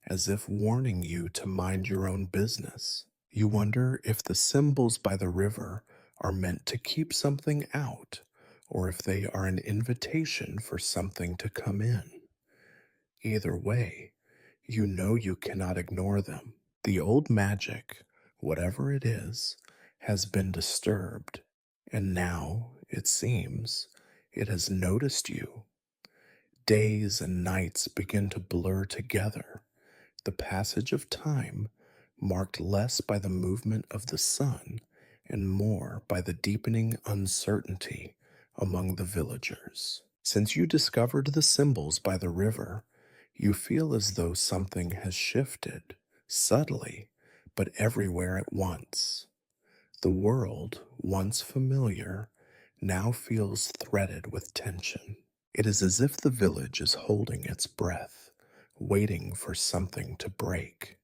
as if warning you to mind your own business. You wonder if the symbols by the river are meant to keep something out, or if they are an invitation for something to come in. Either way, you know you cannot ignore them. The old magic, whatever it is, has been disturbed, and now, it seems, it has noticed you. Days and nights begin to blur together, the passage of time marked less by the movement of the sun and more by the deepening uncertainty among the villagers. Since you discovered the symbols by the river, you feel as though something has shifted, subtly, but everywhere at once. The world, once familiar, now feels threaded with tension. It is as if the village is holding its breath, waiting for something to break.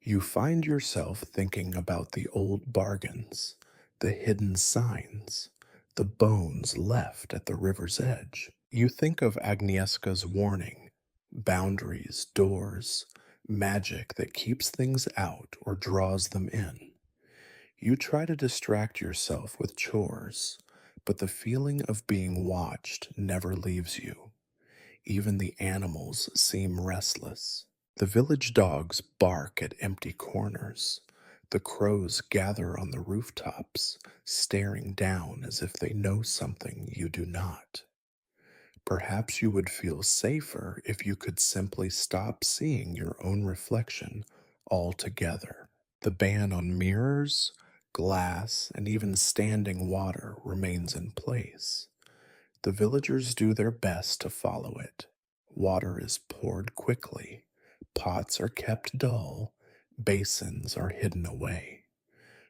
You find yourself thinking about the old bargains, the hidden signs, the bones left at the river's edge. You think of Agnieszka's warning, boundaries, doors, magic that keeps things out or draws them in. You try to distract yourself with chores, but the feeling of being watched never leaves you. Even the animals seem restless. The village dogs bark at empty corners. The crows gather on the rooftops, staring down as if they know something you do not. Perhaps you would feel safer if you could simply stop seeing your own reflection altogether. The ban on mirrors, glass, and even standing water remains in place. The villagers do their best to follow it. Water is poured quickly, pots are kept dull, basins are hidden away.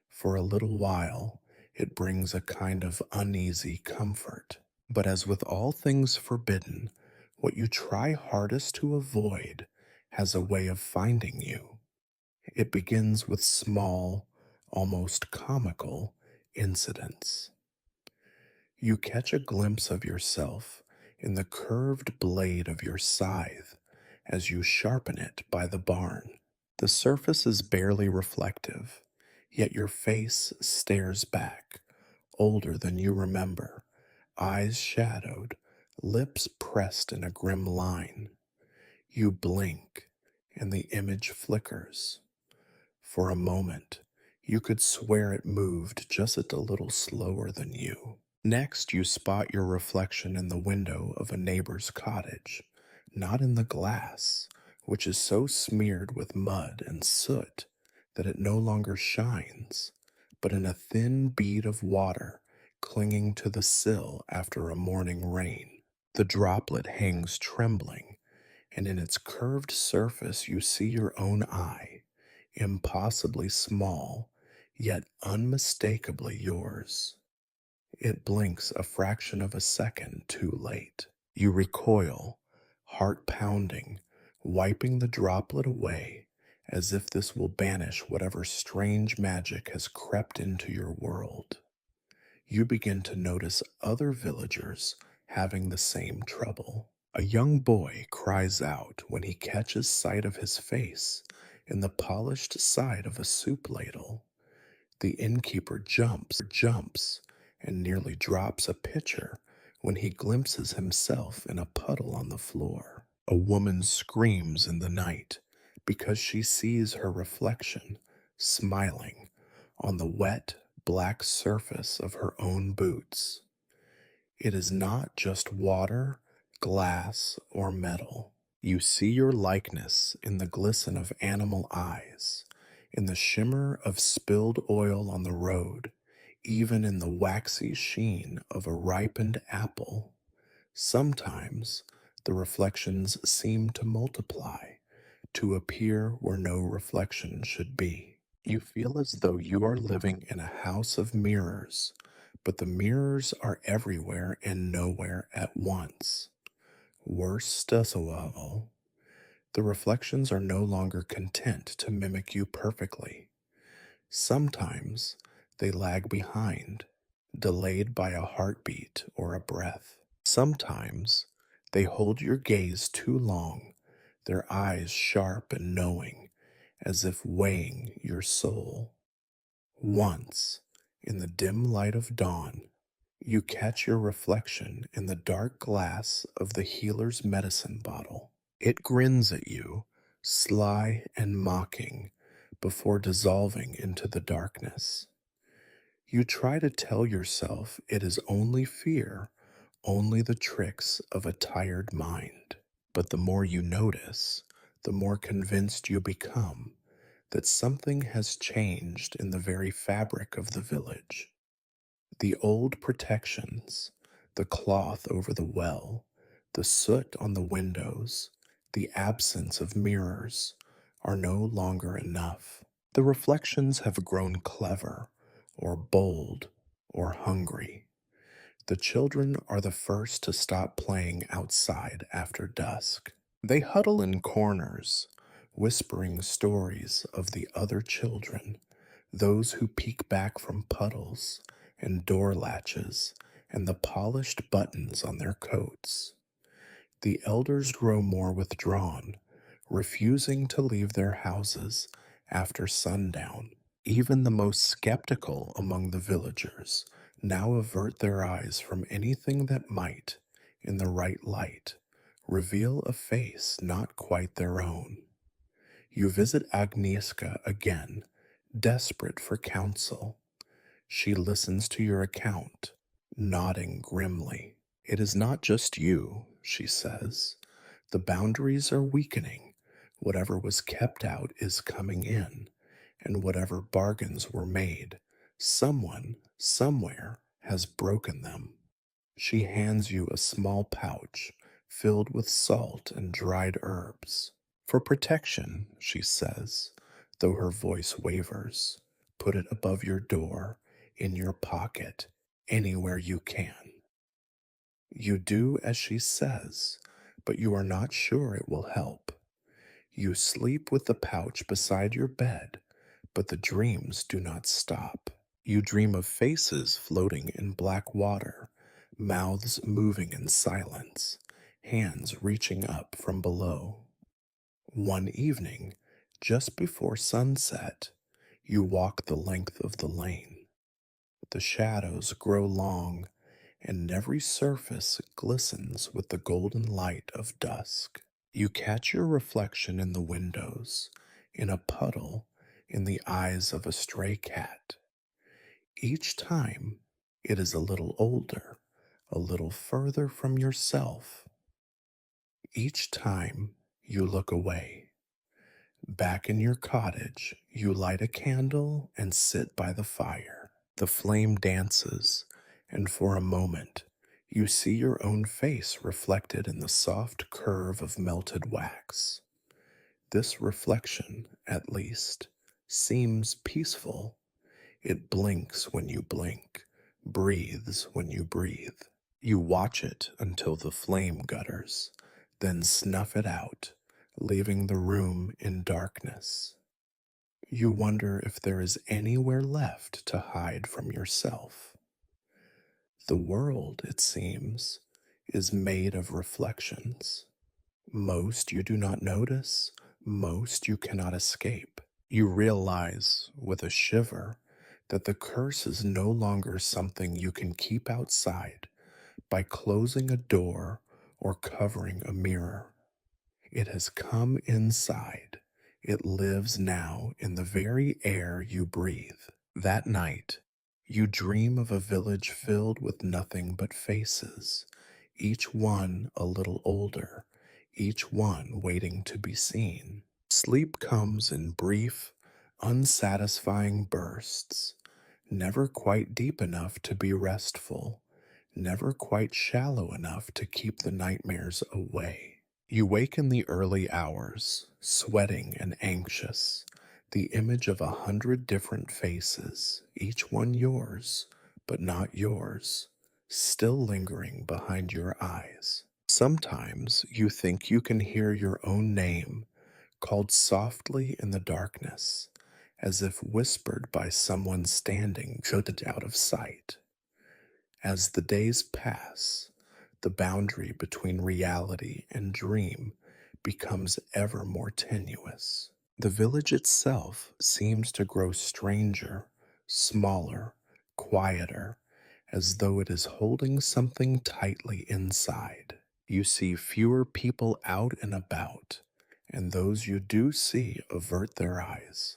For a little while, it brings a kind of uneasy comfort. But as with all things forbidden, what you try hardest to avoid has a way of finding you. It begins with small, almost comical incidents. You catch a glimpse of yourself in the curved blade of your scythe as you sharpen it by the barn. The surface is barely reflective, yet your face stares back, older than you remember, eyes shadowed, lips pressed in a grim line. You blink, and the image flickers. For a moment, you could swear it moved just a little slower than you. Next, you spot your reflection in the window of a neighbor's cottage, not in the glass, which is so smeared with mud and soot that it no longer shines, but in a thin bead of water clinging to the sill after a morning rain. The droplet hangs trembling, and in its curved surface you see your own eye, impossibly small, yet unmistakably yours. It blinks a fraction of a second too late. You recoil, heart pounding, wiping the droplet away as if this will banish whatever strange magic has crept into your world. You begin to notice other villagers having the same trouble. A young boy cries out when he catches sight of his face in the polished side of a soup ladle. The innkeeper jumps, and nearly drops a pitcher when he glimpses himself in a puddle on the floor. A woman screams in the night because she sees her reflection smiling on the wet, black surface of her own boots. It is not just water, glass, or metal. You see your likeness in the glisten of animal eyes, in the shimmer of spilled oil on the road, even in the waxy sheen of a ripened apple. Sometimes the reflections seem to multiply, to appear where no reflection should be. You feel as though you are living in a house of mirrors, but the mirrors are everywhere and nowhere at once. Worst of all, the reflections are no longer content to mimic you perfectly. Sometimes they lag behind, delayed by a heartbeat or a breath. Sometimes they hold your gaze too long, their eyes sharp and knowing, as if weighing your soul. Once, in the dim light of dawn, you catch your reflection in the dark glass of the healer's medicine bottle. It grins at you, sly and mocking, before dissolving into the darkness. You try to tell yourself it is only fear, only the tricks of a tired mind. But the more you notice, the more convinced you become that something has changed in the very fabric of the village. The old protections, the cloth over the well, the soot on the windows, the absence of mirrors are no longer enough. The reflections have grown clever, or bold, or hungry. The children are the first to stop playing outside after dusk. They huddle in corners, whispering stories of the other children, those who peek back from puddles and door latches and the polished buttons on their coats. The elders grow more withdrawn, refusing to leave their houses after sundown. Even the most skeptical among the villagers now avert their eyes from anything that might, in the right light, reveal a face not quite their own. You visit Agnieszka again, desperate for counsel. She listens to your account, nodding grimly. It is not just you, she says. The boundaries are weakening. Whatever was kept out is coming in, and whatever bargains were made, someone, somewhere, has broken them. She hands you a small pouch filled with salt and dried herbs. For protection, she says, though her voice wavers. Put it above your door, in your pocket, anywhere you can. You do as she says, but you are not sure it will help. You sleep with the pouch beside your bed, but the dreams do not stop. You dream of faces floating in black water, mouths moving in silence, hands reaching up from below. One evening, just before sunset, you walk the length of the lane. the shadows grow long, and every surface glistens with the golden light of dusk. You catch your reflection in the windows, in a puddle, in the eyes of a stray cat. Each time, it is a little older, a little further from yourself. Each time you look away. Back in your cottage, you light a candle and sit by the fire. The flame dances, and for a moment, you see your own face reflected in the soft curve of melted wax. This reflection, at least, seems peaceful. It blinks when you blink, breathes when you breathe. You watch it until the flame gutters, then snuff it out, leaving the room in darkness. You wonder if there is anywhere left to hide from yourself. The world, it seems, is made of reflections. Most you do not notice, most you cannot escape. You realize, with a shiver, that the curse is no longer something you can keep outside by closing a door or covering a mirror. It has come inside. It lives now in the very air you breathe. That night, you dream of a village filled with nothing but faces, each one a little older, each one waiting to be seen. Sleep comes in brief, unsatisfying bursts, never quite deep enough to be restful, never quite shallow enough to keep the nightmares away. You wake in the early hours, sweating and anxious, the image of 100 different faces, each one yours, but not yours, still lingering behind your eyes. Sometimes you think you can hear your own name called softly in the darkness, as if whispered by someone standing just out of sight. As the days pass, the boundary between reality and dream becomes ever more tenuous. The village itself seems to grow stranger, smaller, quieter, as though it is holding something tightly inside. You see fewer people out and about, and those you do see avert their eyes,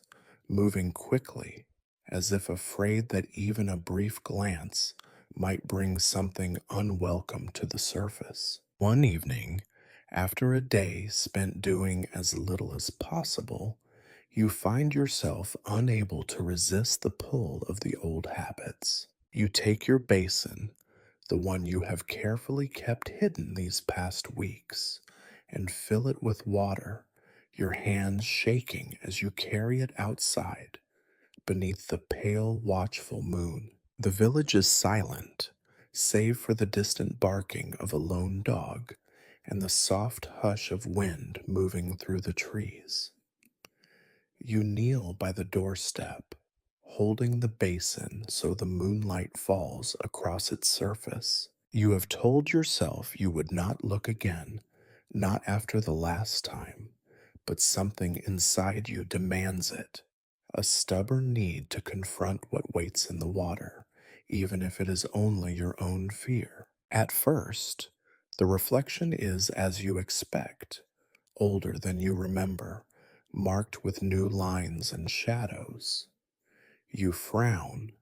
moving quickly, as if afraid that even a brief glance might bring something unwelcome to the surface. One evening, after a day spent doing as little as possible, you find yourself unable to resist the pull of the old habits. You take your basin, the one you have carefully kept hidden these past weeks, and fill it with water, your hands shaking as you carry it outside beneath the pale, watchful moon. The village is silent, save for the distant barking of a lone dog and the soft hush of wind moving through the trees. You kneel by the doorstep, holding the basin so the moonlight falls across its surface. You have told yourself you would not look again, not after the last time, but something inside you demands it. A stubborn need to confront what waits in the water, even if it is only your own fear. At first, the reflection is as you expect, older than you remember, marked with new lines and shadows. You frown,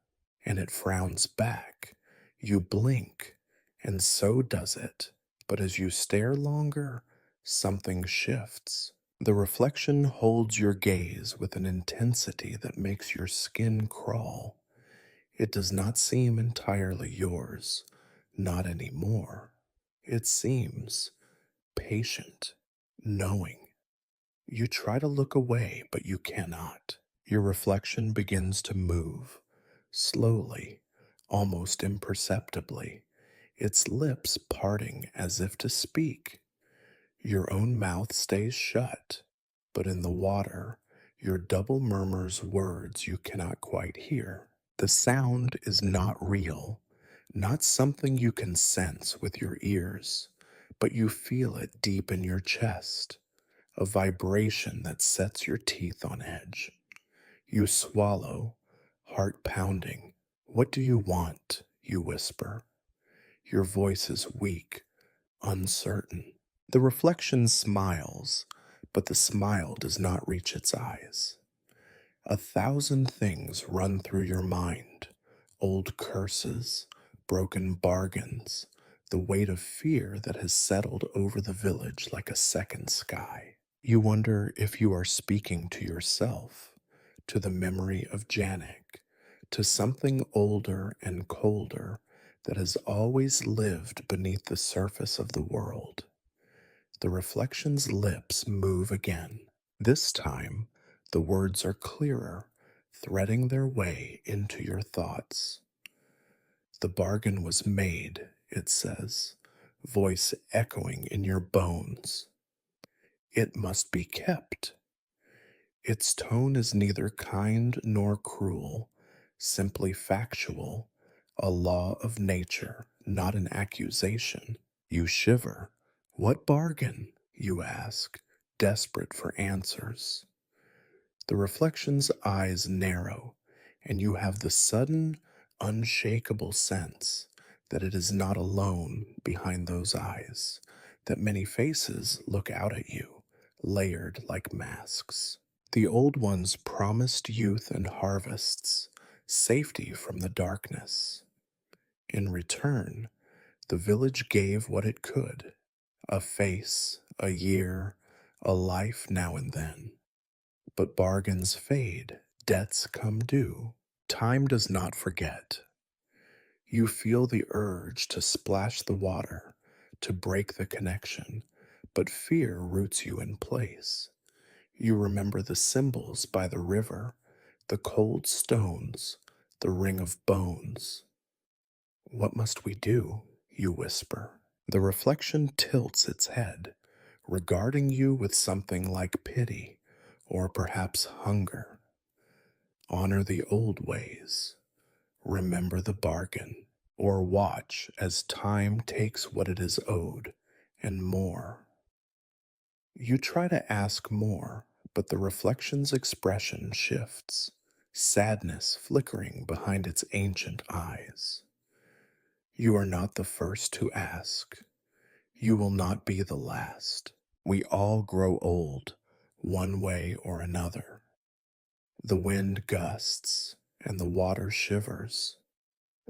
and it frowns back. You blink, and so does it. But as you stare longer, something shifts. The reflection holds your gaze with an intensity that makes your skin crawl. It does not seem entirely yours, not anymore. It seems patient, knowing. You try to look away, but you cannot. Your reflection begins to move, slowly, almost imperceptibly, its lips parting as if to speak. Your own mouth stays shut, but in the water, your double murmurs words you cannot quite hear. The sound is not real, not something you can sense with your ears, but you feel it deep in your chest, a vibration that sets your teeth on edge. You swallow, heart pounding, What do you want? You whisper. Your voice is weak, uncertain. The reflection smiles, but the smile does not reach its eyes. 1,000 things run through your mind: old curses, broken bargains, the weight of fear that has settled over the village like a second sky. You wonder if you are speaking to yourself, to the memory of Janek, to something older and colder that has always lived beneath the surface of the world. The reflection's lips move again. This time, the words are clearer, threading their way into your thoughts. The bargain was made, it says, voice echoing in your bones. It must be kept. Its tone is neither kind nor cruel, simply factual, a law of nature, not an accusation. You shiver. What bargain? You ask, desperate for answers. The reflection's eyes narrow, and you have the sudden, unshakable sense that it is not alone behind those eyes, that many faces look out at you, layered like masks. The old ones promised youth and harvests, safety from the darkness. In return, the village gave what it could: a face, a year, a life now and then. But bargains fade, debts come due. Time does not forget. You feel the urge to splash the water, to break the connection, but fear roots you in place. You remember the symbols by the river, the cold stones, the ring of bones. What must we do? You whisper. The reflection tilts its head, regarding you with something like pity, or perhaps hunger. Honor the old ways. Remember the bargain, or watch as time takes what it is owed, and more. You try to ask more, but the reflection's expression shifts, sadness flickering behind its ancient eyes. You are not the first to ask. You will not be the last. We all grow old, one way or another. The wind gusts, and the water shivers.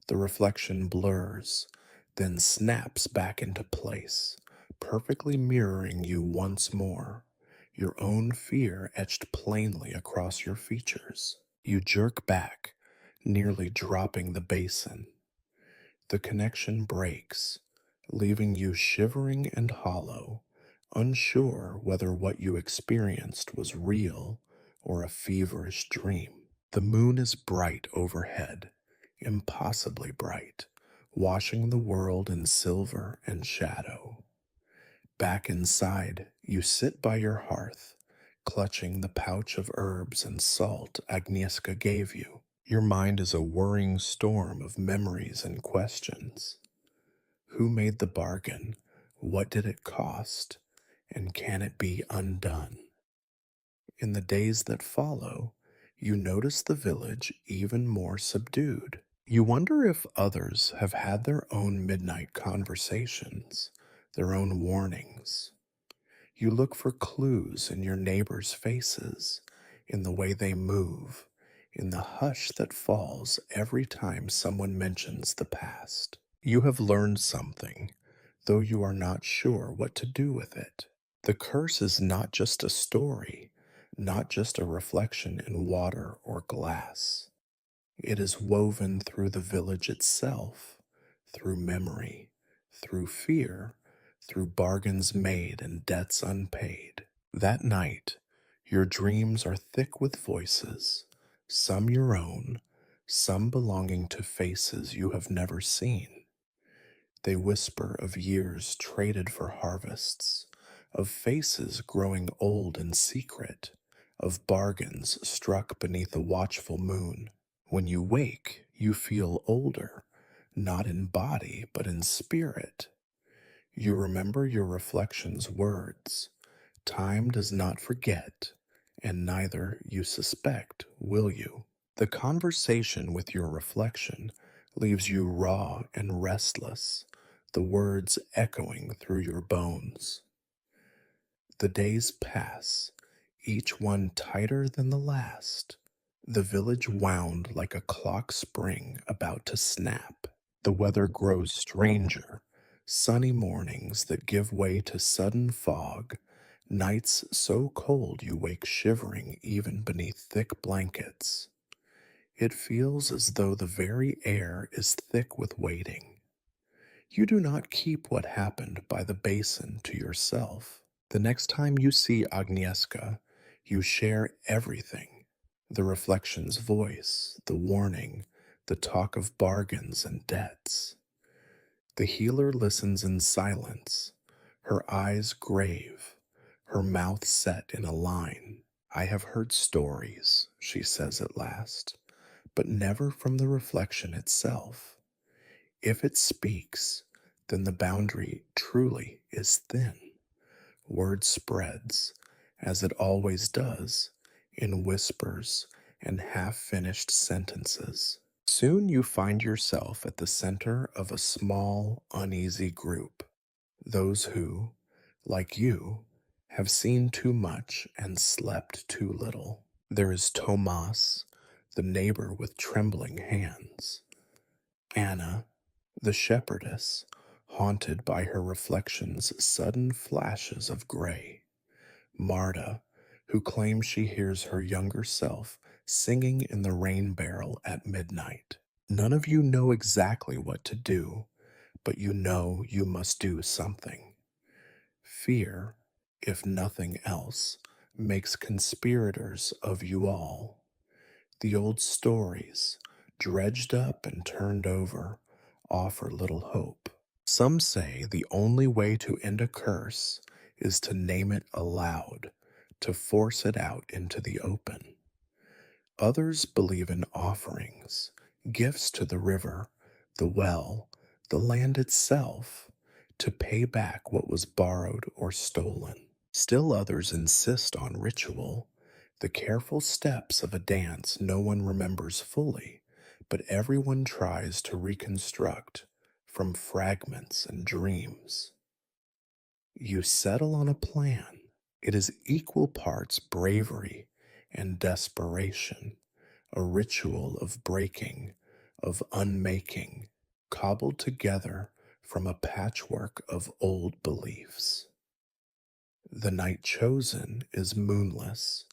The reflection blurs, then snaps back into place, perfectly mirroring you once more, your own fear etched plainly across your features. You jerk back, nearly dropping the basin. The connection breaks, leaving you shivering and hollow, unsure whether what you experienced was real or a feverish dream. The moon is bright overhead, impossibly bright, washing the world in silver and shadow. Back inside, you sit by your hearth, clutching the pouch of herbs and salt Agnieszka gave you. Your mind is a whirring storm of memories and questions. Who made the bargain? What did it cost? And can it be undone? In the days that follow, you notice the village even more subdued. You wonder if others have had their own midnight conversations, their own warnings. You look for clues in your neighbors' faces, in the way they move, in the hush that falls every time someone mentions the past. You have learned something, though you are not sure what to do with it. The curse is not just a story, not just a reflection in water or glass. It is woven through the village itself, through memory, through fear, through bargains made and debts unpaid. That night, your dreams are thick with voices, some your own, some belonging to faces you have never seen. They whisper of years traded for harvests, of faces growing old in secret, of bargains struck beneath a watchful moon. When you wake, you feel older, not in body, but in spirit. You remember your reflection's words. Time does not forget, and neither, you suspect, will you. The conversation with your reflection leaves you raw and restless, the words echoing through your bones. The days pass, each one tighter than the last. The village wound like a clock spring about to snap. The weather grows stranger, sunny mornings that give way to sudden fog, nights so cold you wake shivering even beneath thick blankets. It feels as though the very air is thick with waiting. You do not keep what happened by the basin to yourself. The next time you see Agnieszka, you share everything: the reflection's voice, the warning, the talk of bargains and debts. The healer listens in silence, her eyes grave, her mouth set in a line. I have heard stories, she says at last, but never from the reflection itself. If it speaks, then the boundary truly is thin. Word spreads, as it always does, in whispers and half finished sentences. Soon you find yourself at the center of a small, uneasy group. Those who, like you, have seen too much and slept too little. There is Tomas, the neighbor with trembling hands. Anna, the shepherdess, haunted by her reflection's sudden flashes of gray. Marta, who claims she hears her younger self singing in the rain barrel at midnight. None of you know exactly what to do, but you know you must do something. Fear, if nothing else, makes conspirators of you all. The old stories, dredged up and turned over, offer little hope. Some say the only way to end a curse is to name it aloud, to force it out into the open. Others believe in offerings, gifts to the river, the well, the land itself, to pay back what was borrowed or stolen. Still others insist on ritual, the careful steps of a dance no one remembers fully, but everyone tries to reconstruct from fragments and dreams. You settle on a plan. It is equal parts bravery and desperation, a ritual of breaking, of unmaking, cobbled together from a patchwork of old beliefs. The night chosen is moonless,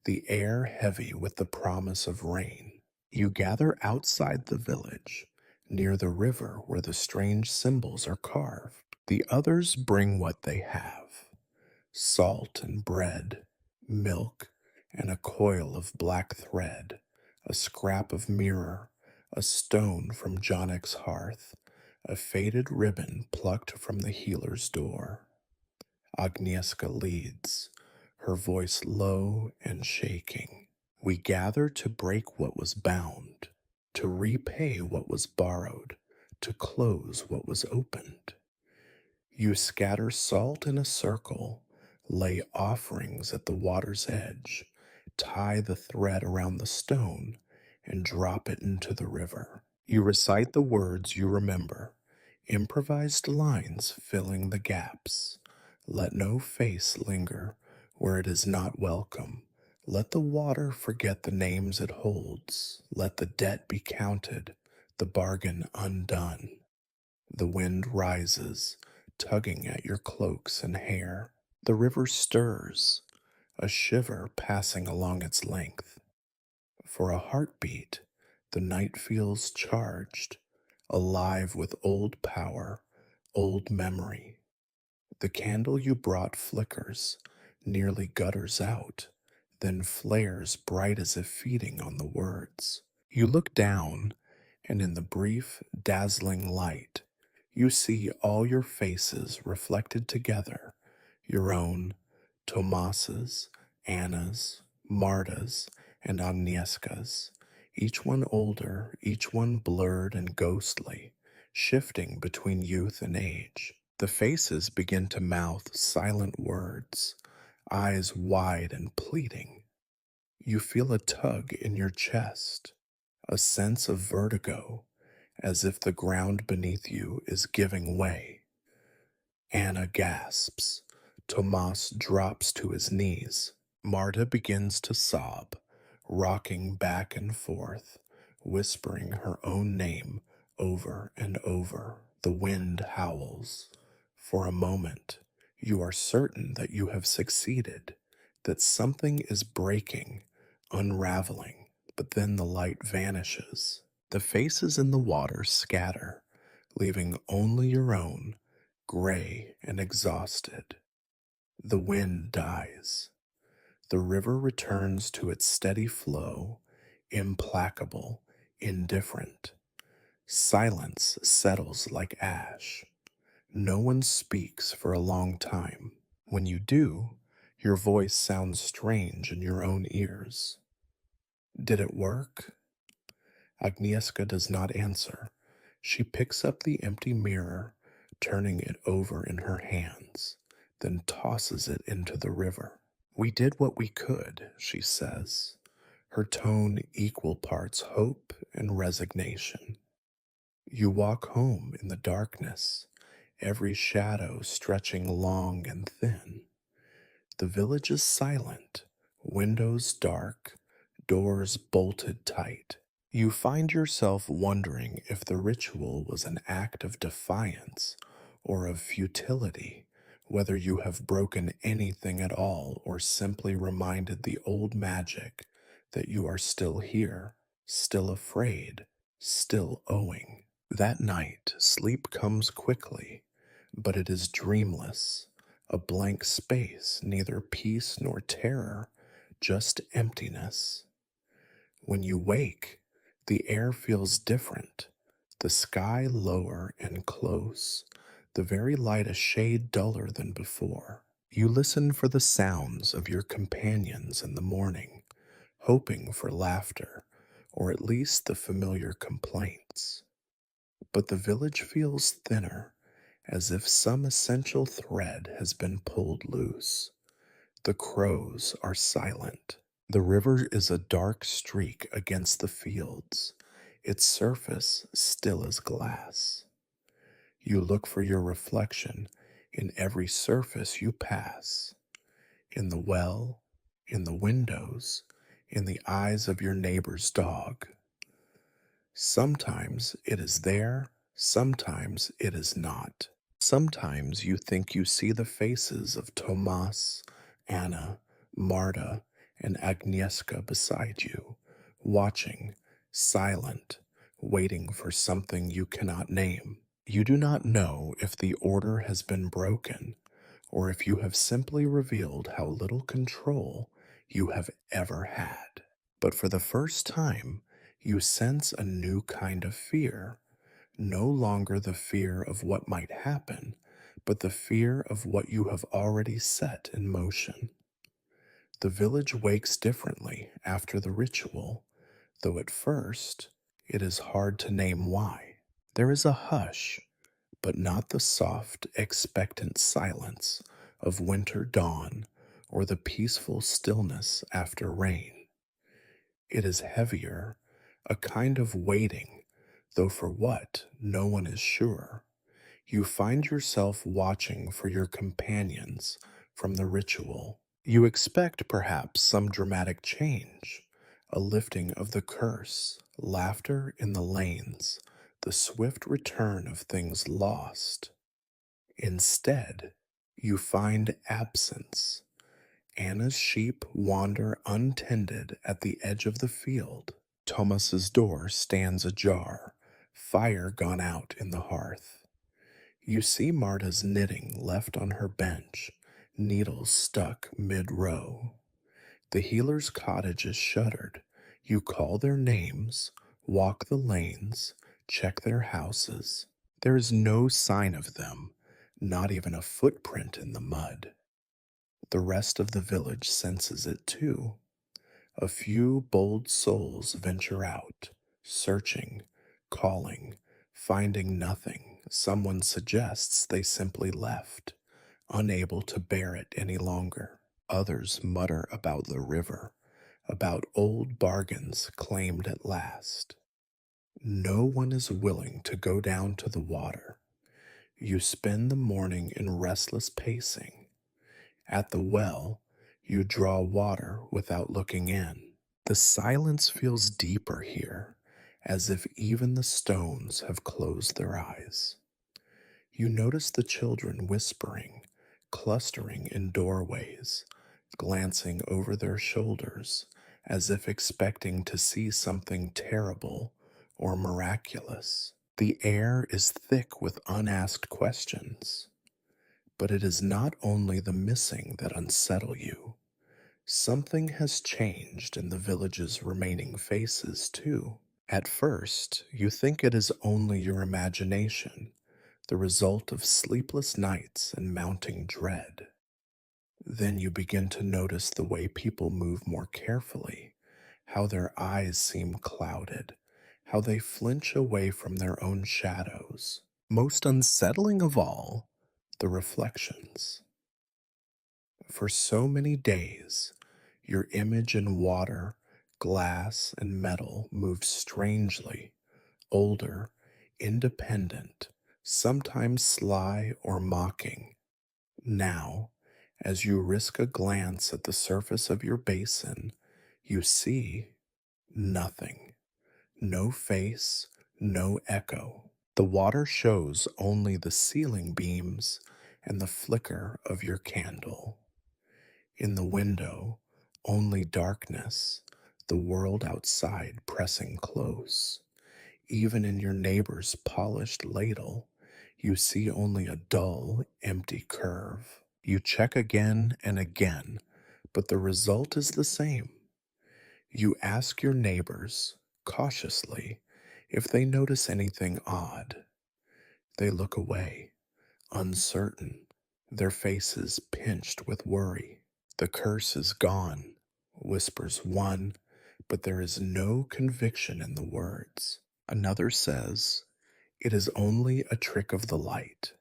the air heavy with the promise of rain. You gather outside the village, near the river where the strange symbols are carved. The others bring what they have: salt and bread, milk, and a coil of black thread, a scrap of mirror, a stone from Jonek's hearth, a faded ribbon plucked from the healer's door. Agnieszka leads, her voice low and shaking. We gather to break what was bound, to repay what was borrowed, to close what was opened. You scatter salt in a circle, lay offerings at the water's edge, tie the thread around the stone, and drop it into the river. You recite the words you remember, improvised lines filling the gaps. Let no face linger where it is not welcome. Let the water forget the names it holds. Let the debt be counted, the bargain undone. The wind rises, tugging at your cloaks and hair. The river stirs, a shiver passing along its length. For a heartbeat, the night feels charged, alive with old power, old memory. The candle you brought flickers, nearly gutters out, then flares bright as if feeding on the words. You look down, and in the brief, dazzling light, you see all your faces reflected together, your own, Tomas's, Anna's, Marta's, and Agnieszka's, each one older, each one blurred and ghostly, shifting between youth and age. The faces begin to mouth silent words, eyes wide and pleading. You feel a tug in your chest, a sense of vertigo, as if the ground beneath you is giving way. Anna gasps. Tomas drops to his knees. Marta begins to sob, rocking back and forth, whispering her own name over and over. The wind howls. For a moment, you are certain that you have succeeded, that something is breaking, unraveling, but then the light vanishes. The faces in the water scatter, leaving only your own, gray and exhausted. The wind dies. The river returns to its steady flow, implacable, indifferent. Silence settles like ash. No one speaks for a long time. When you do, your voice sounds strange in your own ears. Did it work? Agnieszka does not answer. She picks up the empty mirror, turning it over in her hands, then tosses it into the river. We did what we could, she says, her tone equal parts hope and resignation. You walk home in the darkness, every shadow stretching long and thin. The village is silent, windows dark, doors bolted tight. You find yourself wondering if the ritual was an act of defiance or of futility, whether you have broken anything at all or simply reminded the old magic that you are still here, still afraid, still owing. That night, sleep comes quickly, but it is dreamless, a blank space, neither peace nor terror, just emptiness. When you wake, the air feels different, the sky lower and close, the very light a shade duller than before. You listen for the sounds of your companions in the morning, hoping for laughter, or at least the familiar complaints. But the village feels thinner, as if some essential thread has been pulled loose. The crows are silent. The river is a dark streak against the fields, its surface still as glass. You look for your reflection in every surface you pass, in the well, in the windows, in the eyes of your neighbor's dog. Sometimes it is there, sometimes it is not. Sometimes you think you see the faces of Tomas, Anna, Marta, and Agnieszka beside you, watching, silent, waiting for something you cannot name. You do not know if the order has been broken, or if you have simply revealed how little control you have ever had. But for the first time, you sense a new kind of fear, no longer the fear of what might happen, but the fear of what you have already set in motion. The village wakes differently after the ritual, though at first it is hard to name why. There is a hush, but not the soft, expectant silence of winter dawn or the peaceful stillness after rain. It is heavier, a kind of waiting, though for what, no one is sure. You find yourself watching for your companions from the ritual. You expect perhaps some dramatic change, a lifting of the curse, laughter in the lanes, the swift return of things lost. Instead, you find absence. Anna's sheep wander untended at the edge of the field. Thomas's door stands ajar, fire gone out in the hearth. You see Marta's knitting left on her bench, needles stuck mid-row. The healer's cottage is shuttered. You call their names, walk the lanes, check their houses. There is no sign of them, not even a footprint in the mud. The rest of the village senses it too. A few bold souls venture out, searching, calling, finding nothing. Someone suggests they simply left, unable to bear it any longer. Others mutter about the river, about old bargains claimed at last. No one is willing to go down to the water. You spend the morning in restless pacing. At the well, you draw water without looking in. The silence feels deeper here, as if even the stones have closed their eyes. You notice the children whispering, clustering in doorways, glancing over their shoulders as if expecting to see something terrible or miraculous. The air is thick with unasked questions, but it is not only the missing that unsettle you. Something has changed in the village's remaining faces, too. At first, you think it is only your imagination, the result of sleepless nights and mounting dread. Then you begin to notice the way people move more carefully, how their eyes seem clouded, how they flinch away from their own shadows. Most unsettling of all, the reflections. For so many days, your image in water, glass, and metal moves strangely, older, independent, sometimes sly or mocking. Now, as you risk a glance at the surface of your basin, you see nothing. No face, no echo. The water shows only the ceiling beams and the flicker of your candle. In the window, only darkness, the world outside pressing close. Even in your neighbor's polished ladle, you see only a dull, empty curve. You check again and again, but the result is the same. You ask your neighbors, cautiously, if they notice anything odd. They look away, uncertain, their faces pinched with worry. The curse is gone, whispers one, but there is no conviction in the words. Another says, it is only a trick of the light.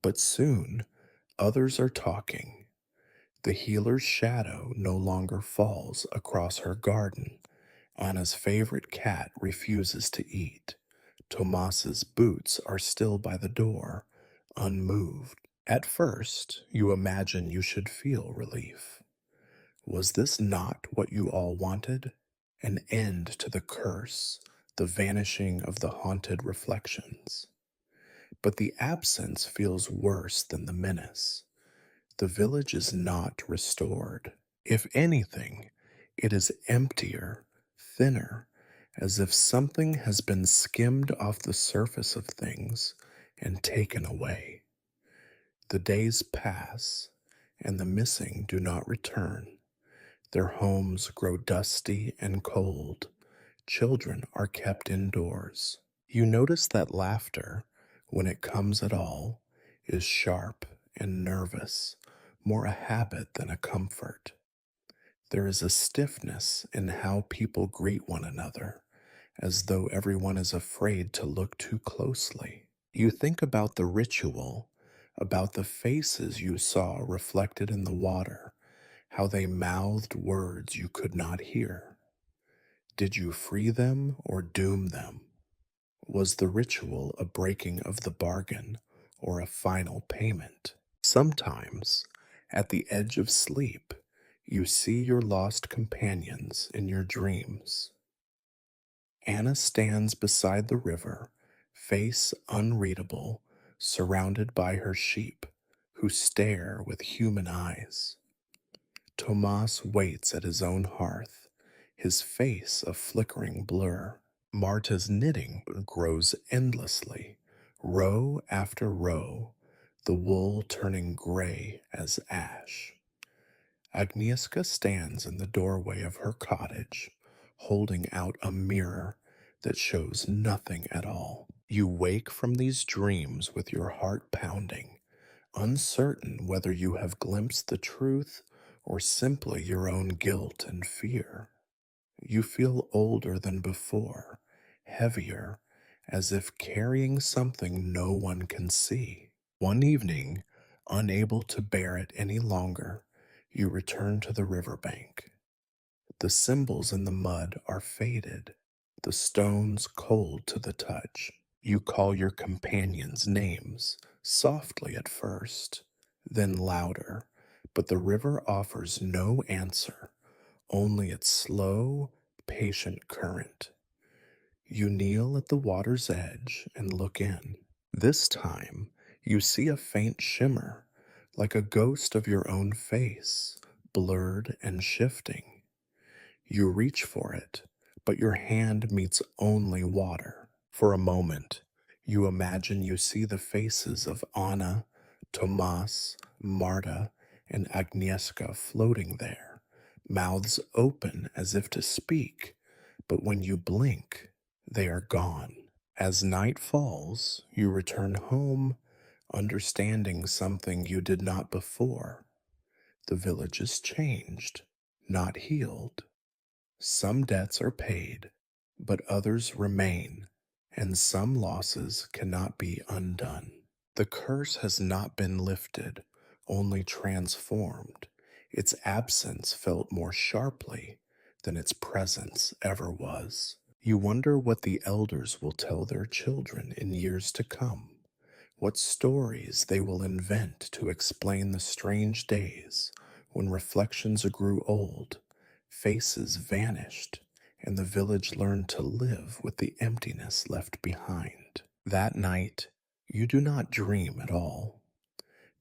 But soon, others are talking. The healer's shadow no longer falls across her garden. Anna's favorite cat refuses to eat. Tomas's boots are still by the door, unmoved. At first, you imagine you should feel relief. Was this not what you all wanted? An end to the curse, the vanishing of the haunted reflections. But the absence feels worse than the menace. The village is not restored. If anything, it is emptier, thinner, as if something has been skimmed off the surface of things and taken away. The days pass, and the missing do not return. Their homes grow dusty and cold. Children are kept indoors. You notice that laughter, when it comes at all, is sharp and nervous, more a habit than a comfort. There is a stiffness in how people greet one another, as though everyone is afraid to look too closely. You think about the ritual, about the faces you saw reflected in the water, how they mouthed words you could not hear. Did you free them or doom them? Was the ritual a breaking of the bargain or a final payment? Sometimes, at the edge of sleep, you see your lost companions in your dreams. Anna stands beside the river, face unreadable, surrounded by her sheep, who stare with human eyes. Tomas waits at his own hearth, his face a flickering blur. Marta's knitting grows endlessly, row after row, the wool turning gray as ash. Agnieszka stands in the doorway of her cottage, holding out a mirror that shows nothing at all. You wake from these dreams with your heart pounding, uncertain whether you have glimpsed the truth or simply your own guilt and fear. You feel older than before, heavier, as if carrying something no one can see. One evening, unable to bear it any longer, you return to the riverbank. The symbols in the mud are faded. the stones cold to the touch. You call your companions' names, softly at first, then louder, but the river offers no answer, only its slow, patient current. You kneel at the water's edge and look in. This time, you see a faint shimmer, like a ghost of your own face, blurred and shifting. You reach for it, but your hand meets only water. For a moment, you imagine you see the faces of Anna, Tomas, Marta, and Agnieszka floating there, mouths open as if to speak, but when you blink, they are gone. As night falls, you return home, understanding something you did not before. The village is changed, not healed. Some debts are paid, but others remain, and some losses cannot be undone. The curse has not been lifted, only transformed, its absence felt more sharply than its presence ever was. You wonder what the elders will tell their children in years to come, what stories they will invent to explain the strange days when reflections grew old, faces vanished, and the village learned to live with the emptiness left behind. That night, you do not dream at all.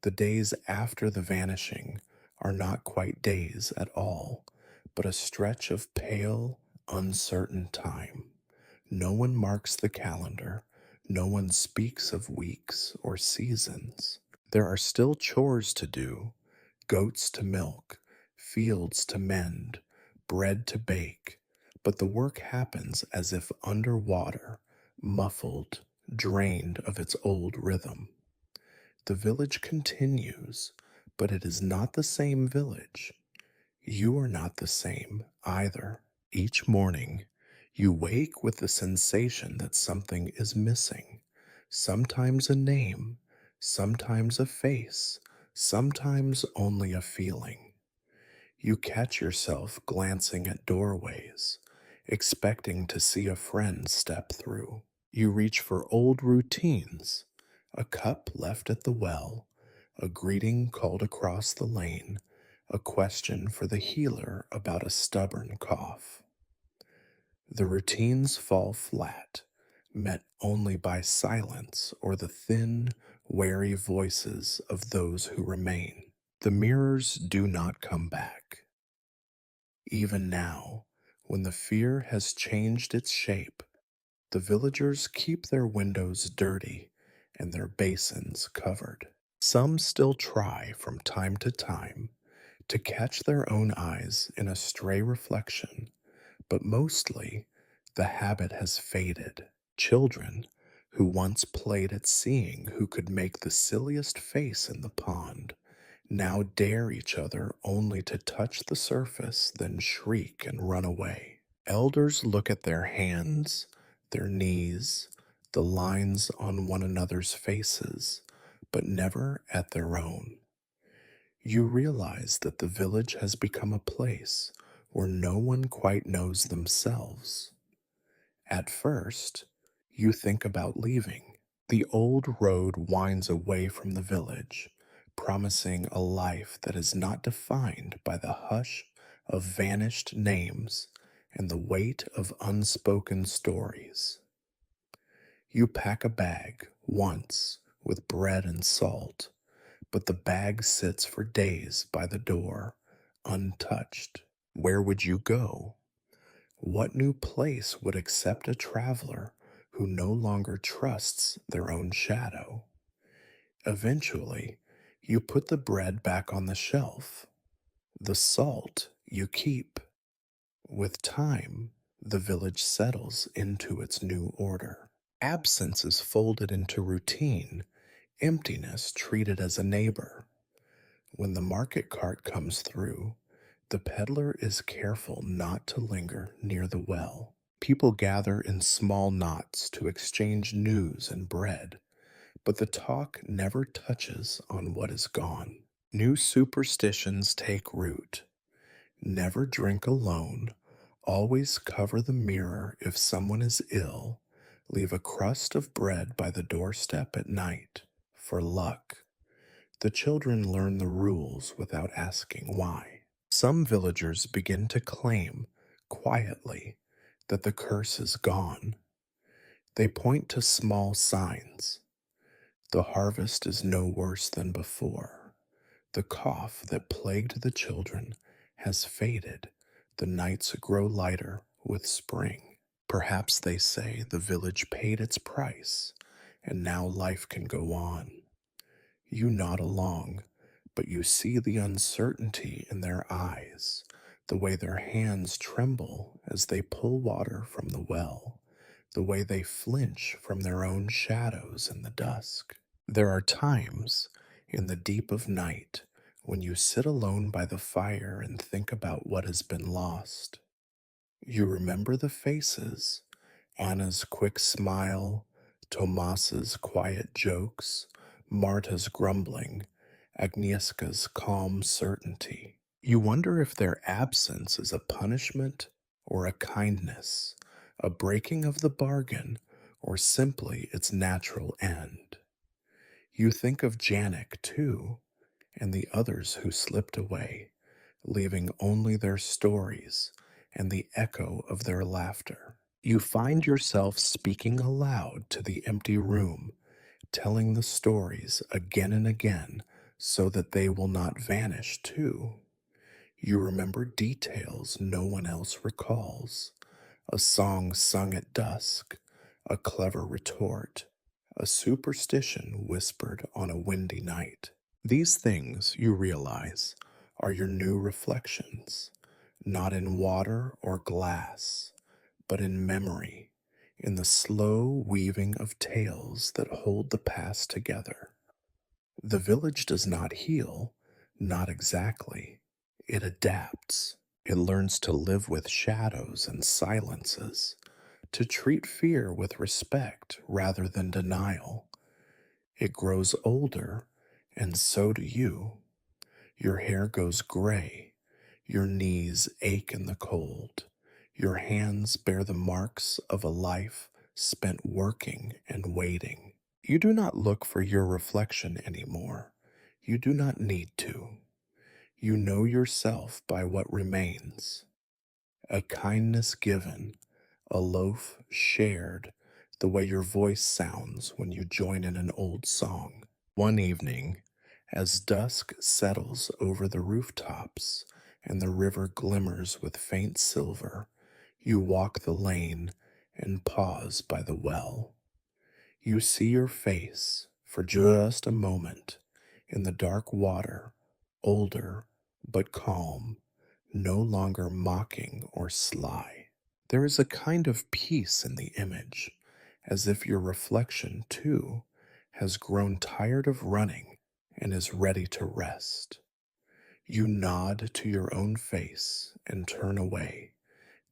The days after the vanishing are not quite days at all, but a stretch of pale, uncertain time. No one marks the calendar, no one speaks of weeks or seasons. There are still chores to do, goats to milk, fields to mend, bread to bake, but the work happens as if underwater, muffled, drained of its old rhythm. The village continues, but it is not the same village. You are not the same either. Each morning, you wake with the sensation that something is missing. Sometimes a name, sometimes a face, sometimes only a feeling. You catch yourself glancing at doorways, expecting to see a friend step through. You reach for old routines, a cup left at the well, a greeting called across the lane, a question for the healer about a stubborn cough. The routines fall flat, met only by silence or the thin, wary voices of those who remain. The mirrors do not come back. Even now, when the fear has changed its shape, the villagers keep their windows dirty and their basins covered. Some still try from time to time to catch their own eyes in a stray reflection, but mostly the habit has faded. Children who once played at seeing who could make the silliest face in the pond now dare each other only to touch the surface, then shriek and run away. Elders look at their hands, their knees, the lines on one another's faces, but never at their own. You realize that the village has become a place where no one quite knows themselves. At first, you think about leaving. The old road winds away from the village, promising a life that is not defined by the hush of vanished names and the weight of unspoken stories. You pack a bag once with bread and salt, but the bag sits for days by the door, untouched. Where would you go? What new place would accept a traveler who no longer trusts their own shadow? Eventually, you put the bread back on the shelf. The salt you keep. With time, the village settles into its new order. Absence is folded into routine, emptiness treated as a neighbor. When the market cart comes through, the peddler is careful not to linger near the well. People gather in small knots to exchange news and bread, but the talk never touches on what is gone. New superstitions take root. Never drink alone, Always cover the mirror if someone is ill. Leave a crust of bread by the doorstep at night for luck. The children learn the rules without asking why. Some villagers begin to claim, quietly, that the curse is gone. They point to small signs. The harvest is no worse than before. The cough that plagued the children has faded. The nights grow lighter with spring. Perhaps they say the village paid its price, and now life can go on. You nod along, but you see the uncertainty in their eyes, the way their hands tremble as they pull water from the well, the way they flinch from their own shadows in the dusk. There are times in the deep of night when you sit alone by the fire and think about what has been lost. You remember the faces, Anna's quick smile, Tomas's quiet jokes, Marta's grumbling, Agnieszka's calm certainty. You wonder if their absence is a punishment or a kindness, a breaking of the bargain, or simply its natural end. You think of Janik, too, and the others who slipped away, leaving only their stories and the echo of their laughter. You find yourself speaking aloud to the empty room, telling the stories again and again so that they will not vanish, too. You remember details no one else recalls, a song sung at dusk, a clever retort, a superstition whispered on a windy night. These things, you realize, are your new reflections, not in water or glass, but in memory, in the slow weaving of tales that hold the past together. The village does not heal, not exactly. It adapts. It learns to live with shadows and silences, to treat fear with respect rather than denial. It grows older, and so do you. Your hair goes gray, your knees ache in the cold, your hands bear the marks of a life spent working and waiting. You do not look for your reflection anymore. You do not need to. You know yourself by what remains. A kindness given, a loaf shared, the way your voice sounds when you join in an old song. One evening, as dusk settles over the rooftops and the river glimmers with faint silver, you walk the lane and pause by the well. You see your face for just a moment in the dark water, older but calm, no longer mocking or sly. There is a kind of peace in the image, as if your reflection, too, has grown tired of running and is ready to rest. You nod to your own face and turn away,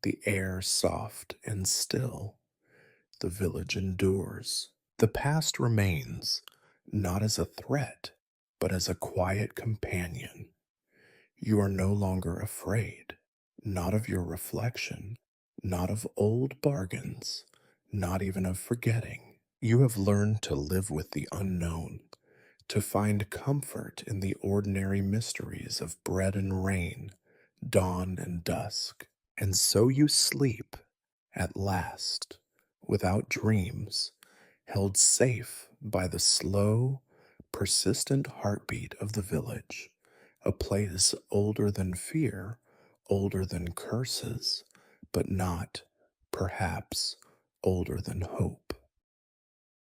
the air soft and still. The village endures. The past remains, not as a threat, but as a quiet companion. You are no longer afraid, not of your reflection, not of old bargains, not even of forgetting. You have learned to live with the unknown, to find comfort in the ordinary mysteries of bread and rain, dawn and dusk. And so you sleep, at last, without dreams, held safe by the slow, persistent heartbeat of the village, a place older than fear, older than curses, but not, perhaps, older than hope.